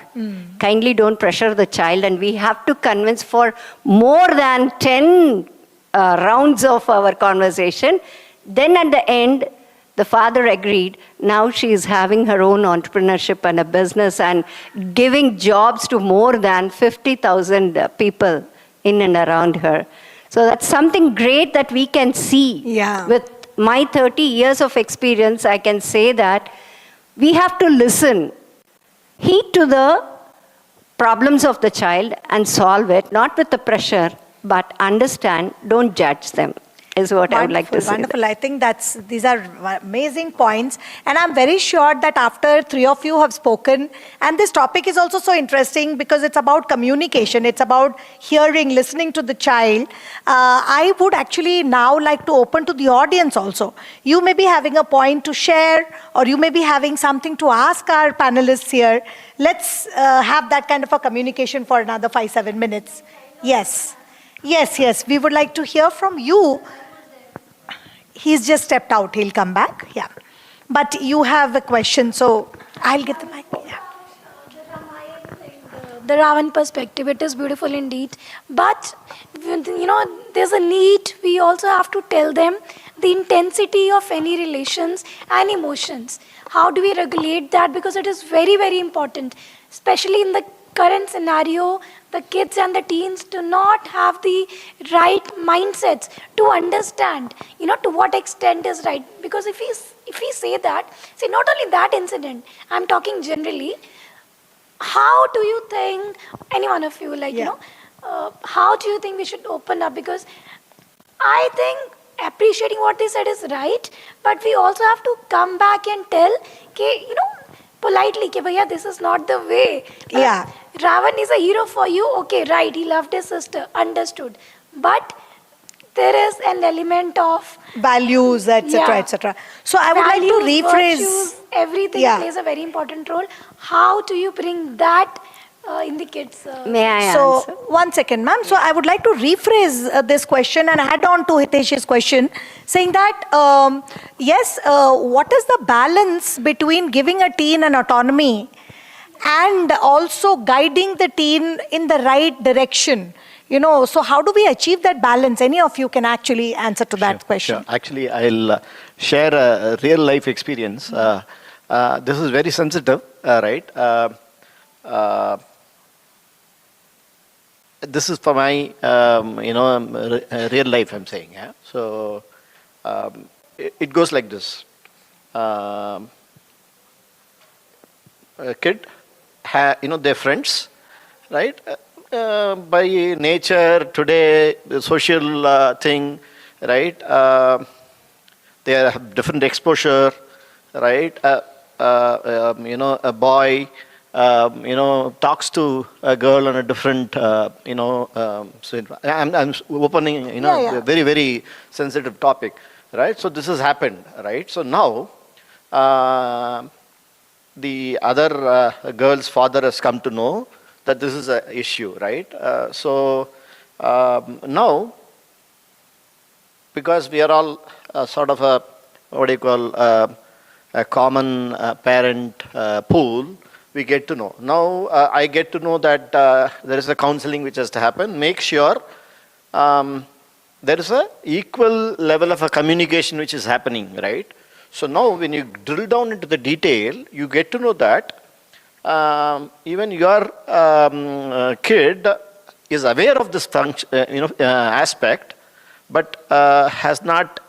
S9: Kindly don't pressure the child. And we have to convince for more than 10 rounds of our conversation. Then at the end, the father agreed. Now she is having her own entrepreneurship and a business and giving jobs to more than 50,000 people in and around her. So that's something great that we can see.
S1: Yeah.
S9: With my 30 years of experience, I can say that we have to listen, heed to the problems of the child and solve it, not with the pressure, but understand, don't judge them, is what I would like to say.
S1: Wonderful. I think these are amazing points. And I'm very sure that after three of you have spoken, and this topic is also so interesting because it's about communication, it's about hearing, listening to the child. I would actually now like to open to the audience also. You may be having a point to share, or you may be having something to ask our panelists here. Let's have that kind of a communication for another 5-7 minutes. Yes. Yes. We would like to hear from you. He's just stepped out. He'll come back. Yeah. But you have a question, so I'll get the mic. Yeah.
S5: The Ravan perspective, it is beautiful indeed. But, there's a need. We also have to tell them the intensity of any relations and emotions. How do we regulate that? Because it is very, very important, especially in the current scenario. The kids and the teens do not have the right mindsets to understand, to what extent is right. Because if we say that, not only that incident, I'm talking generally, how do you think, any one of you, how do you think we should open up? Because I think appreciating what they said is right, but we also have to come back and tell, politely, bhaiya, this is not the way.
S1: Yeah.
S5: Ravan is a hero for you. Okay, right. He loved his sister. Understood. But there is an element of
S1: values, etc., etc. So I would like to rephrase.
S5: Virtues, everything plays a very important role. How do you bring that in the kids?
S9: May I answer?
S1: One second, ma'am. So I would like to rephrase this question and add on to Hitesh's question, saying that, what is the balance between giving a teen an autonomy and also guiding the teen in the right direction? So how do we achieve that balance? Any of you can actually answer to that question.
S10: Sure. Actually, I'll share a real life experience. This is very sensitive, right? This is for my, real life, I'm saying. Yeah? So it goes like this. A kid, they're friends, right? By nature, today, the social thing, right? They have different exposure, right? A boy, talks to a girl on a different, so I'm opening, a very, very sensitive topic, right? So this has happened, right? So now, the other girl's father has come to know that this is an issue, right? So now, because we are all sort of a common parent pool, we get to know. Now I get to know that there is a counseling which has to happen. Make sure there is a equal level of a communication which is happening, right? So now when you drill down into the detail, you get to know that even your kid is aware of this function, aspect, but has not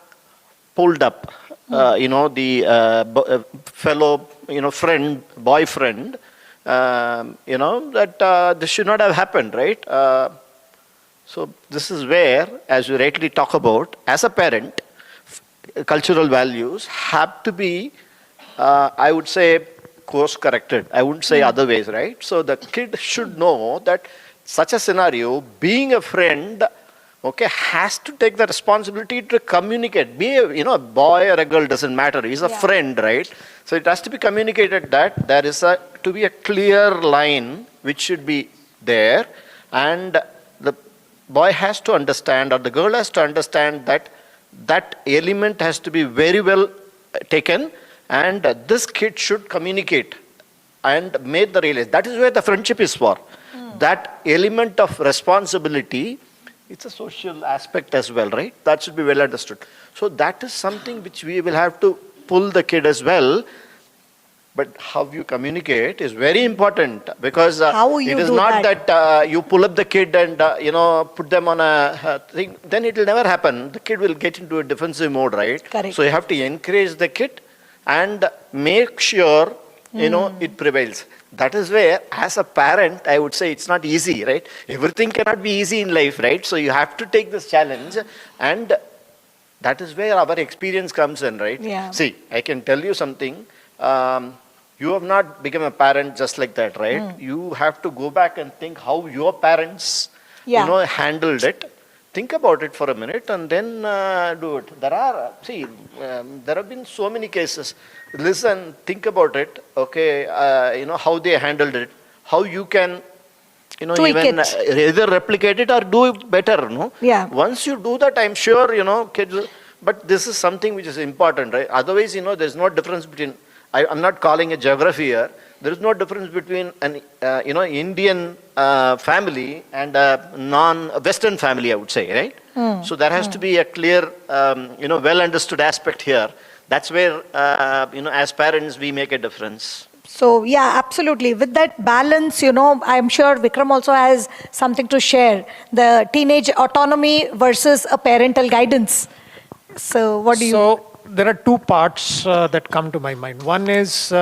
S10: pulled up, the fellow, friend, boyfriend, that this should not have happened, right? So this is where, as you rightly talk about, as a parent, cultural values have to be, I would say, course corrected. I wouldn't say other ways, right? So the kid should know that such a scenario, being a friend, has to take the responsibility to communicate. Be a boy or a girl, doesn't matter. He's a friend, right? So it has to be communicated that there is to be a clear line which should be there, and boy has to understand or the girl has to understand that that element has to be very well taken, and this kid should communicate and make the realize. That is where the friendship is for. That element of responsibility, it's a social aspect as well, right? That should be well understood. So that is something which we will have to pull the kid as well. But how you communicate is very important, because it is not that you pull up the kid and put them on a thing. Then it will never happen. The kid will get into a defensive mode, right?
S1: Correct.
S10: So you have to encourage the kid and make sure it prevails. That is where, as a parent, I would say it's not easy, right? Everything cannot be easy in life, right? So you have to take this challenge, and that is where our experience comes in, right?
S1: Yeah.
S10: See, I can tell you something. You have not become a parent just like that, right? You have to go back and think how your parents, handled it. Think about it for a minute and then do it. There have been so many cases. Listen, think about it, okay, how they handled it, how you can,
S1: Tweak
S10: even
S1: it.
S10: either replicate it or do it better, no?
S1: Yeah.
S10: Once you do that, I'm sure, kids, but this is something which is important, right? Otherwise, there's no difference between, I'm not calling a geography here, there is no difference between an, Indian family and a non-Western family, I would say, right? So there has to be a clear, well understood aspect here. That's where, as parents, we make a difference.
S1: So, yeah, absolutely. With that balance, I'm sure Vikram also has something to share. The teenage autonomy versus a parental guidance. So, what do you...
S8: So, there are two parts that come to my mind. One is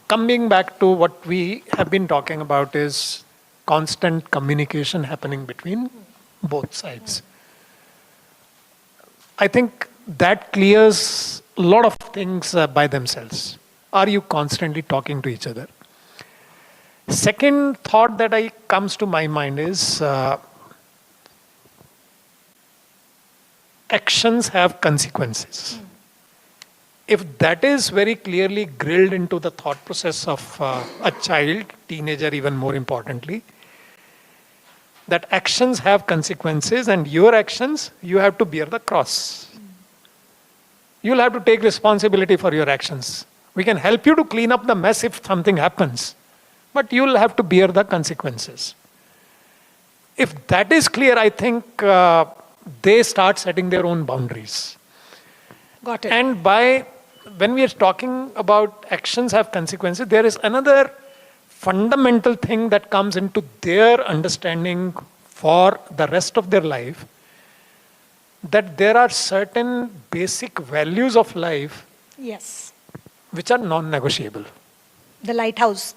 S8: coming back to what we have been talking about is constant communication happening between both sides. I think that clears a lot of things by themselves. Are you constantly talking to each other? Second thought that comes to my mind is actions have consequences. If that is very clearly grilled into the thought process of a child, teenager even more importantly, that actions have consequences and your actions, you have to bear the cross. You'll have to take responsibility for your actions. We can help you to clean up the mess if something happens, but you'll have to bear the consequences. If that is clear, I think they start setting their own boundaries.
S1: Got it.
S8: And when we are talking about actions have consequences, there is another fundamental thing that comes into their understanding for the rest of their life, that there are certain basic values of life
S1: Yes.
S8: which are non-negotiable.
S1: The lighthouse.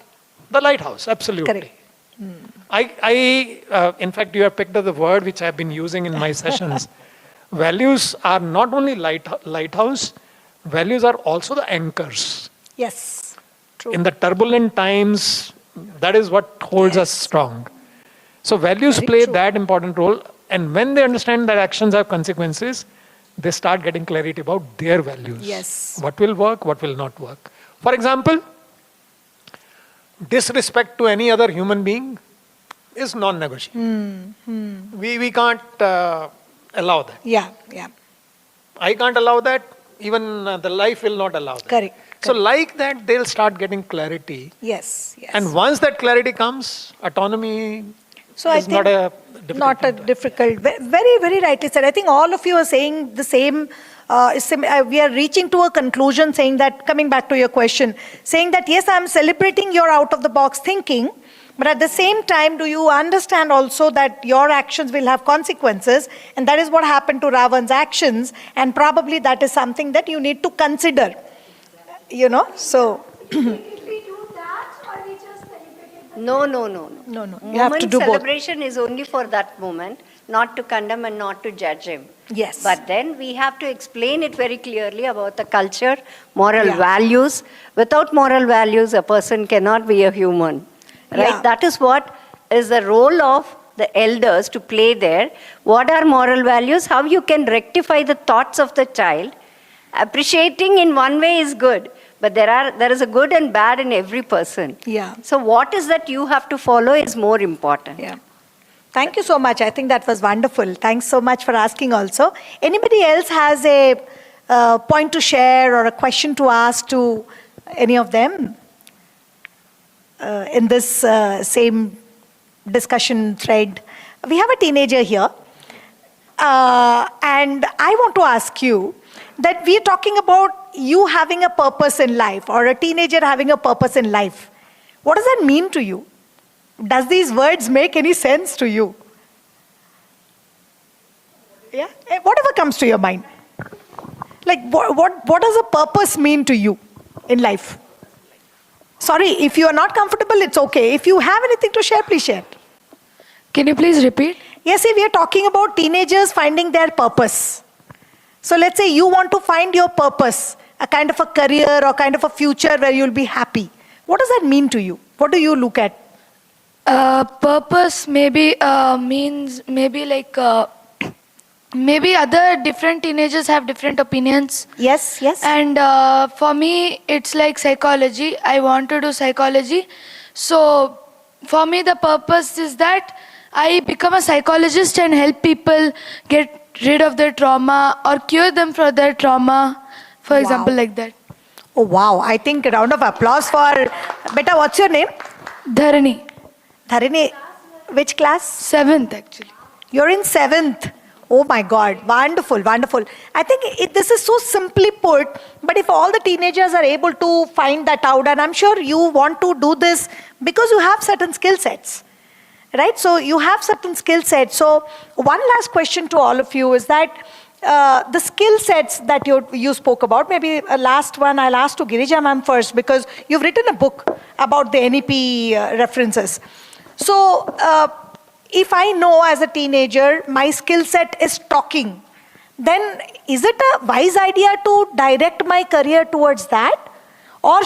S8: The lighthouse, absolutely.
S1: Correct.
S8: In fact, you have picked up the word which I have been using in my sessions. Values are not only lighthouse, values are also the anchors.
S1: Yes. True.
S8: In the turbulent times, that is what holds us strong. So values
S1: Very
S8: play
S1: true.
S8: that important role. And when they understand that actions have consequences, they start getting clarity about their values.
S1: Yes.
S8: What will work, what will not work. For example, disrespect to any other human being is non-negotiable. We can't allow that.
S1: Yeah, yeah.
S8: I can't allow that. Even the life will not allow that.
S1: Correct.
S8: So like that, they'll start getting clarity.
S1: Yes, yes.
S8: And once that clarity comes, autonomy
S1: So I
S8: is
S1: think
S8: not a difficult
S1: not a
S8: thing to
S1: difficult, very, very rightly said. I think all of you are saying the same. We are reaching to a conclusion saying that, coming back to your question, saying that yes, I'm celebrating your out of the box thinking, but at the same time, do you understand also that your actions will have consequences? And that is what happened to Ravan's actions. And probably that is something that you need to consider, so.
S5: Did we do that or we just celebrated the
S9: No.
S1: No. You have to do both.
S9: Celebration is only for that moment, not to condemn and not to judge him.
S1: Yes.
S9: But then we have to explain it very clearly about the culture, moral
S1: Yeah.
S9: values. Without moral values, a person cannot be a human. Right?
S1: Yeah.
S9: That is what is the role of the elders to play there. What are moral values? How you can rectify the thoughts of the child. Appreciating in one way is good, but there is a good and bad in every person.
S1: Yeah.
S9: So what is that you have to follow is more important.
S1: Yeah. Thank you so much. I think that was wonderful. Thanks so much for asking also. Anybody else has a point to share or a question to ask to any of them in this same discussion thread? We have a teenager here. And I want to ask you that we are talking about you having a purpose in life or a teenager having a purpose in life. What does that mean to you? Does these words make any sense to you? Yeah? Whatever comes to your mind. Like, what does a purpose mean to you in life? Sorry, if you are not comfortable, it's okay. If you have anything to share, please share.
S5: Can you please repeat?
S1: Yes, see, we are talking about teenagers finding their purpose. So let's say you want to find your purpose, a kind of a career or kind of a future where you'll be happy. What does that mean to you? What do you look at?
S5: Purpose maybe means maybe like maybe other different teenagers have different opinions.
S1: Yes, yes.
S5: And for me, it's like psychology. I want to do psychology. So for me, the purpose is that I become a psychologist and help people get rid of their trauma or cure them for their trauma, for example, like that.
S1: Oh, wow. I think a round of applause for... Beta, what's your name?
S5: Dharani.
S1: Dharani, which class?
S5: 7th, actually.
S1: You're in 7th. Oh my God, wonderful, wonderful. I think this is so simply put, but if all the teenagers are able to find that out, and I'm sure you want to do this because you have certain skill sets, right? So you have certain skill sets. So one last question to all of you is that the skill sets that you spoke about, maybe a last one I'll ask to Girija ma'am first because you've written a book about the NEP references. So, if I know as a teenager my skill set is talking, then is it a wise idea to direct my career towards that? Or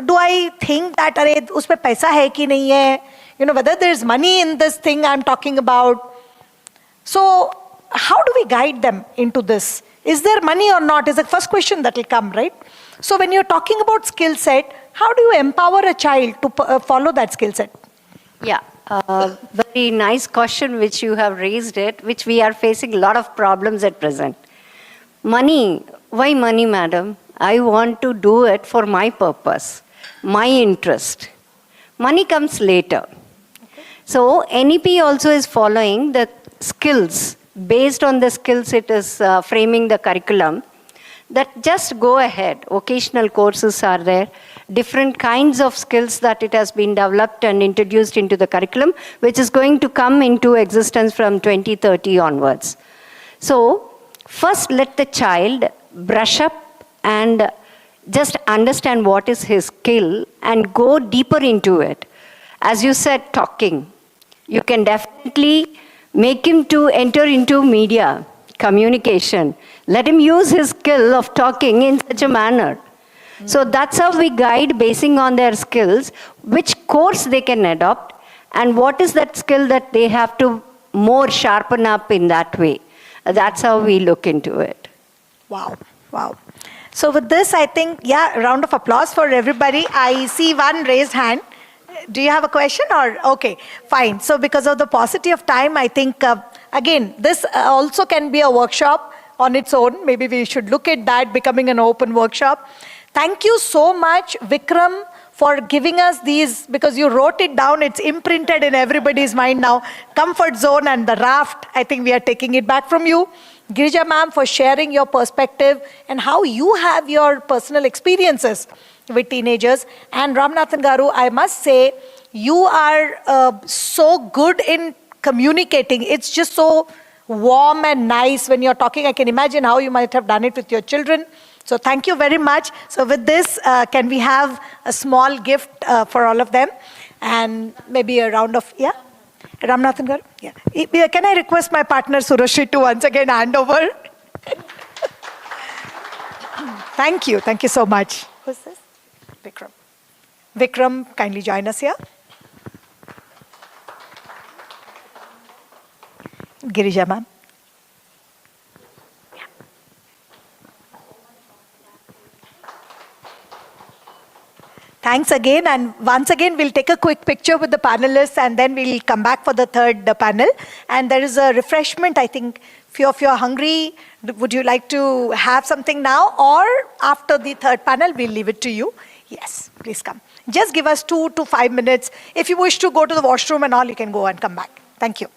S1: do I think that arey uspe paisa hai ki nahi hai? You know, whether there's money in this thing I'm talking about. So how do we guide them into this? Is there money or not is the first question that will come, right? So when you're talking about skill set, how do you empower a child to follow that skill set?
S9: Yeah. Very nice question which you have raised it, which we are facing a lot of problems at present. Money. Why money, madam? I want to do it for my purpose, my interest. Money comes later. So NEP also is following the skills. Based on the skills it is framing the curriculum. That just go ahead. Vocational courses are there. Different kinds of skills that it has been developed and introduced into the curriculum, which is going to come into existence from 2030 onwards. So, first let the child brush up and just understand what is his skill and go deeper into it. As you said, talking. You can definitely make him to enter into media, communication. Let him use his skill of talking in such a manner. So that's how we guide basing on their skills, which course they can adopt, and what is that skill that they have to more sharpen up in that way. That's how we look into it.
S1: Wow, wow. So with this, I think, yeah, a round of applause for everybody. I see one raised hand. Do you have a question or? Okay, fine. So because of the paucity of time, I think, again, this also can be a workshop on its own. Maybe we should look at that becoming an open workshop. Thank you so much, Vikram, for giving us these, because you wrote it down, it's imprinted in everybody's mind now. Comfort zone and the raft, I think we are taking it back from you. Girija ma'am, for sharing your perspective and how you have your personal experiences with teenagers. And Ramanathan Garu, I must say, you are so good in communicating. It's just so warm and nice when you're talking. I can imagine how you might have done it with your children. So thank you very much. So with this, can we have a small gift for all of them? And maybe a round of, yeah? Ramanathan Garu? Yeah. Can I request my partner Surashri to once again hand over? Thank you. Thank you so much. Who's this? Vikram. Vikram, kindly join us here. Girija ma'am. Thanks again. And once again, we'll take a quick picture with the panelists and then we'll come back for the third panel. And there is a refreshment, I think. If you're hungry, would you like to have something now or after the third panel? We'll leave it to you. Yes, please come. Just give us 2 to 5 minutes. If you wish to go to the washroom and all, you can go and come back. Thank you.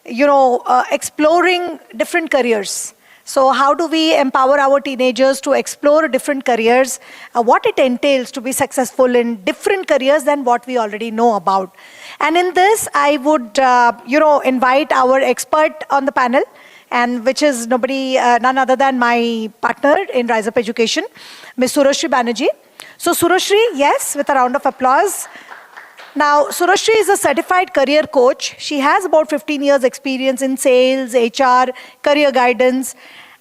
S1: exploring different careers. So how do we empower our teenagers to explore different careers, what it entails to be successful in different careers than what we already know about. And in this, I would, invite our expert on the panel, and which is none other than my partner in Rise Up Education, Ms. Surashri Banerjee. So Surashri, yes, with a round of applause. Now, Surashri is a certified career coach. She has about 15 years experience in sales, HR, career guidance,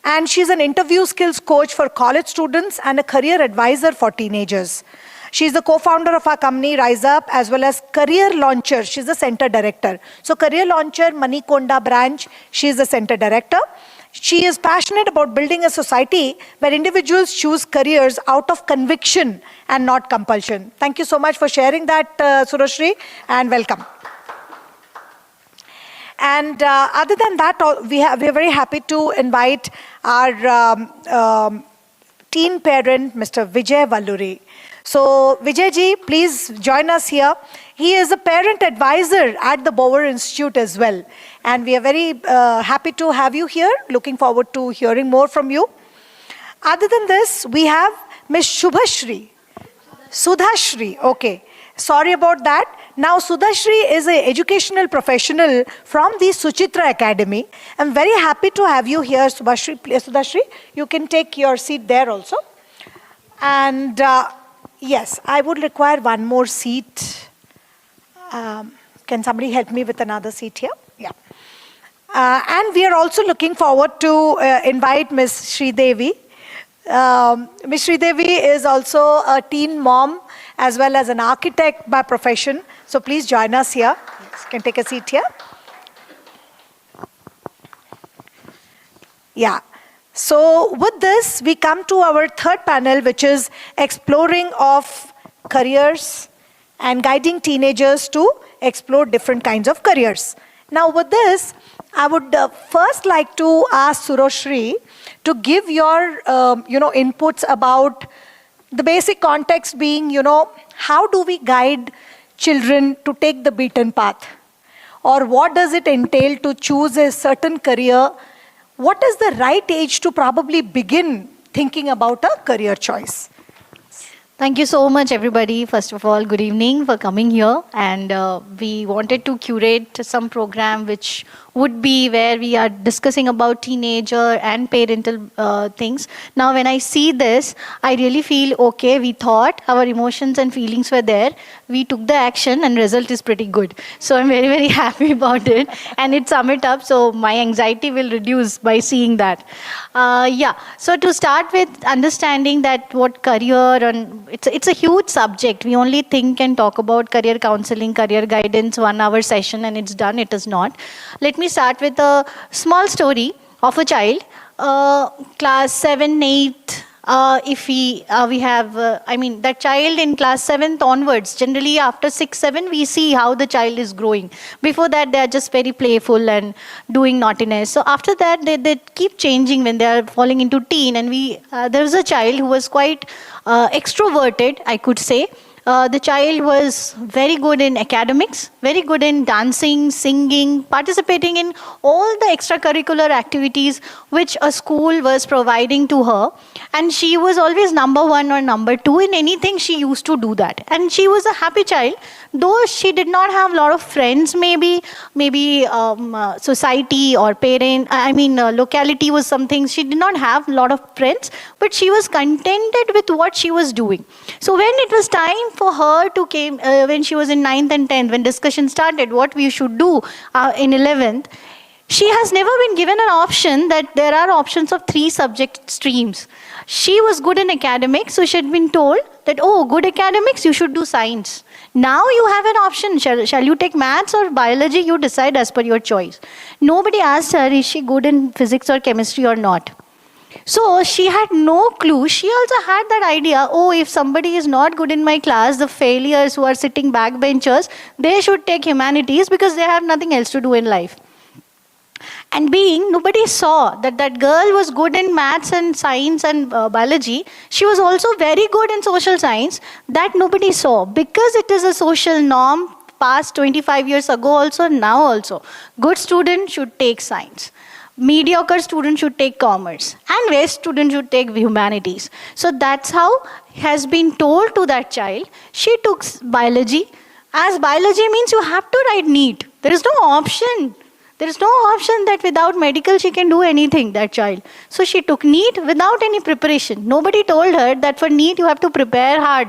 S1: and she's an interview skills coach for college students and a career advisor for teenagers. She's the co-founder of our company, Rise Up, as well as Career Launcher. She's the center director. So Career Launcher, Manikonda branch, she's the center director. She is passionate about building a society where individuals choose careers out of conviction and not compulsion. Thank you so much for sharing that, Surashri, and welcome. And other than that, we're very happy to invite our teen parent, Mr. Vijay Valluri. So Vijay ji, please join us here. He is a parent advisor at the Bower Institute as well. And we are very happy to have you here. Looking forward to hearing more from you. Other than this, we have Ms. Shubhashri. Sudhashri, okay. Sorry about that. Now, Sudhashri is an educational professional from the Suchitra Academy. I'm very happy to have you here, Sudhashri. You can take your seat there also. And yes, I would require one more seat. Can somebody help me with another seat here? Yeah. And we are also looking forward to invite Ms. Sridevi. Ms. Sridevi is also a teen mom as well as an architect by profession. So please join us here. Yes, can take a seat here. Yeah. So with this, we come to our third panel, which is exploring of careers and guiding teenagers to explore different kinds of careers. Now with this, I would first like to ask Surashri to give your, inputs about the basic context being, how do we guide children to take the beaten path? Or what does it entail to choose a certain career? What is the right age to probably begin thinking about a career choice?
S11: Thank you so much, everybody. First of all, good evening for coming here. And we wanted to curate some program which would be where we are discussing about teenager and parental things. Now, when I see this, I really feel, okay, we thought our emotions and feelings were there. We took the action and result is pretty good. So I'm very, very happy about it. And it sum it up, so my anxiety will reduce by seeing that. So to start with understanding that what career, and it's a huge subject. We only think and talk about career counseling, career guidance, 1 hour session, and it's done. It is not. Let me start with a small story of a child, class 7, 8. If we have, that child in class 7th onwards, generally after 6, 7, we see how the child is growing. Before that, they are just very playful and doing naughtiness. So after that, they keep changing when they are falling into teen. And there was a child who was quite extroverted, I could say. The child was very good in academics, very good in dancing, singing, participating in all the extracurricular activities which a school was providing to her. And she was always number 1 or number 2 in anything. She used to do that. And she was a happy child, though she did not have a lot of friends, maybe society or locality was something. She did not have a lot of friends, but she was contented with what she was doing. So when it was time for her to when she was in 9th and 10th, when discussion started, what we should do in 11th, she has never been given an option that there are options of 3 subject streams. She was good in academics, so she had been told that, good academics, you should do science. Now you have an option. Shall you take maths or biology? You decide as per your choice. Nobody asked her, is she good in physics or chemistry or not? So she had no clue. She also had that idea, if somebody is not good in my class, the failures who are sitting backbenchers, they should take humanities because they have nothing else to do in life. And nobody saw that girl was good in maths and science and biology. She was also very good in social science. That nobody saw. Because it is a social norm past 25 years ago also, now also. Good student should take science. Mediocre student should take commerce. And waste student should take humanities. So that's how has been told to that child. She took biology. As biology means you have to write NEET. There is no option. There is no option that without medical she can do anything, that child. So she took NEET without any preparation. Nobody told her that for NEET you have to prepare hard.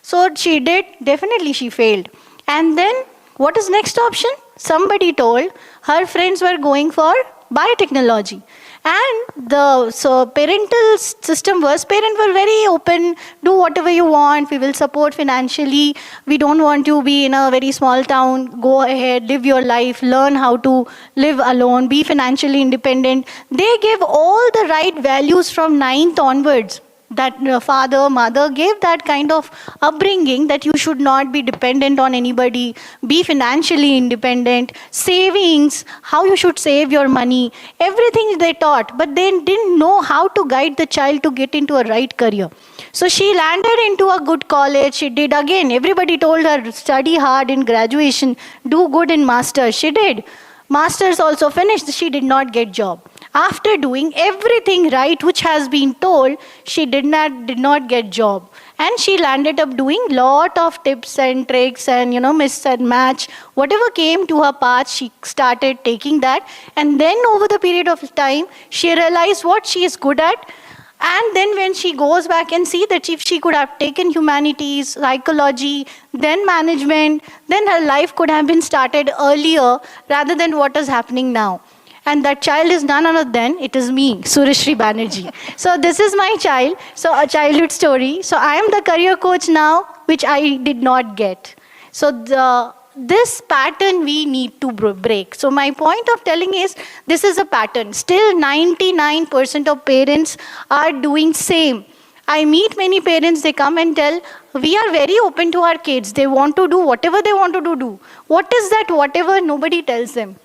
S11: So she did, definitely she failed. And then what is next option? Somebody told her friends were going for biotechnology. And the parental system was, parents were very open, do whatever you want, we will support financially, we don't want you to be in a very small town, go ahead, live your life, learn how to live alone, be financially independent. They gave all the right values from 9th onwards. That father, mother gave that kind of upbringing that you should not be dependent on anybody, be financially independent, savings, how you should save your money, everything they taught, but they didn't know how to guide the child to get into a right career. So she landed into a good college, she did again, everybody told her study hard in graduation, do good in masters, she did. Masters also finished, she did not get job. After doing everything right which has been told, she did not get job. And she landed up doing lot of tips and tricks and miss and match. Whatever came to her path, she started taking that. And then over the period of time, she realized what she is good at. And then when she goes back and see that if she could have taken humanities, psychology, then management, then her life could have been started earlier rather than what is happening now. And that child is none other than, it is me, Surashri Banerjee. So this is my child, so a childhood story. So I am the career coach now, which I did not get. So this pattern we need to break. So my point of telling is, this is a pattern. Still 99% of parents are doing same. I meet many parents, they come and tell, we are very open to our kids. They want to do whatever they want to do. What is that whatever? Nobody tells them.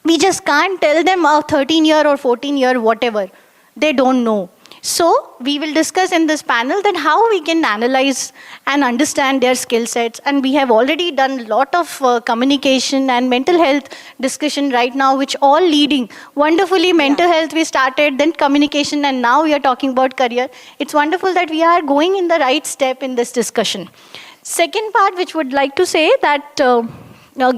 S11: We just can't tell them a 13-year or 14-year whatever. They don't know. So we will discuss in this panel that how we can analyze and understand their skill sets. And we have already done a lot of communication and mental health discussion right now, which all leading wonderfully. Mental health we started, then communication, and now we are talking about career. It's wonderful that we are going in the right step in this discussion. Second part, which would like to say that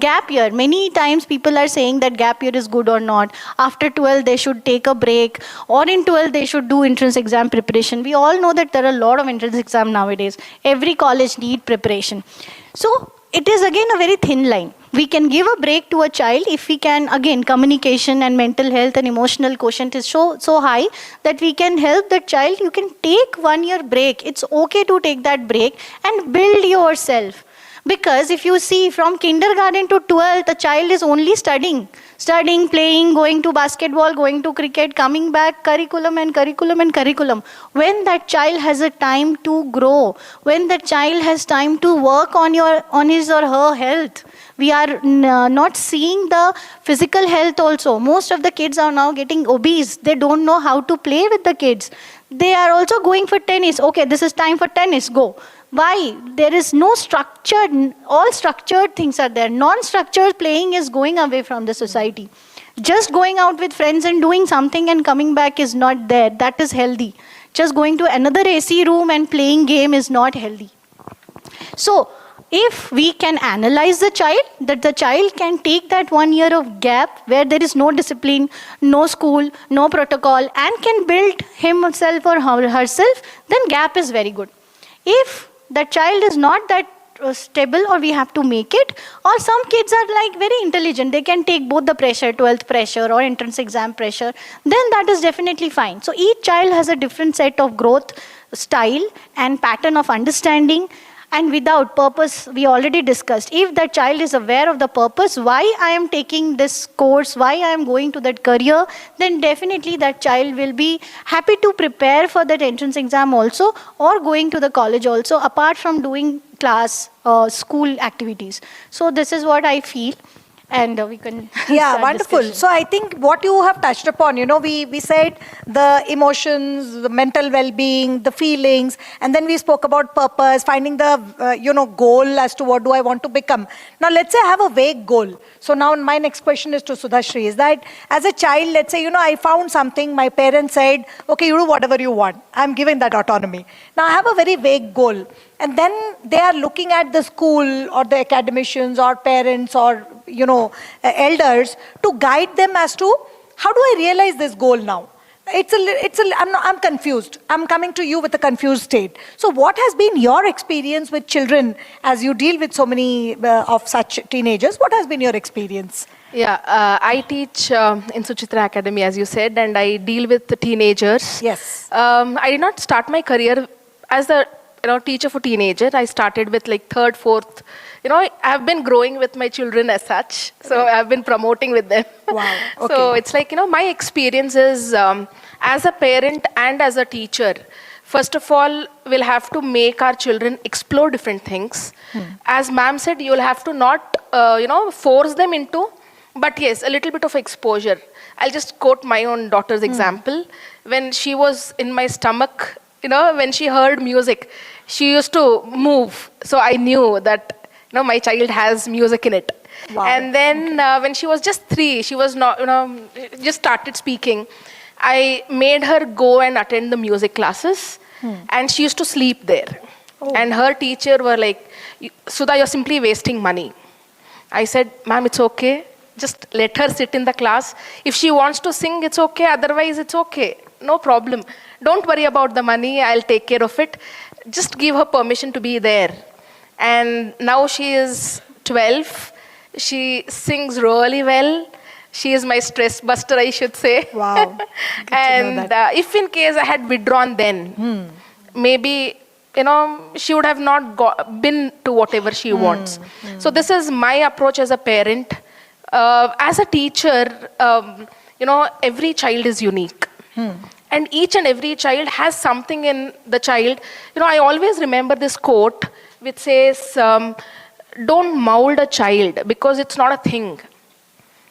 S11: gap year. Many times people are saying that gap year is good or not. After 12, they should take a break. Or in 12, they should do entrance exam preparation. We all know that there are a lot of entrance exam nowadays. Every college need preparation. So it is again a very thin line. We can give a break to a child if we can, again, communication and mental health and emotional quotient is so high that we can help the child. You can take 1 year break. It's okay to take that break and build yourself. Because if you see from kindergarten to 12th, the child is only studying, playing, going to basketball, going to cricket, coming back, curriculum. When that child has a time to grow, when the child has time to work on his or her health, we are not seeing the physical health also. Most of the kids are now getting obese. They don't know how to play with the kids. They are also going for tennis. Okay, this is time for tennis, go. Why? There is no structured, all structured things are there. Non-structured playing is going away from the society. Just going out with friends and doing something and coming back is not there. That is healthy. Just going to another AC room and playing game is not healthy. So, if we can analyze the child, that the child can take that 1 year of gap where there is no discipline, no school, no protocol, and can build himself or herself, then gap is very good. If the child is not that stable, or we have to make it, or some kids are like very intelligent, they can take both the pressure, 12th pressure or entrance exam pressure, then that is definitely fine. So each child has a different set of growth style and pattern of understanding. And without purpose, we already discussed, if the child is aware of the purpose, why I am taking this course, why I am going to that career, then definitely that child will be happy to prepare for that entrance exam also, or going to the college also, apart from doing class, school activities. So this is what I feel. and we can
S1: Yeah,
S11: start
S1: wonderful.
S11: discussion.
S1: So I think what you have touched upon, we said the emotions, the mental well-being, the feelings, and then we spoke about purpose, finding the, goal as to what do I want to become. Now, let's say I have a vague goal. So now my next question is to Sudhashri, is that as a child, let's say, I found something, my parents said, okay, you do whatever you want. I'm giving that autonomy. Now, I have a very vague goal. And then they are looking at the school or the academicians or parents or, elders to guide them as to how do I realize this goal now? I'm confused. I'm coming to you with a confused state. So what has been your experience with children as you deal with so many of such teenagers? What has been your experience?
S12: Yeah, I teach in Suchitra Academy, as you said, and I deal with the teenagers.
S1: Yes.
S12: I did not start my career as a teacher for teenagers. I started with like third, fourth. I've been growing with my children as such. So I've been promoting with them.
S1: Wow. Okay.
S12: So it's like, my experience is as a parent and as a teacher. First of all, we'll have to make our children explore different things. As ma'am said, you'll have to not, force them into, but yes, a little bit of exposure. I'll just quote my own daughter's example. When she was in my stomach, when she heard music, she used to move. So I knew that, my child has music in it.
S1: Wow.
S12: And then when she was just 3, she was not, just started speaking. I made her go and attend the music classes. And she used to sleep there.
S1: Oh.
S12: And her teacher were like, Sudha, you're simply wasting money. I said, ma'am, it's okay. Just let her sit in the class. If she wants to sing, it's okay. Otherwise, it's okay. No problem. Don't worry about the money. I'll take care of it. Just give her permission to be there. And now she is 12. She sings really well. She is my stress buster, I should say.
S1: Wow.
S12: And if in case I had withdrawn then, maybe, she would have not been to whatever she wants. So this is my approach as a parent. As a teacher, every child is unique. And each and every child has something in the child. I always remember this quote which says, don't mold a child because it's not a thing.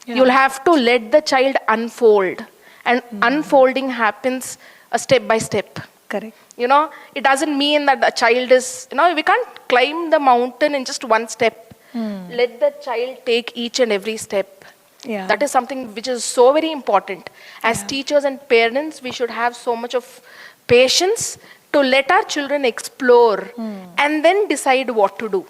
S12: Yeah. You'll have to let the child unfold. And unfolding happens step by step.
S1: Correct.
S12: It doesn't mean that the child is, we can't climb the mountain in just one step. Let the child take each and every step.
S1: Yeah.
S12: That is something which is so very important. As teachers and parents, we should have so much of patience to let our children explore and then decide what to do.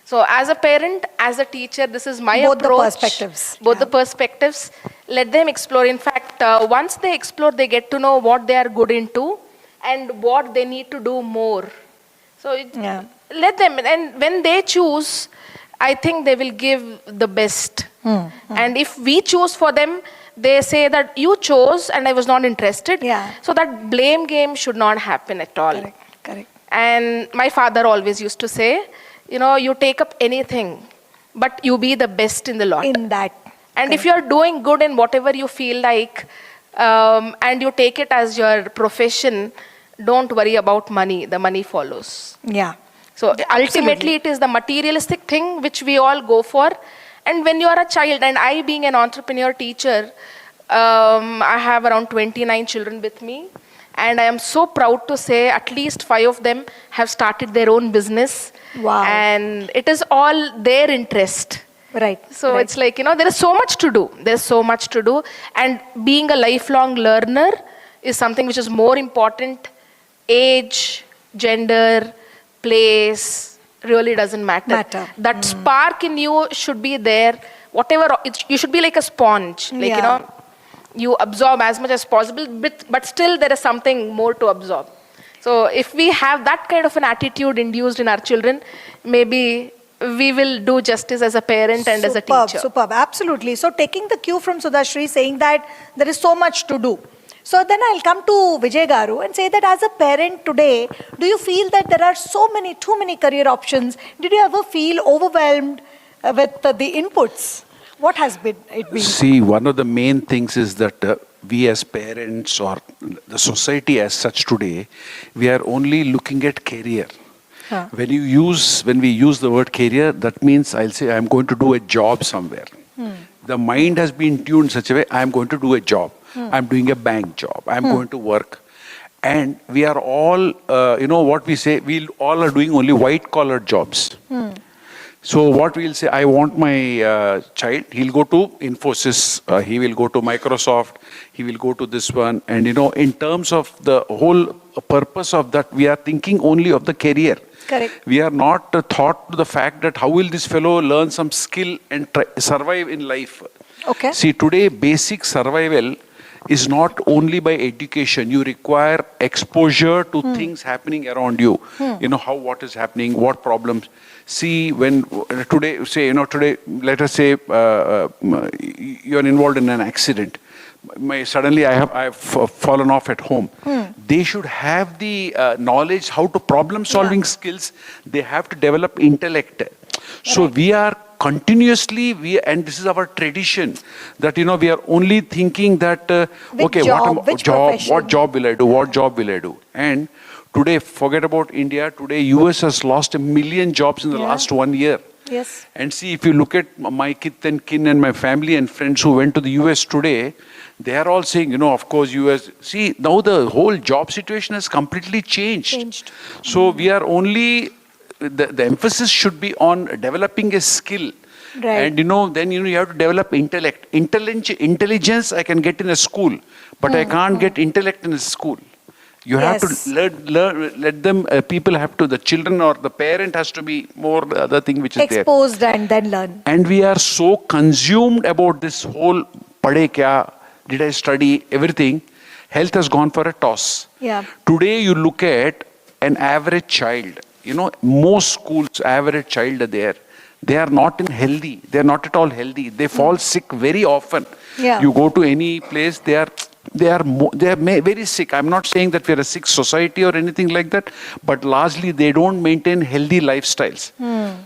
S12: So as a parent, as a teacher, this is my approach.
S1: Both the perspectives.
S12: Both the perspectives. Let them explore. In fact, once they explore, they get to know what they are good into and what they need to do more. So let them, and when they choose, I think they will give the best. And if we choose for them, they say that you chose and I was not interested. So that blame game should not happen at all.
S1: Correct.
S12: And my father always used to say, you take up anything, but you be the best in the lot.
S1: In that.
S12: And if you're doing good in whatever you feel like, and you take it as your profession, don't worry about money. The money follows.
S1: Yeah.
S12: So ultimately, it is the materialistic thing which we all go for. And when you are a child, and I being an entrepreneur teacher, I have around 29 children with me. And I am so proud to say at least 5 of them have started their own business.
S1: Wow.
S12: And it is all their interest.
S1: Right.
S12: So it's like, there is so much to do. There's so much to do. And being a lifelong learner is something which is more important. Age, gender, place, really doesn't matter. That spark in you should be there. Whatever, you should be like a sponge. Like, you absorb as much as possible, but still there is something more to absorb. So if we have that kind of an attitude induced in our children, maybe we will do justice as a parent and as a teacher.
S1: Superb, absolutely. So taking the cue from Sudhashri saying that there is so much to do. So then I'll come to Vijay Garu and say that as a parent today, do you feel that there are too many career options? Did you ever feel overwhelmed with the inputs? What has it been?
S6: See, one of the main things is that we as parents or the society as such today, we are only looking at career. When we use the word career, that means I'll say I'm going to do a job somewhere. The mind has been tuned such a way, I'm going to do a job. I'm doing a bank job. I'm going to work. And we are all, what we say, we all are doing only white collar jobs. So what we'll say, I want my child, he'll go to Infosys, he will go to Microsoft, he will go to this one. And in terms of the whole purpose of that, we are thinking only of the career.
S1: Correct.
S6: We are not thought to the fact that how will this fellow learn some skill and survive in life.
S1: Okay.
S6: See, today basic survival is not only by education. You require exposure to things happening around you. What is happening, what problems. See, when today, let us say you're involved in an accident. Suddenly I have fallen off at home. They should have the knowledge how to problem solving skills. They have to develop intellect. So we are continuously, and this is our tradition, that we are only thinking that what job will I do? And today, forget about India. Today, US has lost 1 million jobs in the last 1 year.
S1: Yes.
S6: And see, if you look at my kith and kin and my family and friends who went to the US today, they are all saying, of course, US. See, now the whole job situation has completely changed. So we are only, the emphasis should be on developing a skill.
S1: Right.
S6: And then you have to develop intellect. Intelligence I can get in a school, but I can't get intellect in a school. You have to let them, people have to, the children or the parent has to be more the other thing which is
S1: exposed and then learn.
S6: And we are so consumed about this whole padhe kya, did I study, everything. Health has gone for a toss.
S1: Yeah.
S6: Today you look at an average child, most schools, average child are there. They are not healthy. They are not at all healthy. They fall sick very often.
S1: Yeah.
S6: You go to any place, they are very sick. I'm not saying that we are a sick society or anything like that, but largely they don't maintain healthy lifestyles.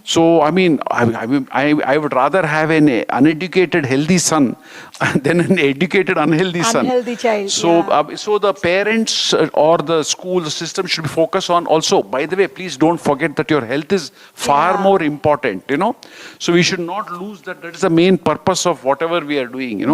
S6: So, I mean, I would rather have an uneducated healthy son than an educated unhealthy son.
S1: Unhealthy child.
S6: So, so the parents or the school system should be focused on also. By the way, please don't forget that your health is far more important. So we should not lose that. That is the main purpose of whatever we are doing.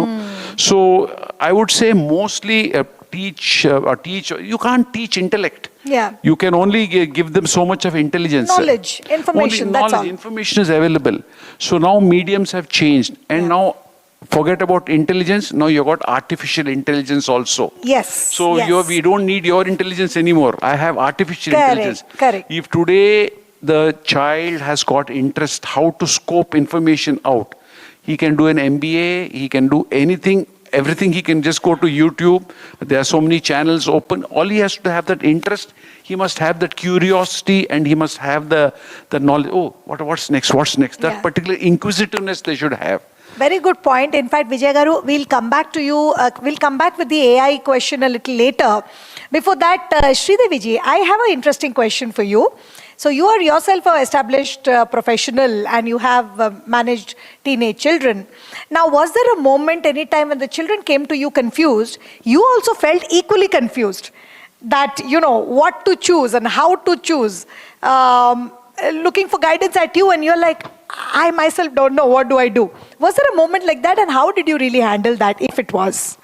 S6: So I would say mostly teach. You can't teach intellect.
S1: Yeah.
S6: You can only give them so much of intelligence.
S1: Knowledge, information, that's all.
S6: Information is available. So now mediums have changed. And now forget about intelligence. Now you've got artificial intelligence also.
S1: Yes.
S6: So we don't need your intelligence anymore. I have artificial intelligence.
S1: Correct.
S6: If today the child has got interest how to scope information out, he can do an MBA, he can do anything. Everything he can just go to YouTube. There are so many channels open. All he has to have that interest. He must have that curiosity and he must have the knowledge. Oh, what's next? What's next? That particular inquisitiveness they should have.
S1: Very good point. In fact, Vijay Garu, we'll come back to you. We'll come back with the AI question a little later. Before that, Sridevi ji, I have an interesting question for you. So you are yourself an established professional and you have managed teenage children. Now, was there a moment, any time when the children came to you confused, you also felt equally confused? That, what to choose and how to choose. Looking for guidance at you and you're like, I myself don't know, what do I do? Was there a moment like that and how did you really handle that, if it was?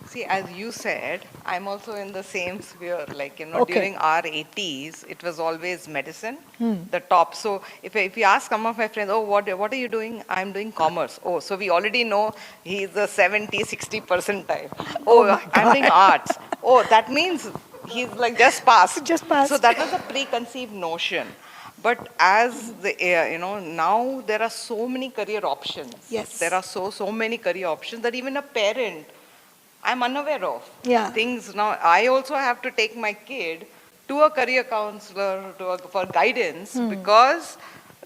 S13: See, as you said, I'm also in the same sphere. Like,
S1: Okay.
S13: during our 80s, it was always medicine, the top. So if you ask some of my friends, oh, what are you doing? I'm doing commerce. Oh, so we already know he's a 70, 60 percentile. Oh, I'm doing arts. Oh, that means he's like just passed.
S1: Just passed.
S13: So that was a preconceived notion. But as now there are so many career options.
S1: Yes.
S13: There are so many career options that even a parent, I'm unaware of.
S1: Yeah.
S13: Things now, I also have to take my kid to a career counselor for guidance because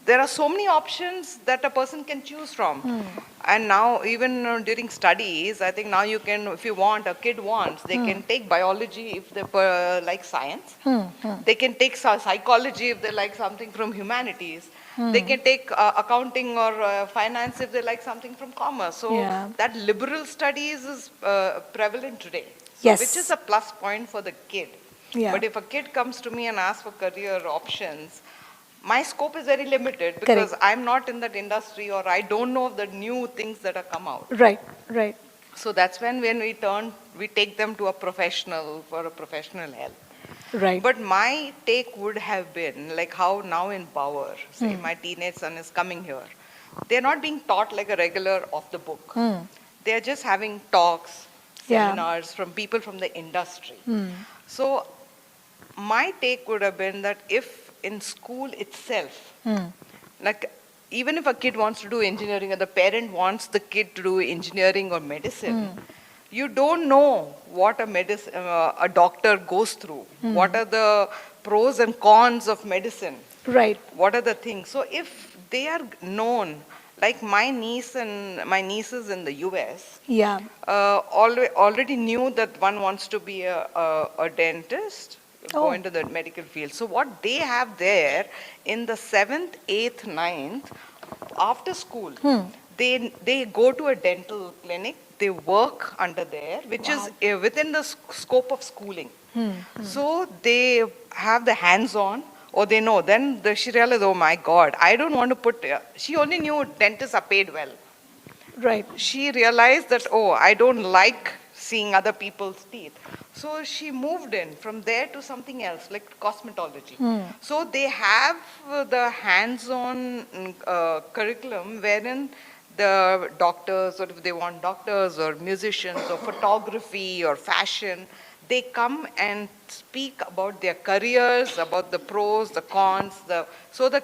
S13: there are so many options that a person can choose from. And now even during studies, I think now you can, if you want, a kid wants, they can take biology if they like science. They can take psychology if they like something from humanities. They can take accounting or finance if they like something from commerce. So that liberal studies is prevalent today.
S1: Yes.
S13: which is a plus point for the kid.
S1: Yeah.
S13: But if a kid comes to me and asks for career options, my scope is very limited because
S1: Correct.
S13: I'm not in that industry or I don't know of the new things that have come out.
S1: Right, right.
S13: So that's when we take them to a professional for a professional help.
S1: Right.
S13: But my take would have been like how now in Bauer, say my teenage son is coming here. They're not being taught like a regular off the book. They're just having talks,
S1: Yeah.
S13: seminars from people from the industry. So my take would have been that if in school itself, like even if a kid wants to do engineering or the parent wants the kid to do engineering or medicine, you don't know what a doctor goes through. What are the pros and cons of medicine?
S1: Right.
S13: What are the things? So if they are known, like my nieces in the US,
S1: Yeah.
S13: already knew that one wants to be a dentist, go into the medical field. So what they have there in the 7th, 8th, 9th, after school, they go to a dental clinic, they work under there, which is within the scope of schooling. So they have the hands-on, or they know. Then she realized, oh my God, I don't want to put, she only knew dentists are paid well.
S1: Right.
S13: She realized that, oh, I don't like seeing other people's teeth. So she moved in from there to something else, like cosmetology. So they have the hands-on curriculum wherein the doctors, or if they want doctors or musicians or photography or fashion, they come and speak about their careers, about the pros, the cons, so the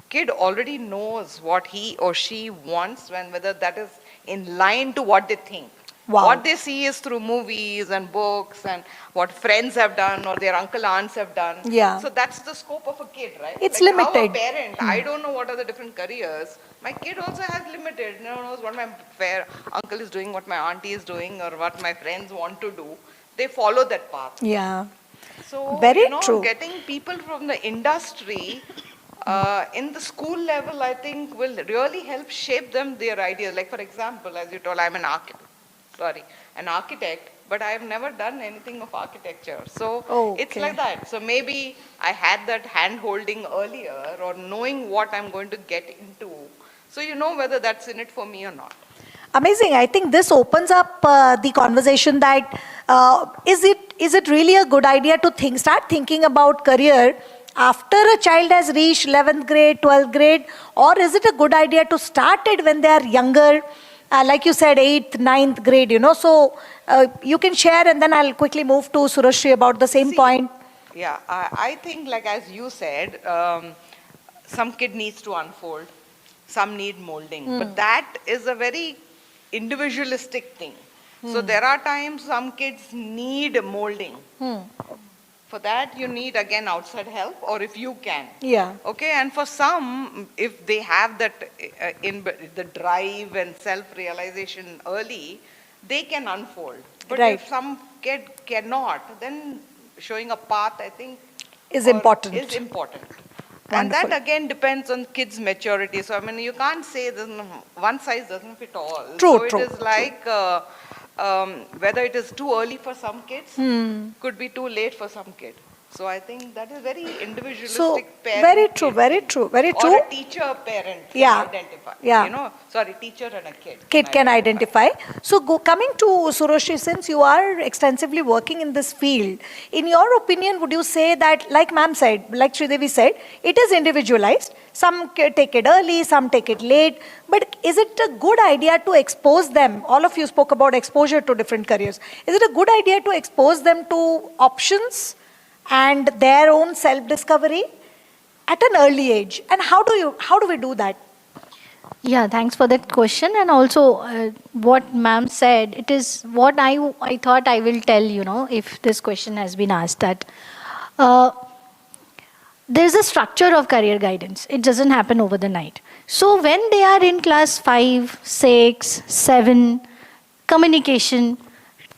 S13: kid already knows what he or she wants, whether that is in line to what they think.
S1: Wow.
S13: What they see is through movies and books and what friends have done or their uncle aunts have done.
S1: Yeah.
S13: So that's the scope of a kid, right?
S1: It's
S13: like how a
S1: limited.
S13: parent, I don't know what are the different careers. My kid also has limited, knows what my uncle is doing, what my auntie is doing, or what my friends want to do. They follow that path.
S1: Yeah.
S13: So,
S1: Very true.
S13: getting people from the industry in the school level, I think, will really help shape them their ideas. Like, for example, as you told, I'm an architect, but I have never done anything of architecture. So it's like that. So maybe I had that hand-holding earlier, or knowing what I'm going to get into. So you know whether that's in it for me or not.
S1: Amazing. I think this opens up the conversation that is it really a good idea to start thinking about career after a child has reached 11th grade, 12th grade, or is it a good idea to start it when they are younger, like you said, 8th, 9th grade, So you can share, and then I'll quickly move to Surashri about the same point.
S13: Yeah, I think, like as you said, some kid needs to unfold, some need molding, but that is a very individualistic thing. So there are times some kids need molding. For that, you need, again, outside help, or if you can.
S1: Yeah.
S13: Okay, and for some, if they have that the drive and self-realization early, they can unfold. But if some kid cannot, then showing a path, I think,
S1: is important.
S13: Is important. And that again depends on kids' maturity. So I mean, you can't say one size doesn't fit all.
S1: True,
S13: so it is like whether it is too early for some kids, could be too late for some kid. So I think that is very individualistic.
S1: So
S13: parent
S1: very true, very true, very true.
S13: Or a teacher parent can identify.
S1: Yeah.
S13: Teacher and a kid.
S1: Kid can identify. So coming to Surashri, since you are extensively working in this field, in your opinion, would you say that, like ma'am said, like Sridevi said, it is individualized. Some take it early, some take it late. But is it a good idea to expose them? All of you spoke about exposure to different careers. Is it a good idea to expose them to options and their own self-discovery at an early age? And how do we do that?
S11: Yeah, thanks for that question. And also what ma'am said, it is what I thought I will tell, if this question has been asked, that there's a structure of career guidance. It doesn't happen over the night. So when they are in class 5, 6, 7, communication,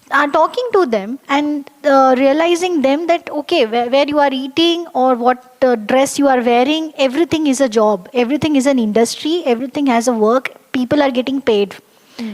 S11: talking to them and realizing them that, okay, where you are eating or what dress you are wearing, everything is a job, everything is an industry, everything has a work, people are getting paid.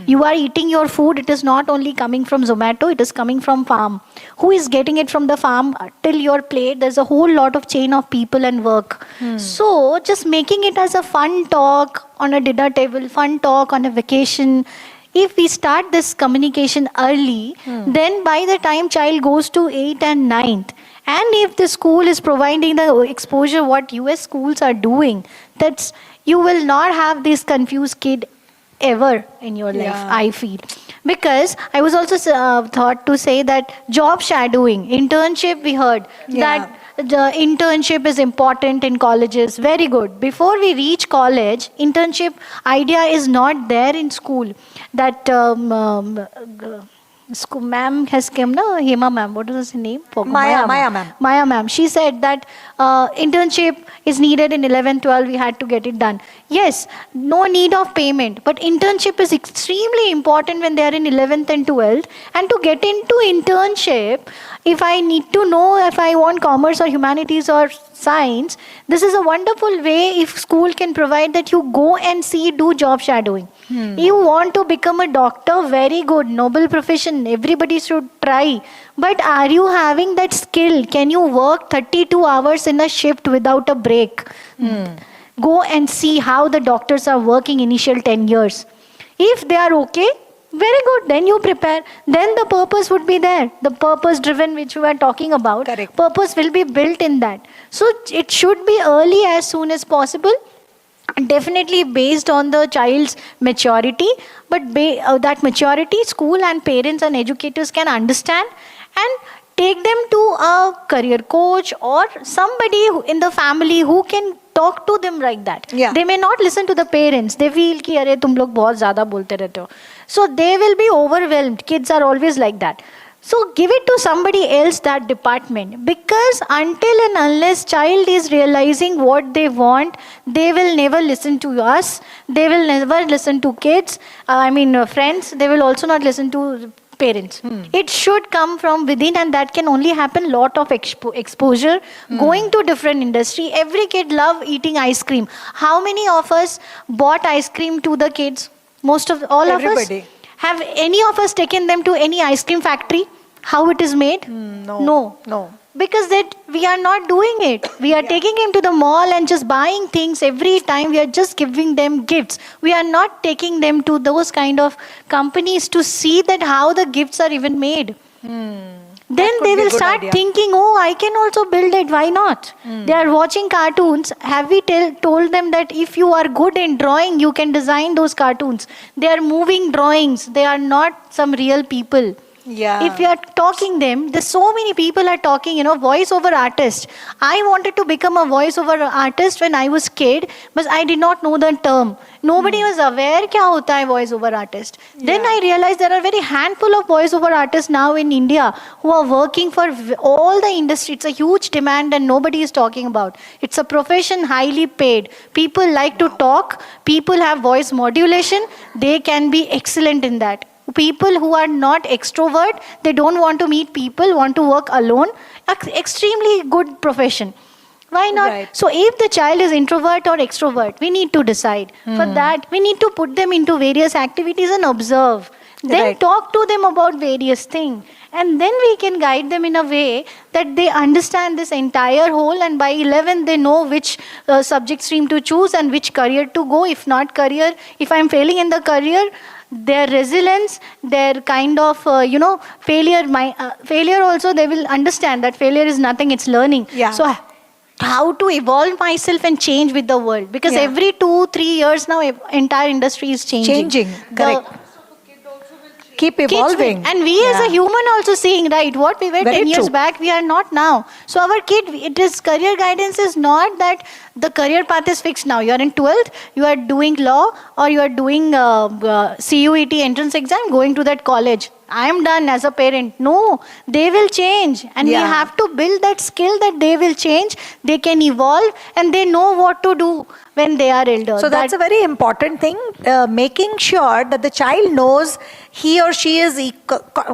S11: You are eating your food, it is not only coming from Zomato, it is coming from farm. Who is getting it from the farm till your plate? There's a whole lot of chain of people and work. So just making it as a fun talk on a dinner table, fun talk on a vacation. If we start this communication early, then by the time child goes to 8th and 9th, and if the school is providing the exposure what US schools are doing, that's you will not have this confused kid ever in your life, I feel. Because I was also thought to say that job shadowing, internship, we heard that the internship is important in colleges. Very good. Before we reach college, internship idea is not there in school. That ma'am has come, no, Hema ma'am, what was her name?
S1: Maya ma'am.
S11: Maya ma'am. She said that internship is needed in 11, 12, we had to get it done. Yes, no need of payment, but internship is extremely important when they are in 11th and 12th. And to get into internship, if I need to know if I want commerce or humanities or science, this is a wonderful way if school can provide that you go and see, do job shadowing. You want to become a doctor, very good, noble profession, everybody should try. But are you having that skill? Can you work 32 hours in a shift without a break? Go and see how the doctors are working initial 10 years. If they are okay, very good, then you prepare. Then the purpose would be there. The purpose driven which we are talking about.
S1: Correct.
S11: Purpose will be built in that. So it should be early as soon as possible. Definitely based on the child's maturity, but that maturity school and parents and educators can understand and take them to a career coach or somebody in the family who can talk to them like that. They may not listen to the parents. They feel कि अरे तुम लोग बहुत ज़्यादा बोलते रहते हो. So they will be overwhelmed. Kids are always like that. So give it to somebody else, that department. Because until and unless child is realizing what they want, they will never listen to us. They will never listen to kids. Friends. They will also not listen to parents. It should come from within, and that can only happen lot of exposure, going to different industry. Every kid love eating ice cream. How many of us bought ice cream to the kids? All
S1: Everybody.
S11: of us. Have any of us taken them to any ice cream factory? How it is made? No. Because that we are not doing it. We are taking him to the mall and just buying things every time. We are just giving them gifts. We are not taking them to those kind of companies to see that how the gifts are even made. Then they will start thinking, oh, I can also build it. Why not? They are watching cartoons. Have we told them that if you are good in drawing, you can design those cartoons? They are moving drawings. They are not some real people. If you are talking them, there's so many people are talking, voice-over artist. I wanted to become a voice-over artist when I was kid, but I did not know the term. Nobody was aware क्या होता है voice-over artist. Then I realized there are very handful of voice-over artists now in India who are working for all the industry. It's a huge demand and nobody is talking about. It's a profession highly paid. People like to talk. People have voice modulation. They can be excellent in that. People who are not extrovert, they don't want to meet people, want to work alone. Extremely good profession. Why not? Right. So if the child is introvert or extrovert, we need to decide. For that, we need to put them into various activities and observe. Then talk to them about various things. And then we can guide them in a way that they understand this entire whole, and by 11 they know which subject stream to choose and which career to go. If not career, if I'm failing in the career, their resilience, their kind of, failure also, they will understand that failure is nothing, it's learning. So how to evolve myself and change with the world. Because every 2-3 years now, entire industry is changing.
S1: Correct. Keep evolving.
S11: And we as a human also seeing, right, what we were 10 years back, we are not now. So our kid, career guidance is not that the career path is fixed now. You are in 12th, you are doing law or you are doing CUET entrance exam, going to that college. I am done as a parent. No, they will change. And we have to build that skill that they will change, they can evolve, and they know what to do when they are elder.
S1: So that's a very important thing, making sure that the child knows he or she is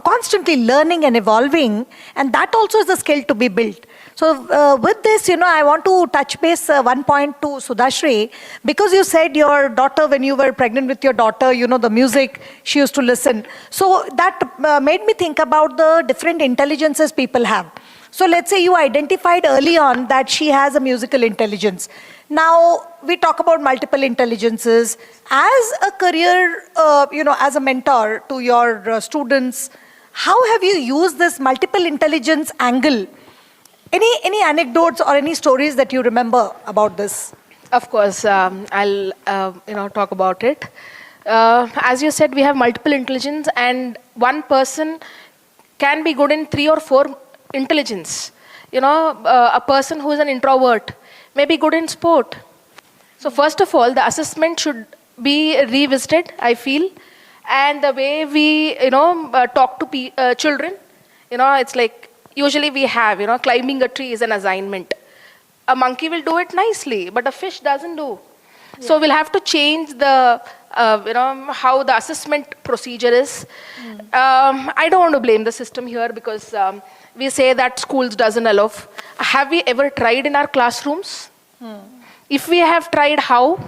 S1: constantly learning and evolving, and that also is a skill to be built. So with this, I want to touch base one point to Sudhashri, because you said your daughter, when you were pregnant with your daughter, the music she used to listen. So that made me think about the different intelligences people have. So let's say you identified early on that she has a musical intelligence. Now we talk about multiple intelligences. As a career, as a mentor to your students, how have you used this multiple intelligence angle? Any anecdotes or any stories that you remember about this?
S12: Of course, I'll talk about it. As you said, we have multiple intelligence, and one person can be good in 3 or 4 intelligence. A person who is an introvert may be good in sport. So first of all, the assessment should be revisited, I feel, and the way we talk to children. It's like usually we have climbing a tree is an assignment. A monkey will do it nicely, but a fish doesn't do. Yeah. So we'll have to change the how the assessment procedure is. I don't want to blame the system here, because we say that schools doesn't allow. Have we ever tried in our classrooms? If we have tried, how?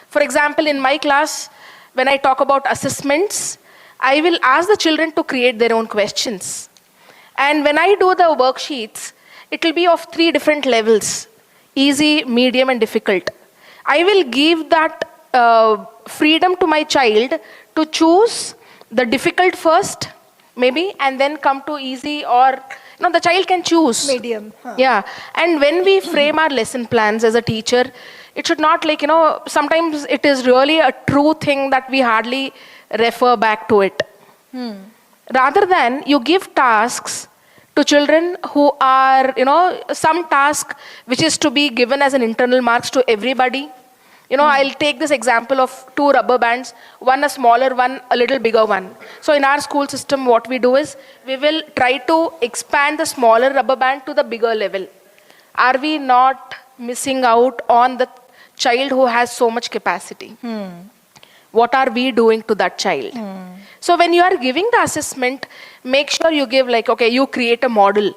S12: For example, in my class, when I talk about assessments, I will ask the children to create their own questions. And when I do the worksheets, it will be of 3 different levels: easy, medium, and difficult. I will give that freedom to my child to choose the difficult first, maybe, and then come to easy, or the child can choose.
S1: Medium.
S12: Yeah. And when we frame our lesson plans as a teacher, it should not sometimes it is really a true thing that we hardly refer back to it. Rather than you give tasks to children who are, some task which is to be given as an internal marks to everybody. I'll take this example of 2 rubber bands, one a smaller one, a little bigger one. So in our school system, what we do is, we will try to expand the smaller rubber band to the bigger level. Are we not missing out on the child who has so much capacity? What are we doing to that child? So when you are giving the assessment, make sure you give you create a model.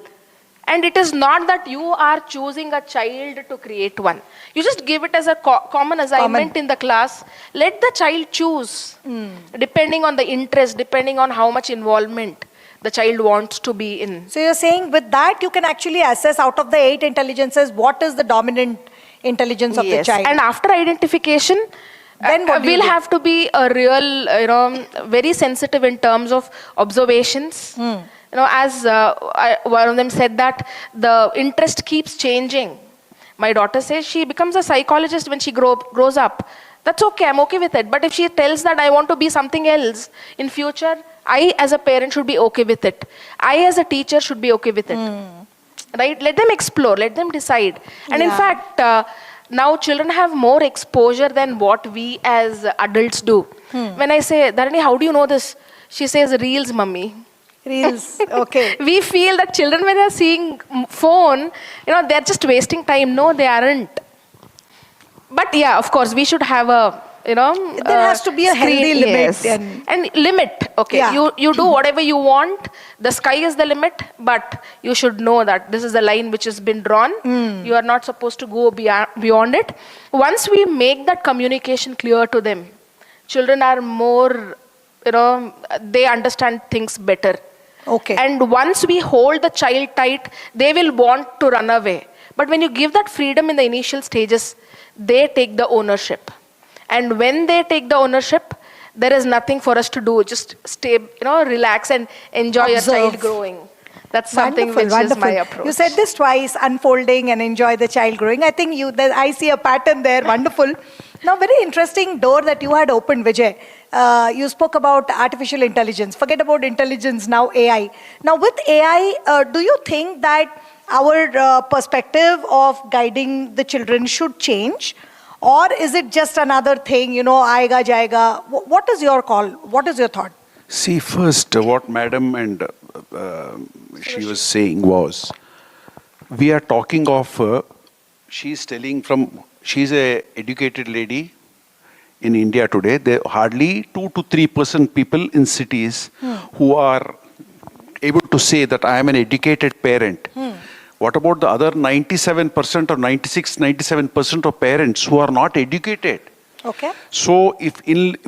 S12: And it is not that you are choosing a child to create one. You just give it as a common assignment in the class. Let the child choose, depending on the interest, depending on how much involvement the child wants to be in.
S1: So you're saying with that, you can actually assess out of the 8 intelligences, what is the dominant intelligence of the child.
S12: And after identification, then we'll have to be a real, very sensitive in terms of observations. As one of them said that the interest keeps changing. My daughter says she becomes a psychologist when she grows up. That's okay, I'm okay with it. But if she tells that I want to be something else in future, I as a parent should be okay with it. I as a teacher should be okay with it. Right? Let them explore, let them decide. And in fact, now children have more exposure than what we as adults do. When I say, Dharani, how do you know this? She says, reels, mummy.
S1: Reels, okay.
S12: We feel that children, when they're seeing phone, they're just wasting time. No, they aren't. But yeah, of course, we should have a,
S1: there has to be a healthy limit.
S12: Yes. And limit, okay. Yeah. You do whatever you want. The sky is the limit, but you should know that this is the line which has been drawn. You are not supposed to go beyond it. Once we make that communication clear to them, children are more, they understand things better.
S1: Okay.
S12: And once we hold the child tight, they will want to run away. But when you give that freedom in the initial stages, they take the ownership. And when they take the ownership, there is nothing for us to do. Just stay, relax and enjoy your child growing. That's something which is my approach.
S1: You said this twice, unfolding and enjoy the child growing. I think I see a pattern there. Wonderful. Now, very interesting door that you had opened, Vijay. You spoke about artificial intelligence. Forget about intelligence, now AI. Now, with AI, do you think that our perspective of guiding the children should change? Or is it just another thing, aayega jayega? What is your call? What is your thought?
S6: See, first, what Madam and she was saying was, we are talking of, she's a educated lady in India today. There are hardly 2 to 3% people in cities who are able to say that I am an educated parent. What about the other 97% or 96, 97% of parents who are not educated?
S1: Okay.
S6: So if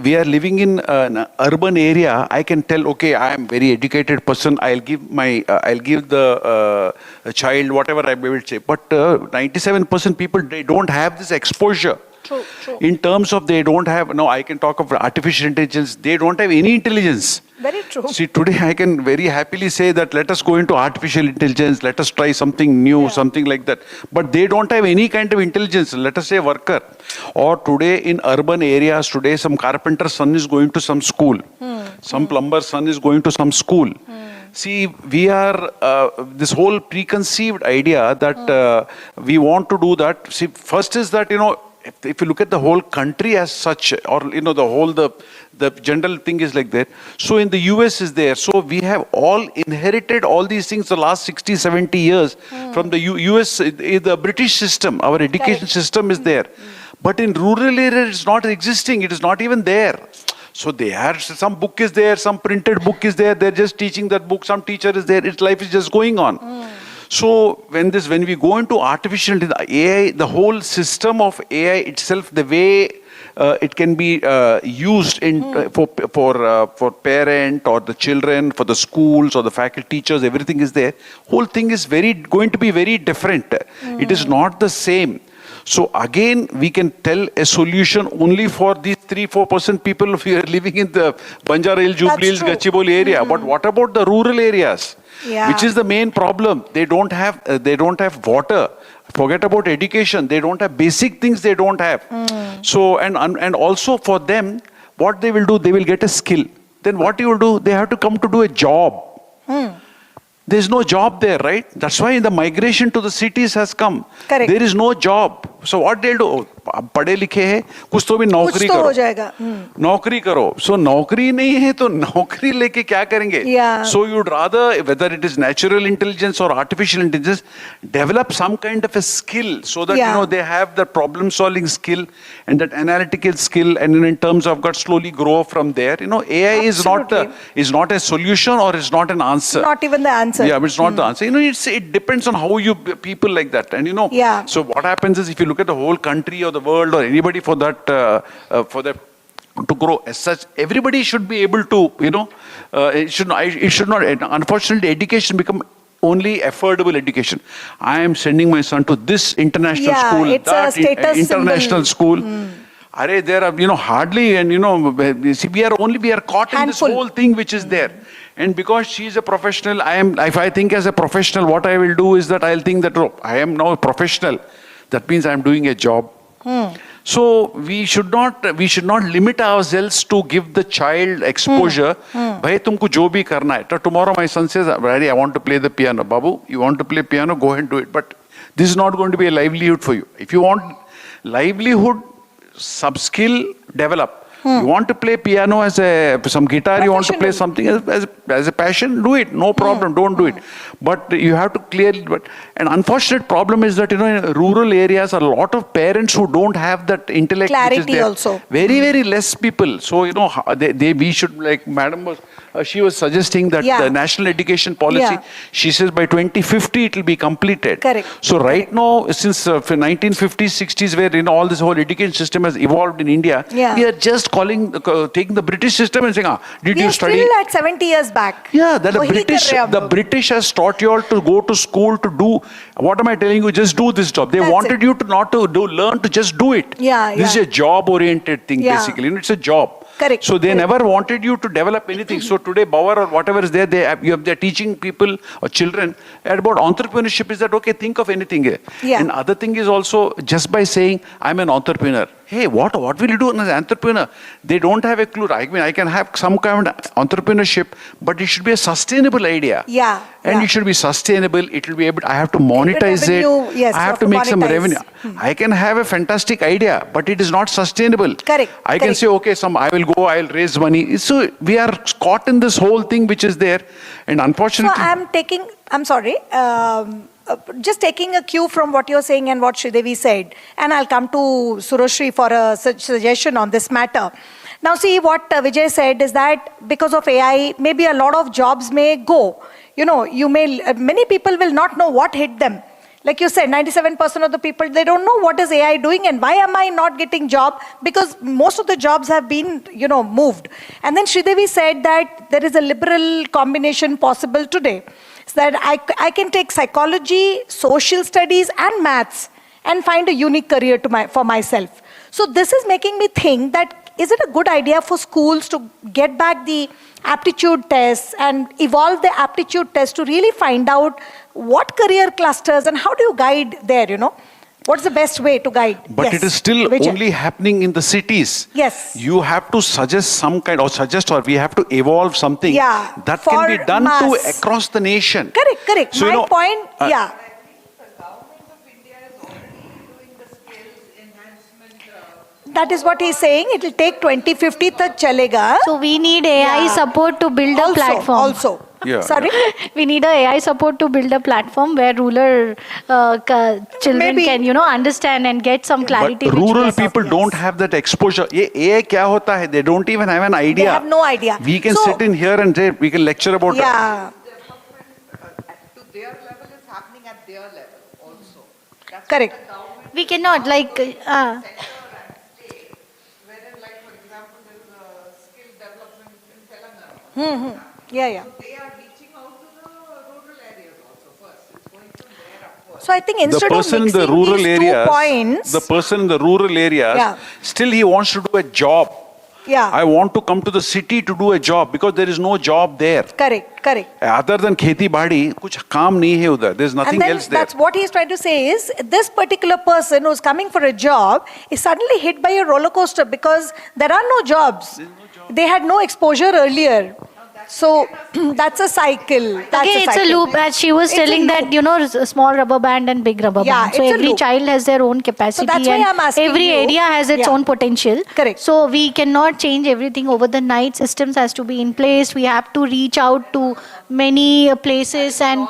S6: we are living in an urban area, I can tell, okay, I am very educated person. I'll give the child whatever I will say. But 97% people, they don't have this exposure.
S1: True, true.
S6: In terms of they don't have, no, I can talk of artificial intelligence. They don't have any intelligence.
S1: Very true.
S6: See, today I can very happily say that let us go into artificial intelligence, let us try something new, something like that. But they don't have any kind of intelligence, let us say worker. Or today in urban areas, today some carpenter's son is going to some school. Some plumber's son is going to some school. See, we are, this whole preconceived idea that we want to do that. See, first is that, if you look at the whole country as such, or the general thing is like that. So in the US is there. So we have all inherited all these things the last 60, 70 years from the US, the British system. Our education system is there. But in rural areas, it's not existing. It is not even there. So some book is there, some printed book is there. They're just teaching that book. Some teacher is there. Its life is just going on. So when we go into artificial AI, the whole system of AI itself, the way it can be used for parent or the children, for the schools or the faculty teachers, everything is there. Whole thing is going to be very different. It is not the same. So again, we can tell a solution only for these 3-4% people who are living in the Banjara Hills, Jubilee Hills, Gachibowli area. But what about the rural areas?
S1: Yeah.
S6: Which is the main problem. They don't have water. Forget about education. They don't have basic things. They don't have. So and also for them, what they will do, they will get a skill. Then what you will do? They have to come to do a job. There's no job there, right? That's why the migration to the cities has come.
S1: Correct.
S6: There is no job. So what they'll do? पढ़े लिखे हैं, कुछ तो भी नौकरी करो.
S1: हो जाएगा.
S6: नौकरी करो. So नौकरी नहीं है तो नौकरी लेके क्या करेंगे?
S1: Yeah.
S6: So you'd rather, whether it is natural intelligence or artificial intelligence, develop some kind of a skill so that they have the problem solving skill and that analytical skill, and in terms of slowly grow from there. AI is not a solution or is not an answer.
S1: Not even the answer.
S6: Yeah, but it's not the answer. It depends on how you people like that. And so what happens is if you look at the whole country or the world or anybody for that to grow as such, everybody should be able to, it should not, unfortunately, education become only affordable education. I am sending my son to this international school,
S1: it's a status
S6: international school. There are, hardly, and we are caught in this whole thing which is there. And because she is a professional, if I think as a professional, what I will do is that I'll think that, I am now a professional. That means I'm doing a job. So we should not limit ourselves to give the child exposure. Bhai, tumko jo bhi karna hai. So tomorrow my son says, Daddy, I want to play the piano. Babu, you want to play piano? Go ahead and do it. But this is not going to be a livelihood for you. If you want livelihood, sub-skill, develop. You want to play piano as some guitar, you want to play something as a passion, do it. No problem, don't do it. But you have to clearly, and unfortunate problem is that, in rural areas, a lot of parents who don't have that intellect.
S1: Clarity also.
S6: Very, very less people. So, we should, like Madam was, she was suggesting that the national education policy, she says by 2050 it will be completed.
S1: Correct.
S6: So right now, since 1950s, 60s, where all this whole education system has evolved in India, we are just taking the British system and saying, did you study?
S1: We are still at 70 years back.
S6: Yeah, that the British has taught you all to go to school to do, what am I telling you, just do this job. They wanted you to not to learn, to just do it. This is a job-oriented thing, basically. It's a job.
S1: Correct.
S6: So they never wanted you to develop anything. So today, Bauer or whatever is there, they're teaching people or children about entrepreneurship. Is that, okay, think of anything. And other thing is also, just by saying, I'm an entrepreneur. Hey, what will you do as an entrepreneur? They don't have a clue. I mean, I can have some kind of entrepreneurship, but it should be a sustainable idea. And it should be sustainable. It will be able, I have to monetize it. I have to make some revenue. I can have a fantastic idea, but it is not sustainable.
S1: Correct.
S6: I can say, okay, I'll raise money. So we are caught in this whole thing which is there. And unfortunately.
S1: So I'm sorry. Just taking a cue from what you're saying and what Sridevi said, and I'll come to Surashri for a suggestion on this matter. Now see what Vijay said is that because of AI, maybe a lot of jobs may go. Many people will not know what hit them. Like you said, 97% of the people, they don't know what is AI doing and why am I not getting job, because most of the jobs have been, moved. And then Sridevi said that there is a liberal combination possible today. So that I can take psychology, social studies and maths and find a unique career for myself. So this is making me think that is it a good idea for schools to get back the aptitude tests and evolve the aptitude test to really find out what career clusters and how do you guide there, What's the best way to guide?
S6: But it is still
S1: Vijay.
S6: only happening in the cities.
S1: Yes.
S6: You have to suggest or we have to evolve something that
S1: for
S6: can be done
S1: mass.
S6: across the nation.
S1: Correct.
S6: So,
S1: My point, yeah. That is what he's saying. It will take 2050 tak chalega.
S11: So we need AI support to build a platform.
S1: Also.
S6: Yeah.
S1: Sorry?
S11: We need a AI support to build a platform where rural children can, understand and get some clarity.
S6: But rural people don't have that exposure. AI kya hota hai? They don't even have an idea.
S1: They have no idea.
S6: We can sit in here and say, we can lecture about
S1: Yeah.
S13: To their level is happening at their level also. That's
S1: Correct.
S13: what the government
S11: We cannot like.
S13: center and state, wherein like for example there is a skill development in Telangana.
S1: Yeah.
S13: They are reaching out to the rural areas also first. It's going from there upwards.
S1: So I think instead of mixing these two points,
S6: the person in the rural areas, still he wants to do a job.
S1: Yeah.
S6: I want to come to the city to do a job because there is no job there.
S1: Correct.
S6: Other than kheti badi, kuch kaam nahi hai udhar. There's nothing
S1: And then
S6: else there.
S1: that's what he's trying to say is this particular person who's coming for a job is suddenly hit by a roller coaster because there are no jobs. They had no exposure earlier. So that's a cycle.
S11: It's a loop. As she was telling that, small rubber band and big rubber band. So
S1: it's a
S11: every
S1: loop.
S11: child has their own capacity.
S1: So that's why I'm asking
S11: every
S1: you.
S11: area has its own potential.
S1: Correct.
S11: So we cannot change everything over the night. Systems has to be in place. We have to reach out to many places and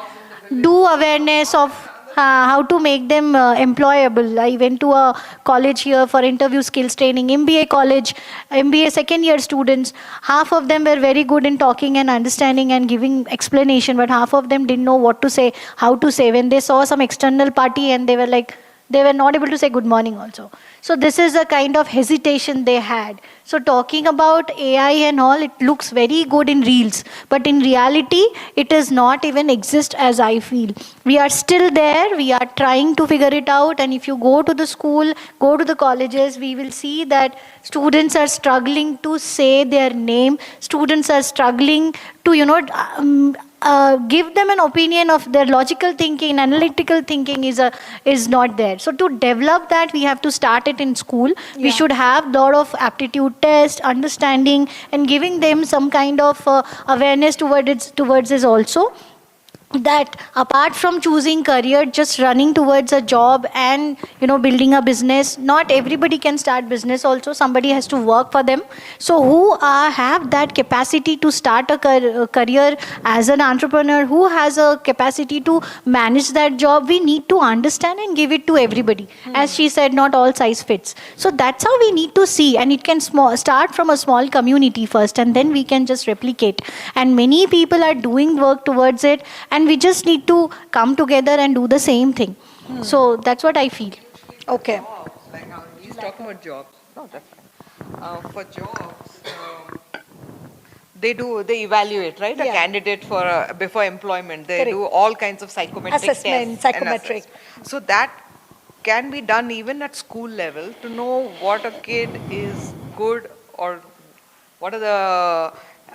S11: do awareness of how to make them employable. I went to a college here for interview skills training, MBA college, MBA second year students. Half of them were very good in talking and understanding and giving explanation, but half of them didn't know what to say, how to say. When they saw some external party and they were not able to say good morning also. So this is a kind of hesitation they had. So talking about AI and all, it looks very good in reels, but in reality, it does not even exist as I feel. We are still there, we are trying to figure it out, and if you go to the school, go to the colleges, we will see that students are struggling to say their name, students are struggling to, give them an opinion of their logical thinking, analytical thinking is not there. So to develop that, we have to start it in school. We should have lot of aptitude test, understanding, and giving them some kind of awareness towards this also. That apart from choosing career, just running towards a job and building a business, not everybody can start business also. Somebody has to work for them. So who have that capacity to start a career as an entrepreneur, who has a capacity to manage that job, we need to understand and give it to everybody. As she said, not all size fits. So that's how we need to see, and it can start from a small community first, and then we can just replicate. And many people are doing work towards it, and we just need to come together and do the same thing. So that's what I feel.
S1: Okay.
S13: Like he's talking about jobs. No, that's fine. For jobs, they evaluate, right? A candidate for before employment. They do all kinds of psychometric
S1: Assessment,
S13: tests.
S1: psychometric.
S13: So that can be done even at school level to know what a kid is good or what are the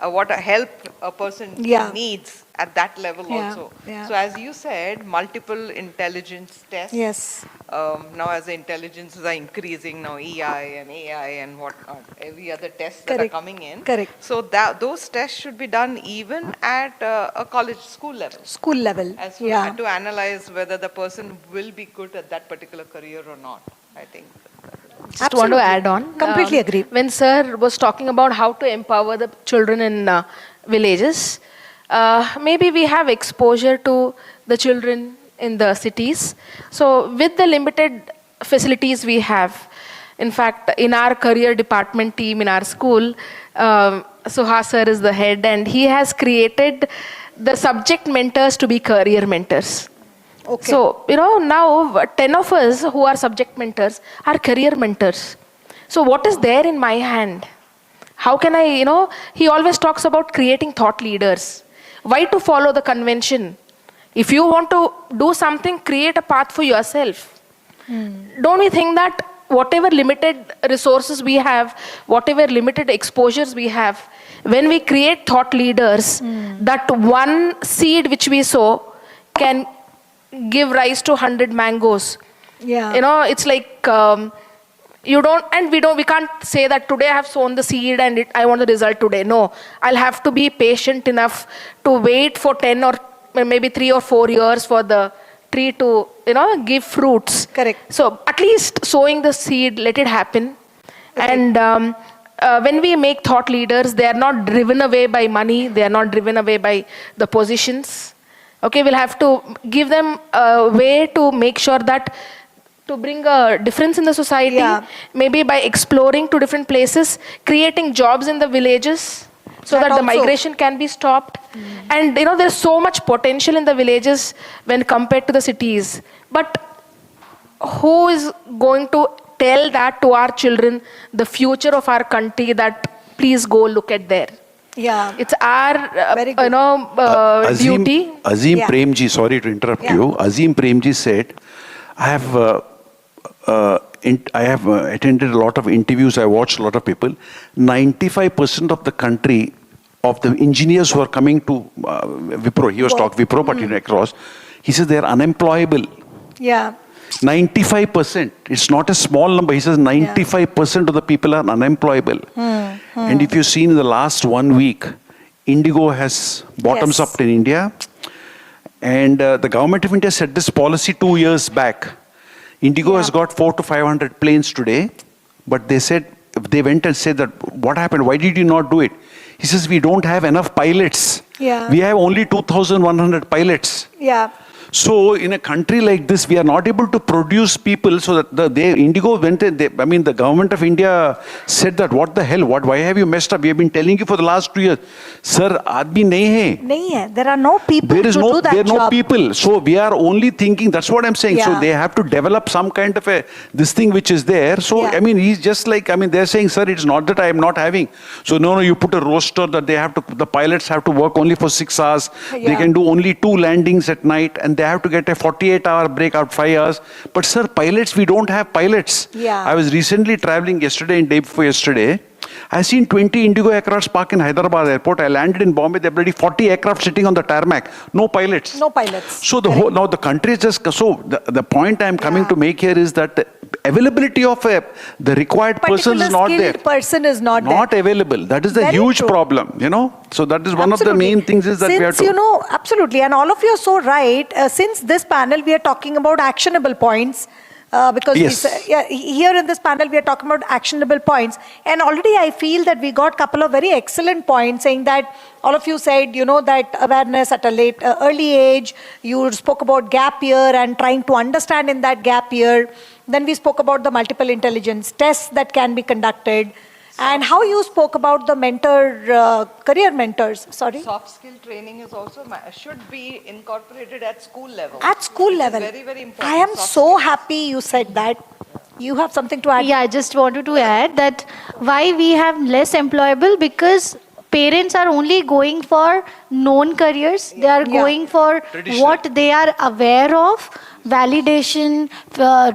S13: what a help a person needs at that level also.
S1: Yeah.
S13: So as you said, multiple intelligence tests.
S1: Yes.
S13: Now as the intelligences are increasing, now EI and AI and whatnot, every other test that are coming in.
S1: Correct.
S13: So those tests should be done even at a college school level.
S1: School level.
S13: As well, to analyze whether the person will be good at that particular career or not, I think.
S12: Just want to add on.
S1: Completely agree.
S12: When Sir was talking about how to empower the children in villages, maybe we have exposure to the children in the cities. So with the limited facilities we have, In fact, in our career department team in our school, Suhas sir is the head, and he has created the subject mentors to be career mentors.
S1: Okay.
S12: So, now 10 of us who are subject mentors are career mentors. So what is there in my hand? How can I, he always talks about creating thought leaders. Why to follow the convention? If you want to do something, create a path for yourself. Don't we think that whatever limited resources we have, whatever limited exposures we have, when we create thought leaders, that one seed which we sow can give rise to 100 mangoes.
S1: Yeah.
S12: It's like we can't say that today I have sown the seed and I want the result today. No, I'll have to be patient enough to wait for 10 or maybe 3 or 4 years for the tree to, give fruits.
S1: Correct.
S12: So at least sowing the seed, let it happen.
S1: Okay.
S12: And when we make thought leaders, they are not driven away by money. They are not driven away by the positions. Okay, we'll have to give them a way to make sure that to bring a difference in the society, maybe by exploring to different places, creating jobs in the villages so that the migration can be stopped. And there's so much potential in the villages when compared to the cities. But who is going to tell that to our children, the future of our country, that please go look at there?
S1: Yeah.
S12: It's our duty.
S6: Azim Premji, sorry to interrupt you. Azim Premji said, I have attended a lot of interviews, I watched a lot of people. 95% of the country, of the engineers who are coming to Wipro, he was talking Wipro, but across, he says they are unemployable.
S1: Yeah.
S6: 95%. It's not a small number. He says 95% of the people are unemployable. And if you've seen in the last 1 week, Indigo has bottoms up in India. And the government of India set this policy 2 years back. Indigo has got 400 to 500 planes today. But they went and said that, what happened? Why did you not do it? He says, we don't have enough pilots.
S1: Yeah.
S6: We have only 2,100 pilots.
S1: Yeah.
S6: So in a country like this, we are not able to produce people. So that Indigo went. The government of India said that, what the hell? Why have you messed up? We have been telling you for the last 2 years, sir. Aadmi nahi hai.
S1: There are no people.
S6: There is
S1: to do that
S6: there are no
S1: job.
S6: people. So we are only thinking. That's what I'm saying.
S1: Yeah.
S6: So they have to develop some kind of this thing which is there. So he's just like, they're saying, sir, it's not that I am not having. So no, you put a roster that the pilots have to work only for 6 hours. They can do only 2 landings at night, and they have to get a 48-hour break out 5 hours. But sir, pilots, we don't have pilots.
S1: Yeah.
S6: I was recently traveling yesterday and day before yesterday. I seen 20 Indigo aircrafts parked in Hyderabad airport. I landed in Bombay. There are already 40 aircraft sitting on the tarmac. No pilots.
S1: No pilots.
S6: So now the country is just, so the point I'm coming to make here is that the availability of the required person is not there.
S1: Person is not there.
S6: Available. That is the
S1: Very
S6: huge
S1: true.
S6: problem, So that is one of the main things is that we have to...
S1: absolutely. And all of you are so right. Since this panel, we are talking about actionable points. Because here in this panel, we are talking about actionable points. And already I feel that we got a couple of very excellent points saying that all of you said, that awareness at a early age. You spoke about gap year and trying to understand in that gap year. Then we spoke about the multiple intelligence tests that can be conducted. And how you spoke about the career mentors,
S13: Soft skill training is also should be incorporated at school level.
S1: At school level.
S13: Very, very important.
S1: I am so happy you said that. You have something to add?
S11: Yeah, I just wanted to add that why we have less employable, because parents are only going for known careers. They are going for what they are aware of, validation,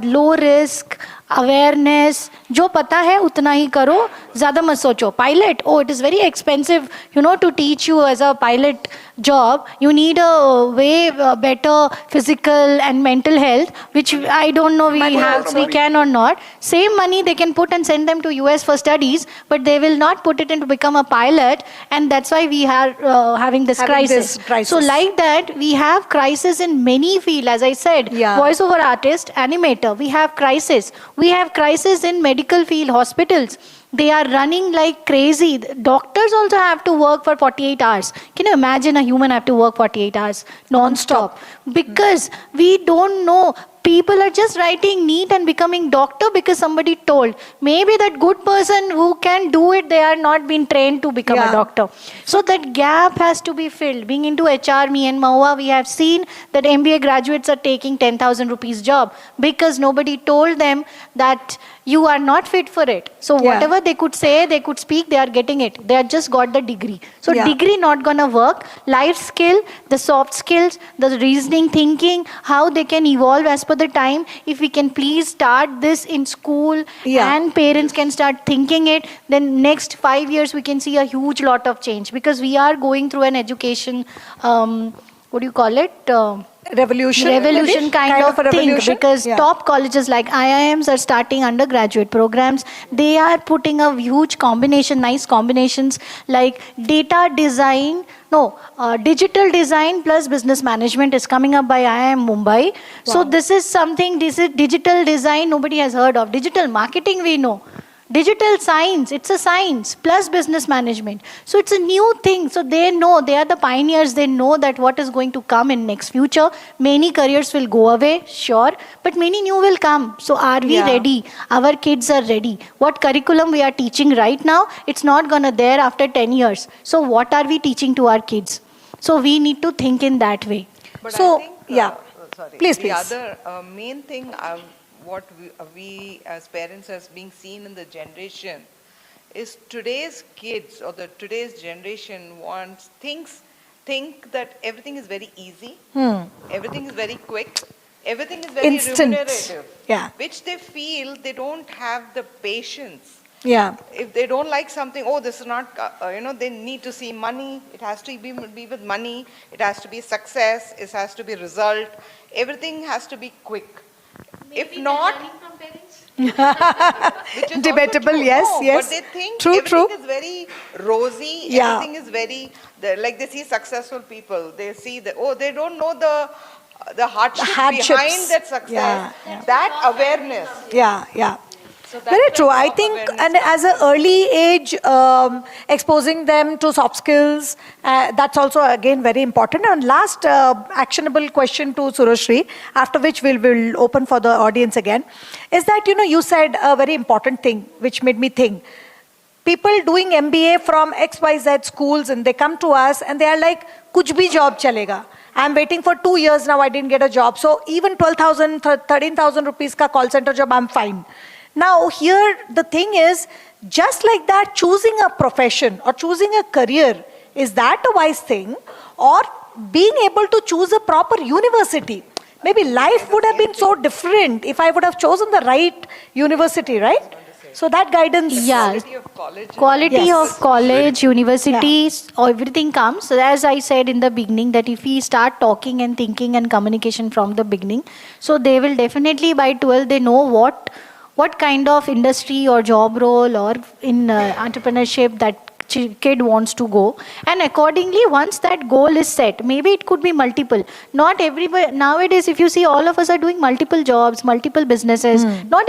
S11: low risk, awareness. जो पता है उतना ही करो, ज़्यादा मत सोचो. Pilot, it is very expensive, to teach you as a pilot job. You need a way better physical and mental health, which I don't know we can or not. Same money they can put and send them to US for studies, but they will not put it in to become a pilot, and that's why we are having this crisis. So like that, we have crisis in many fields, as I said, voiceover artist, animator, we have crisis. We have crisis in medical field, hospitals. They are running like crazy. Doctors also have to work for 48 hours. Can you imagine a human have to work 48 hours non-stop? Because we don't know. People are just writing NEET and becoming doctor because somebody told. Maybe that good person who can do it, they are not been trained to become a doctor. So that gap has to be filled. Being into HR, me and Mahua, we have seen that MBA graduates are taking 10,000 rupees job because nobody told them that you are not fit for it. So whatever they could say, they could speak, they are getting it. They have just got the degree. So degree not gonna work. Life skill, the soft skills, the reasoning, thinking, how they can evolve as per the time. If we can please start this in school and parents can start thinking it, then next 5 years we can see a huge lot of change, because we are going through an education, what do you call it? Revolution kind of thing, because top colleges like IIMs are starting undergraduate programs. They are putting a huge combination, nice combinations like data design, digital design plus business management is coming up by IIM Mumbai. So this is something, this is digital design nobody has heard of. Digital marketing we know. Digital science, it's a science plus business management. So it's a new thing. So they know, they are the pioneers. They know that what is going to come in next future. Many careers will go away, sure, but many new will come. So are we ready? Our kids are ready. What curriculum we are teaching right now, it's not gonna there after 10 years. So what are we teaching to our kids? So we need to think in that way.
S13: But
S1: So,
S13: I think,
S1: please.
S13: The other main thing what we as parents as being seen in the generation is today's kids or today's generation think that everything is very easy, everything is very quick, everything is very remunerative, which they feel they don't have the patience. If they don't like something, this is not, they need to see money. It has to be with money. It has to be success. It has to be result. Everything has to be quick. If not,
S1: debatable, yes.
S13: But they think everything is very rosy. Everything is very, like they see successful people. They see they don't know the hardships behind that success. That awareness. So
S1: very true. I think, and as an early age, exposing them to soft skills, that's also again very important. And last actionable question to Surashri, after which we'll open for the audience again, is that, you said a very important thing, which made me think. People doing MBA from XYZ schools, and they come to us and they are like, kuch bhi job chalega. I'm waiting for 2 years now, I didn't get a job. So even 12,000, 13,000 rupees ka call center job, I'm fine. Now here the thing is, just like that, choosing a profession or choosing a career, is that a wise thing? Or being able to choose a proper university? Maybe life would have been so different if I would have chosen the right university, right? So that guidance.
S11: Quality of college, universities, everything comes. So as I said in the beginning, that if we start talking and thinking and communication from the beginning, so they will definitely by 12, they know what kind of industry or job role or in entrepreneurship that kid wants to go, and accordingly once that goal is set, maybe it could be multiple, not everybody nowadays. If you see, all of us are doing multiple jobs, multiple businesses. Not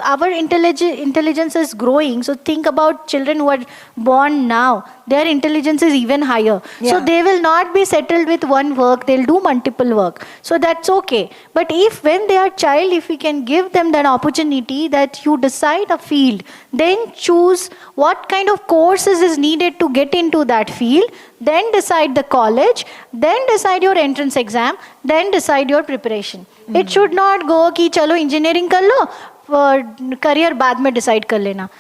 S11: our intelligence is growing. So think about children who are born now, their intelligence is even higher. So they will not be settled with one work, they'll do multiple work. So that's okay. But if when they are child, if we can give them that opportunity that you decide a field, then choose what kind of courses is needed to get into that field, then decide the college, then decide your entrance exam, then decide your preparation. It should not go ki chalo engineering kar lo, career baad mein decide kar lena.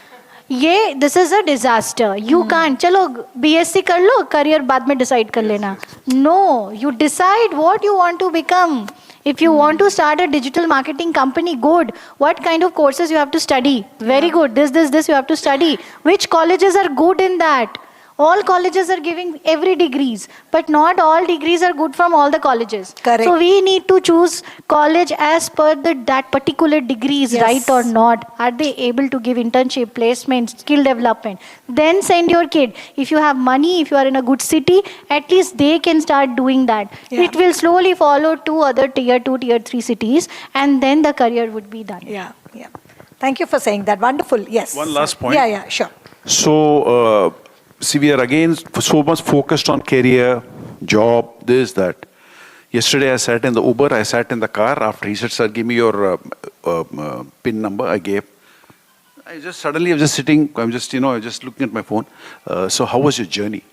S11: This is a disaster. You can't, chalo BSc kar lo, career baad mein decide kar lena. No, you decide what you want to become. If you want to start a digital marketing company, good. What kind of courses you have to study? Very good. This you have to study. Which colleges are good in that? All colleges are giving every degrees, but not all degrees are good from all the colleges.
S1: Correct.
S11: So we need to choose college as per that particular degrees, right or not. Are they able to give internship, placement, skill development? Then send your kid. If you have money, if you are in a good city, at least they can start doing that. It will slowly follow to other tier 2, tier 3 cities, and then the career would be done.
S1: Thank you for saying that. Wonderful. Yes.
S6: One last point.
S1: Yeah, sure.
S6: So, see, we are again so much focused on career, job, this, that. Yesterday I sat in the Uber, I sat in the car. After he said, sir, give me your PIN number, I gave. I was just sitting, I'm just, just looking at my phone. So how was your journey?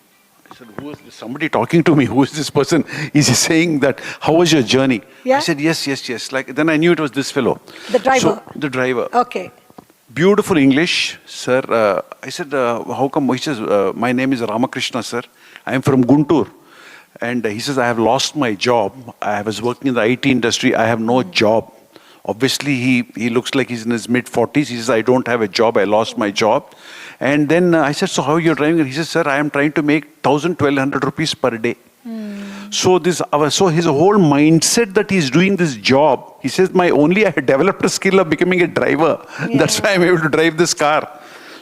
S6: I said, who is this? Somebody talking to me? Who is this person? Is he saying that, how was your journey?
S1: Yeah.
S6: I said, yes. Like, then I knew it was this fellow.
S1: The driver?
S6: So, the driver.
S1: Okay.
S6: Beautiful English, sir. I said, how come? He says, my name is Ramakrishna, sir. I am from Guntur. And he says, I have lost my job. I was working in the IT industry. I have no job. Obviously, he looks like he's in his mid-40s. He says, I don't have a job. I lost my job. And then I said, so how are you driving? He says, sir, I am trying to make 1,000-1,200 rupees per day. So his whole mindset that he's doing this job, he says, I developed a skill of becoming a driver. Yeah. That's why I'm able to drive this car.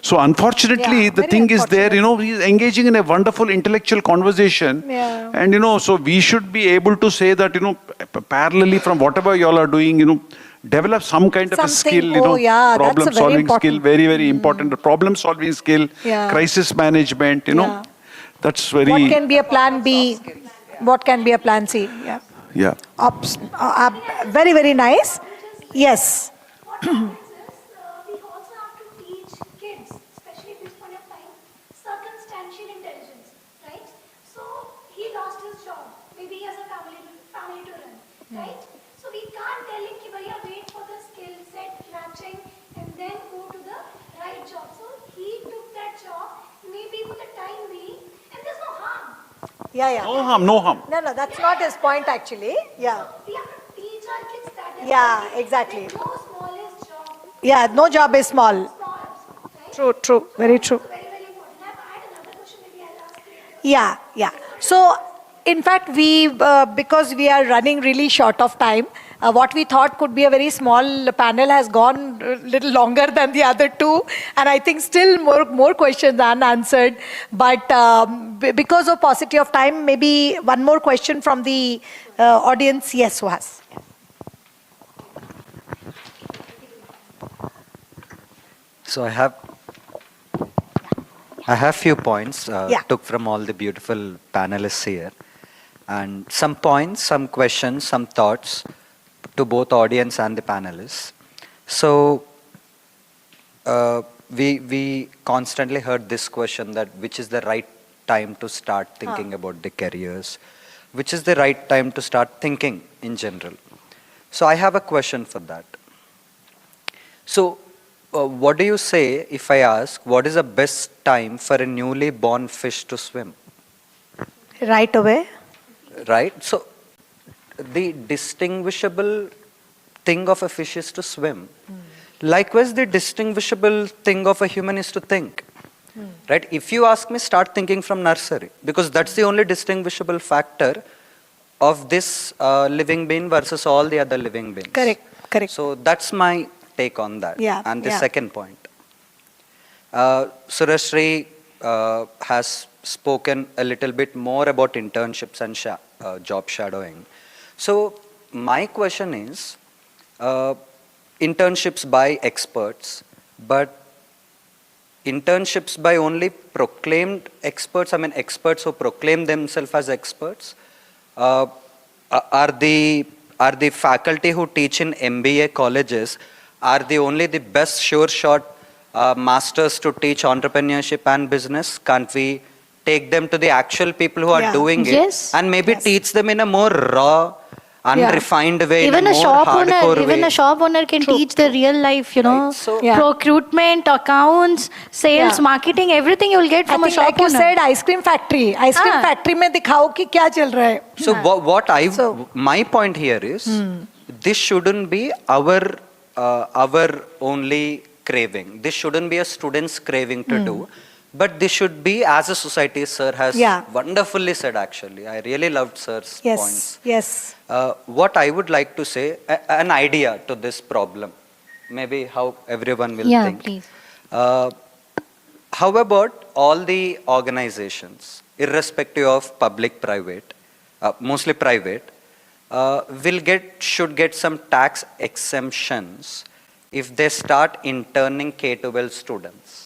S6: So unfortunately, the thing is there, he's engaging in a wonderful intellectual conversation.
S1: Yeah.
S6: And, so we should be able to say that, parallelly from whatever y'all are doing, develop some kind of a skill, problem solving skill, very, very important. Problem solving skill, crisis management, that's very...
S1: What can be a plan B? What can be a plan C? Yeah.
S6: Yeah.
S1: Very, very nice. Yes.
S5: We also have to teach kids, especially at this point of time, circumstantial intelligence, right? So he lost his job. Maybe he has a family to run, right? So we can't tell him, wait for the skill set matching and then go to the right job. So he took that job, maybe for the time being, and there's no harm.
S1: Yeah.
S6: No harm.
S1: No, that's not his point actually. Yeah.
S5: We have to teach our kids that.
S1: Yeah, exactly.
S5: No smallest job.
S1: Yeah, no job is small.
S5: Right?
S1: True. Very true.
S5: Very, very important. I had another question, maybe I'll ask you.
S1: Yeah. So, in fact, because we are running really short of time, what we thought could be a very small panel has gone a little longer than the other two, and I think still more questions unanswered. But because of paucity of time, maybe one more question from the audience. Yes, Suhas.
S14: So I have few points took from all the beautiful panelists here, and some points, some questions, some thoughts to both audience and the panelists. So we constantly heard this question, that which is the right time to start thinking about the careers, which is the right time to start thinking in general. So I have a question for that. So what do you say if I ask, what is the best time for a newly born fish to swim?
S1: Right away.
S14: Right? So the distinguishable thing of a fish is to swim. Likewise, the distinguishable thing of a human is to think. Right? If you ask me, start thinking from nursery, because that's the only distinguishable factor of this living being versus all the other living beings.
S1: Correct.
S14: So that's my take on that. And the second point. Surashri has spoken a little bit more about internships and job shadowing. So my question is, internships by experts, but internships by only proclaimed experts, experts who proclaim themselves as experts, are the faculty who teach in MBA colleges, are the best sure shot masters to teach entrepreneurship and business? Can't we take them to the actual people who are doing it and maybe teach them in a more raw, unrefined way?
S11: Even
S14: a
S11: shop owner can teach the real life, procurement, accounts, sales, marketing, everything you will get from a shop
S1: like
S11: owner.
S1: You said, ice cream factory factory mein dikhao ki kya chal raha hai.
S14: So my point here is, this shouldn't be our only craving. This shouldn't be a student's craving to do. But this should be, as a society, sir has wonderfully said actually. I really loved sir's points.
S1: Yes.
S14: What I would like to say, an idea to this problem, maybe how everyone will think.
S11: Please.
S14: How about all the organizations, irrespective of public, private, mostly private, should get some tax exemptions if they start interning K-12 students.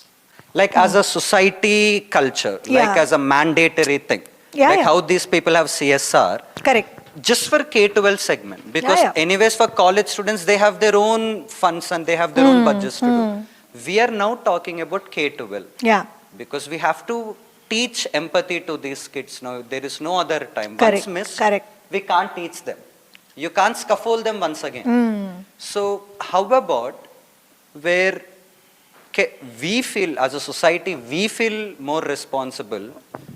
S14: Like as a society culture, like as a mandatory thing. How these people have CSR.
S1: Correct.
S14: just for K-12 segment, because anyways for college students, they have their own funds and they have their own budgets to do. We are now talking about K-12.
S1: Yeah.
S14: Because we have to teach empathy to these kids now. There is no other time.
S1: Correct.
S14: Once missed,
S1: Correct.
S14: we can't teach them. You can't scaffold them once again. So how about where we feel as a society, we feel more responsible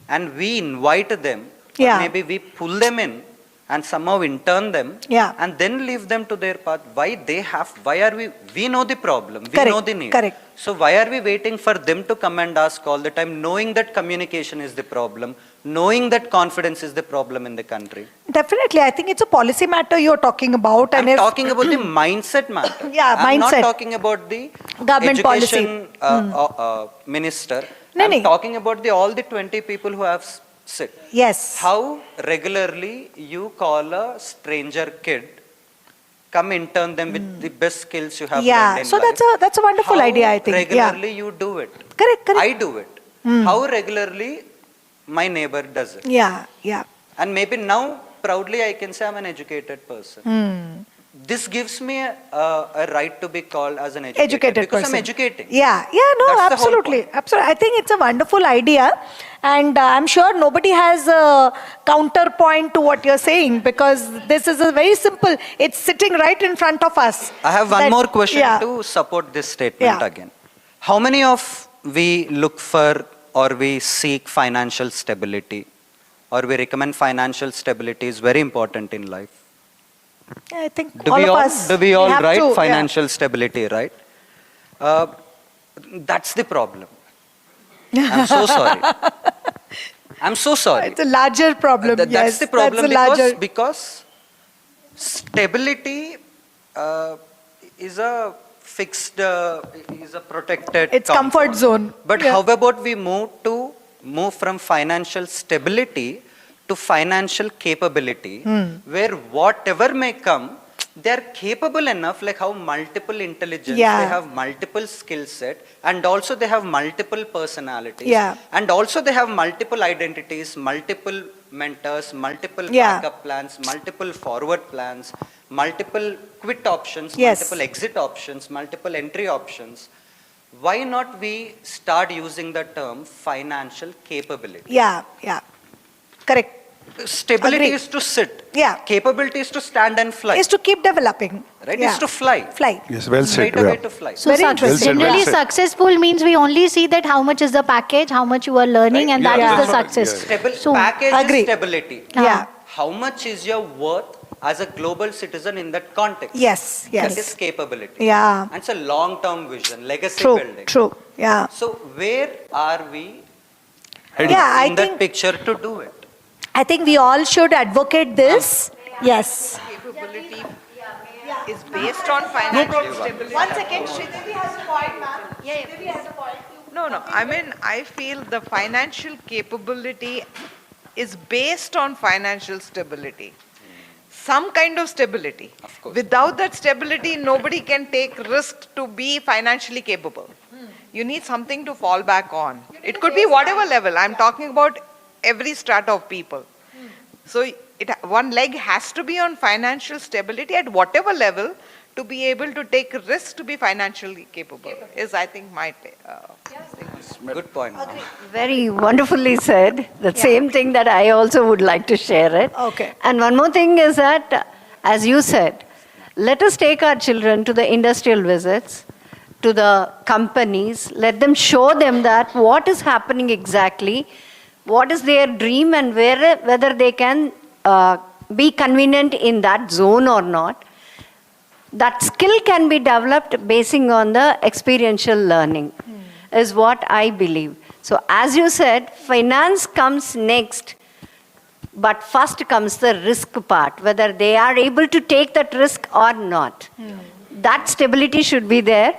S14: and we invite them, or maybe we pull them in and somehow intern them and then leave them to their path. Why are we know the problem, we know the need.
S1: Correct.
S14: So why are we waiting for them to come and ask all the time, knowing that communication is the problem, knowing that confidence is the problem in the country?
S1: Definitely, I think it's a policy matter you're talking about.
S14: I'm talking about the mindset matter. I'm not talking about the
S1: government
S14: education
S1: policy.
S14: Minister. I'm talking about all the 20 people who have sit.
S1: Yes.
S14: How regularly you call a stranger kid, come intern them with the best skills you have learned in
S1: so
S14: life.
S1: that's a wonderful idea, I think.
S14: Regularly you do it.
S1: Correct.
S14: I do it. How regularly my neighbor does it.
S1: Yeah.
S14: And maybe now proudly I can say I'm an educated person. This gives me a right to be called as an educated because
S1: person.
S14: I'm educating.
S1: Absolutely. I think it's a wonderful idea, and I'm sure nobody has a counterpoint to what you're saying, because this is a very simple. It's sitting right in front of us.
S14: I have one more question to support this statement again. How many of we look for or we seek financial stability, or we recommend financial stability is very important in life?
S1: I think
S14: do we all write financial stability, right? That's the problem. I'm so sorry. I'm so sorry.
S1: It's a larger problem.
S14: That's the problem, because stability is a fixed, is a protected.
S1: It's comfort zone.
S14: But how about we move from financial stability to financial capability, where whatever may come, they are capable enough, like how multiple intelligence, they have multiple skill set, and also they have multiple personalities, and also they have multiple identities, multiple mentors, multiple backup plans, multiple forward plans, multiple quit options, multiple exit options, multiple entry options. Why not we start using the term financial capability?
S1: Correct.
S14: Stability is to sit. Capability is to stand and fly.
S1: Is to keep developing.
S14: Right? Is to fly.
S6: Yes, well said.
S14: Straight away to fly.
S11: So generally successful means we only see that how much is the package, how much you are learning, and that is the success.
S14: So package is stability. How much is your worth as a global citizen in that context?
S1: Yes.
S14: That is capability.
S1: And
S14: it's a long-term vision, legacy building.
S1: True.
S14: So where are we in that picture to do it?
S1: I think we all should advocate this. Yes.
S13: Capability is based on financial stability.
S1: One second, Sridevi has a point, ma'am. Sridevi has a point.
S13: No, I mean, I feel the financial capability is based on financial stability. Some kind of stability.
S14: Of course.
S13: Without that stability, nobody can take risk to be financially capable. You need something to fall back on. It could be whatever level. I'm talking about every strata of people. So one leg has to be on financial stability at whatever level to be able to take risks to be financially capable is, I think, my
S14: good point.
S9: Very wonderfully said. The same thing that I also would like to share it.
S1: Okay.
S9: And one more thing is that, as you said, let us take our children to the industrial visits, to the companies, let them show them that what is happening exactly, what is their dream, and whether they can be convenient in that zone or not. That skill can be developed basing on the experiential learning, is what I believe. So as you said, finance comes next, but first comes the risk part, whether they are able to take that risk or not. That stability should be there.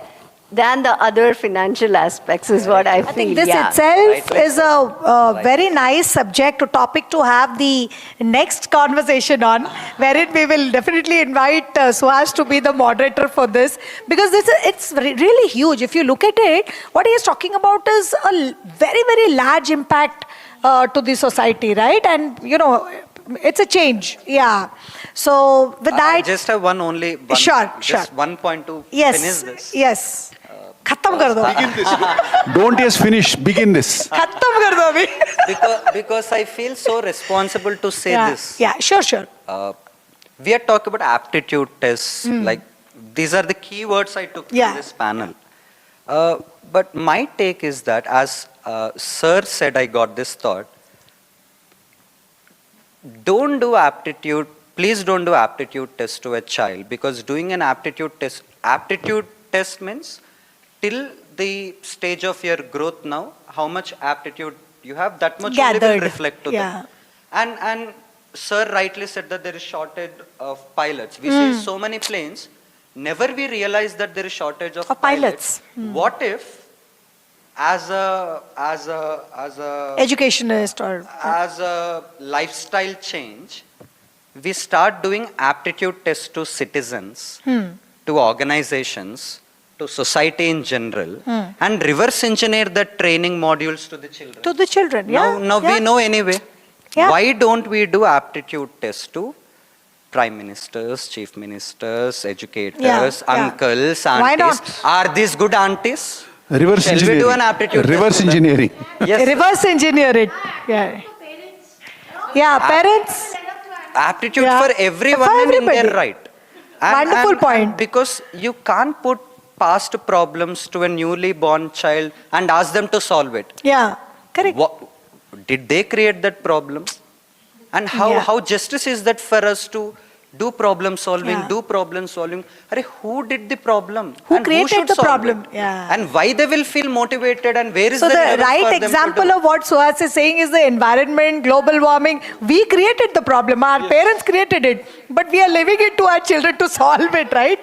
S9: Than the other financial aspects is what I feel.
S1: I think this itself is a very nice topic to have the next conversation on, wherein we will definitely invite Suhas to be the moderator for this, because it's really huge. If you look at it, what he is talking about is a very, very large impact to the society, right? And, It's a change. Yeah. So with
S14: I
S1: that,
S14: just have one,
S1: Sure,
S14: just
S1: sure.
S14: 1 point to
S1: yes,
S14: finish this.
S1: yes. खत्म कर दो.
S6: Begin this. Don't just finish, begin this.
S1: खत्म कर दो अभी.
S14: Because I feel so responsible to say
S1: Yeah,
S14: this.
S1: yeah, sure.
S14: We are talking about aptitude tests. Like these are the key words I took
S1: Yeah.
S14: from this panel. But my take is that, as Sir said, I got this thought. Don't do aptitude. Please don't do aptitude test to a child, because doing an aptitude test means till the stage of your growth now, how much aptitude you have, that much only will
S1: Gathered.
S14: reflect to
S1: Yeah.
S14: them. And Sir rightly said that there is shortage of pilots. We see so many planes. Never we realize that there is shortage of
S1: pilots.
S14: What if, as a
S1: Educationist or
S14: as a lifestyle change, we start doing aptitude tests to citizens, to organizations, to society in general, and reverse engineer the training modules to the children.
S1: to the children. Yeah.
S14: Now
S1: yeah.
S14: we know anyway.
S1: Yeah.
S14: Why don't we do aptitude tests to prime ministers, chief ministers, educators,
S1: Yeah.
S14: uncles,
S1: Why
S14: aunties?
S1: not?
S14: Are these good aunties?
S6: Reverse
S14: Shall we
S6: engineering.
S14: do an aptitude test
S6: Reverse
S14: to them?
S6: engineering.
S14: Yes.
S1: Reverse engineer it. Yeah. Yeah, parents.
S14: Aptitude
S1: Yeah.
S14: for everyone
S1: For
S14: and in their
S1: everybody.
S14: right.
S1: Wonderful point.
S14: Because you can't put past problems to a newly born child and ask them to solve it.
S1: Yeah, correct.
S14: Did they create that problem? And
S1: Yeah.
S14: how justice is that for us to do problem solving,
S1: Yeah.
S14: Arey, who did the problem?
S1: Who
S14: And
S1: created
S14: should
S1: the
S14: solve
S1: problem?
S14: it?
S1: Yeah.
S14: And why they will feel motivated, and where is
S1: So
S14: the
S1: the
S14: level for
S1: right
S14: them to
S1: example
S14: do?
S1: of what Suhas is saying is the environment, global warming. We created the problem. Our parents created it, but we are leaving it to our children to solve it, right?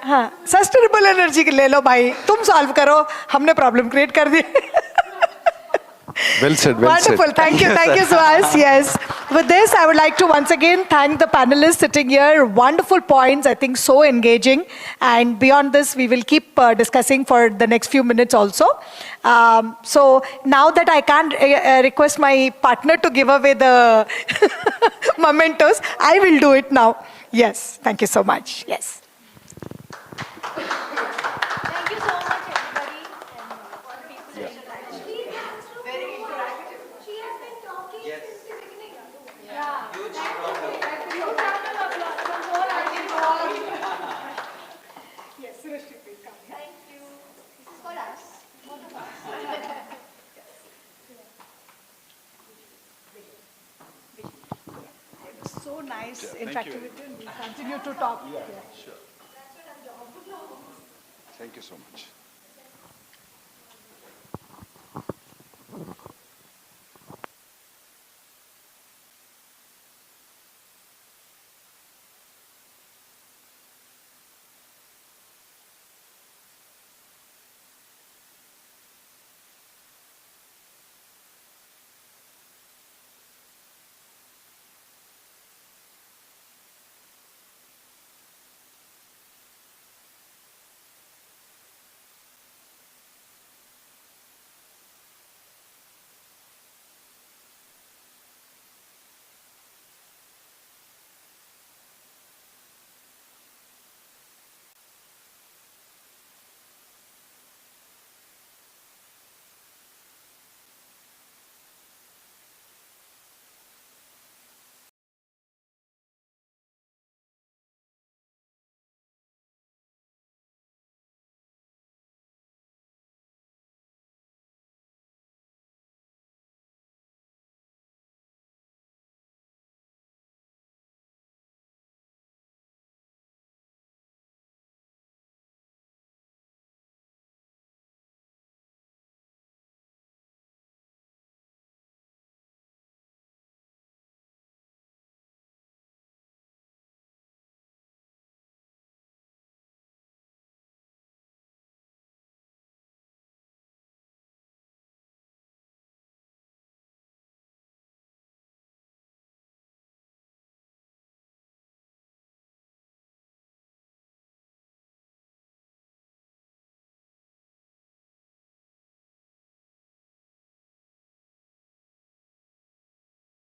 S1: हाँ, sustainable energy के ले लो भाई, तुम solve करो, हमने problem create कर दी.
S6: Well said, well
S1: Wonderful.
S6: said.
S1: Thank you, Suhas. Yes. With this, I would like to once again thank the panelists sitting here. Wonderful points, I think so engaging. And beyond this, we will keep discussing for the next few minutes also. So now that I can't request my partner to give away the mementos, I will do it now. Yes. Thank you so much. Yes.
S7: Thank you so much, everybody. And very interactive. She has been talking since the beginning. Yeah. Huge round of applause from all our
S1: Yes,
S7: Thank you. This is for us. Both of us.
S1: So nice interacting with you. We'll continue to talk.
S6: Sure. Thank you so much.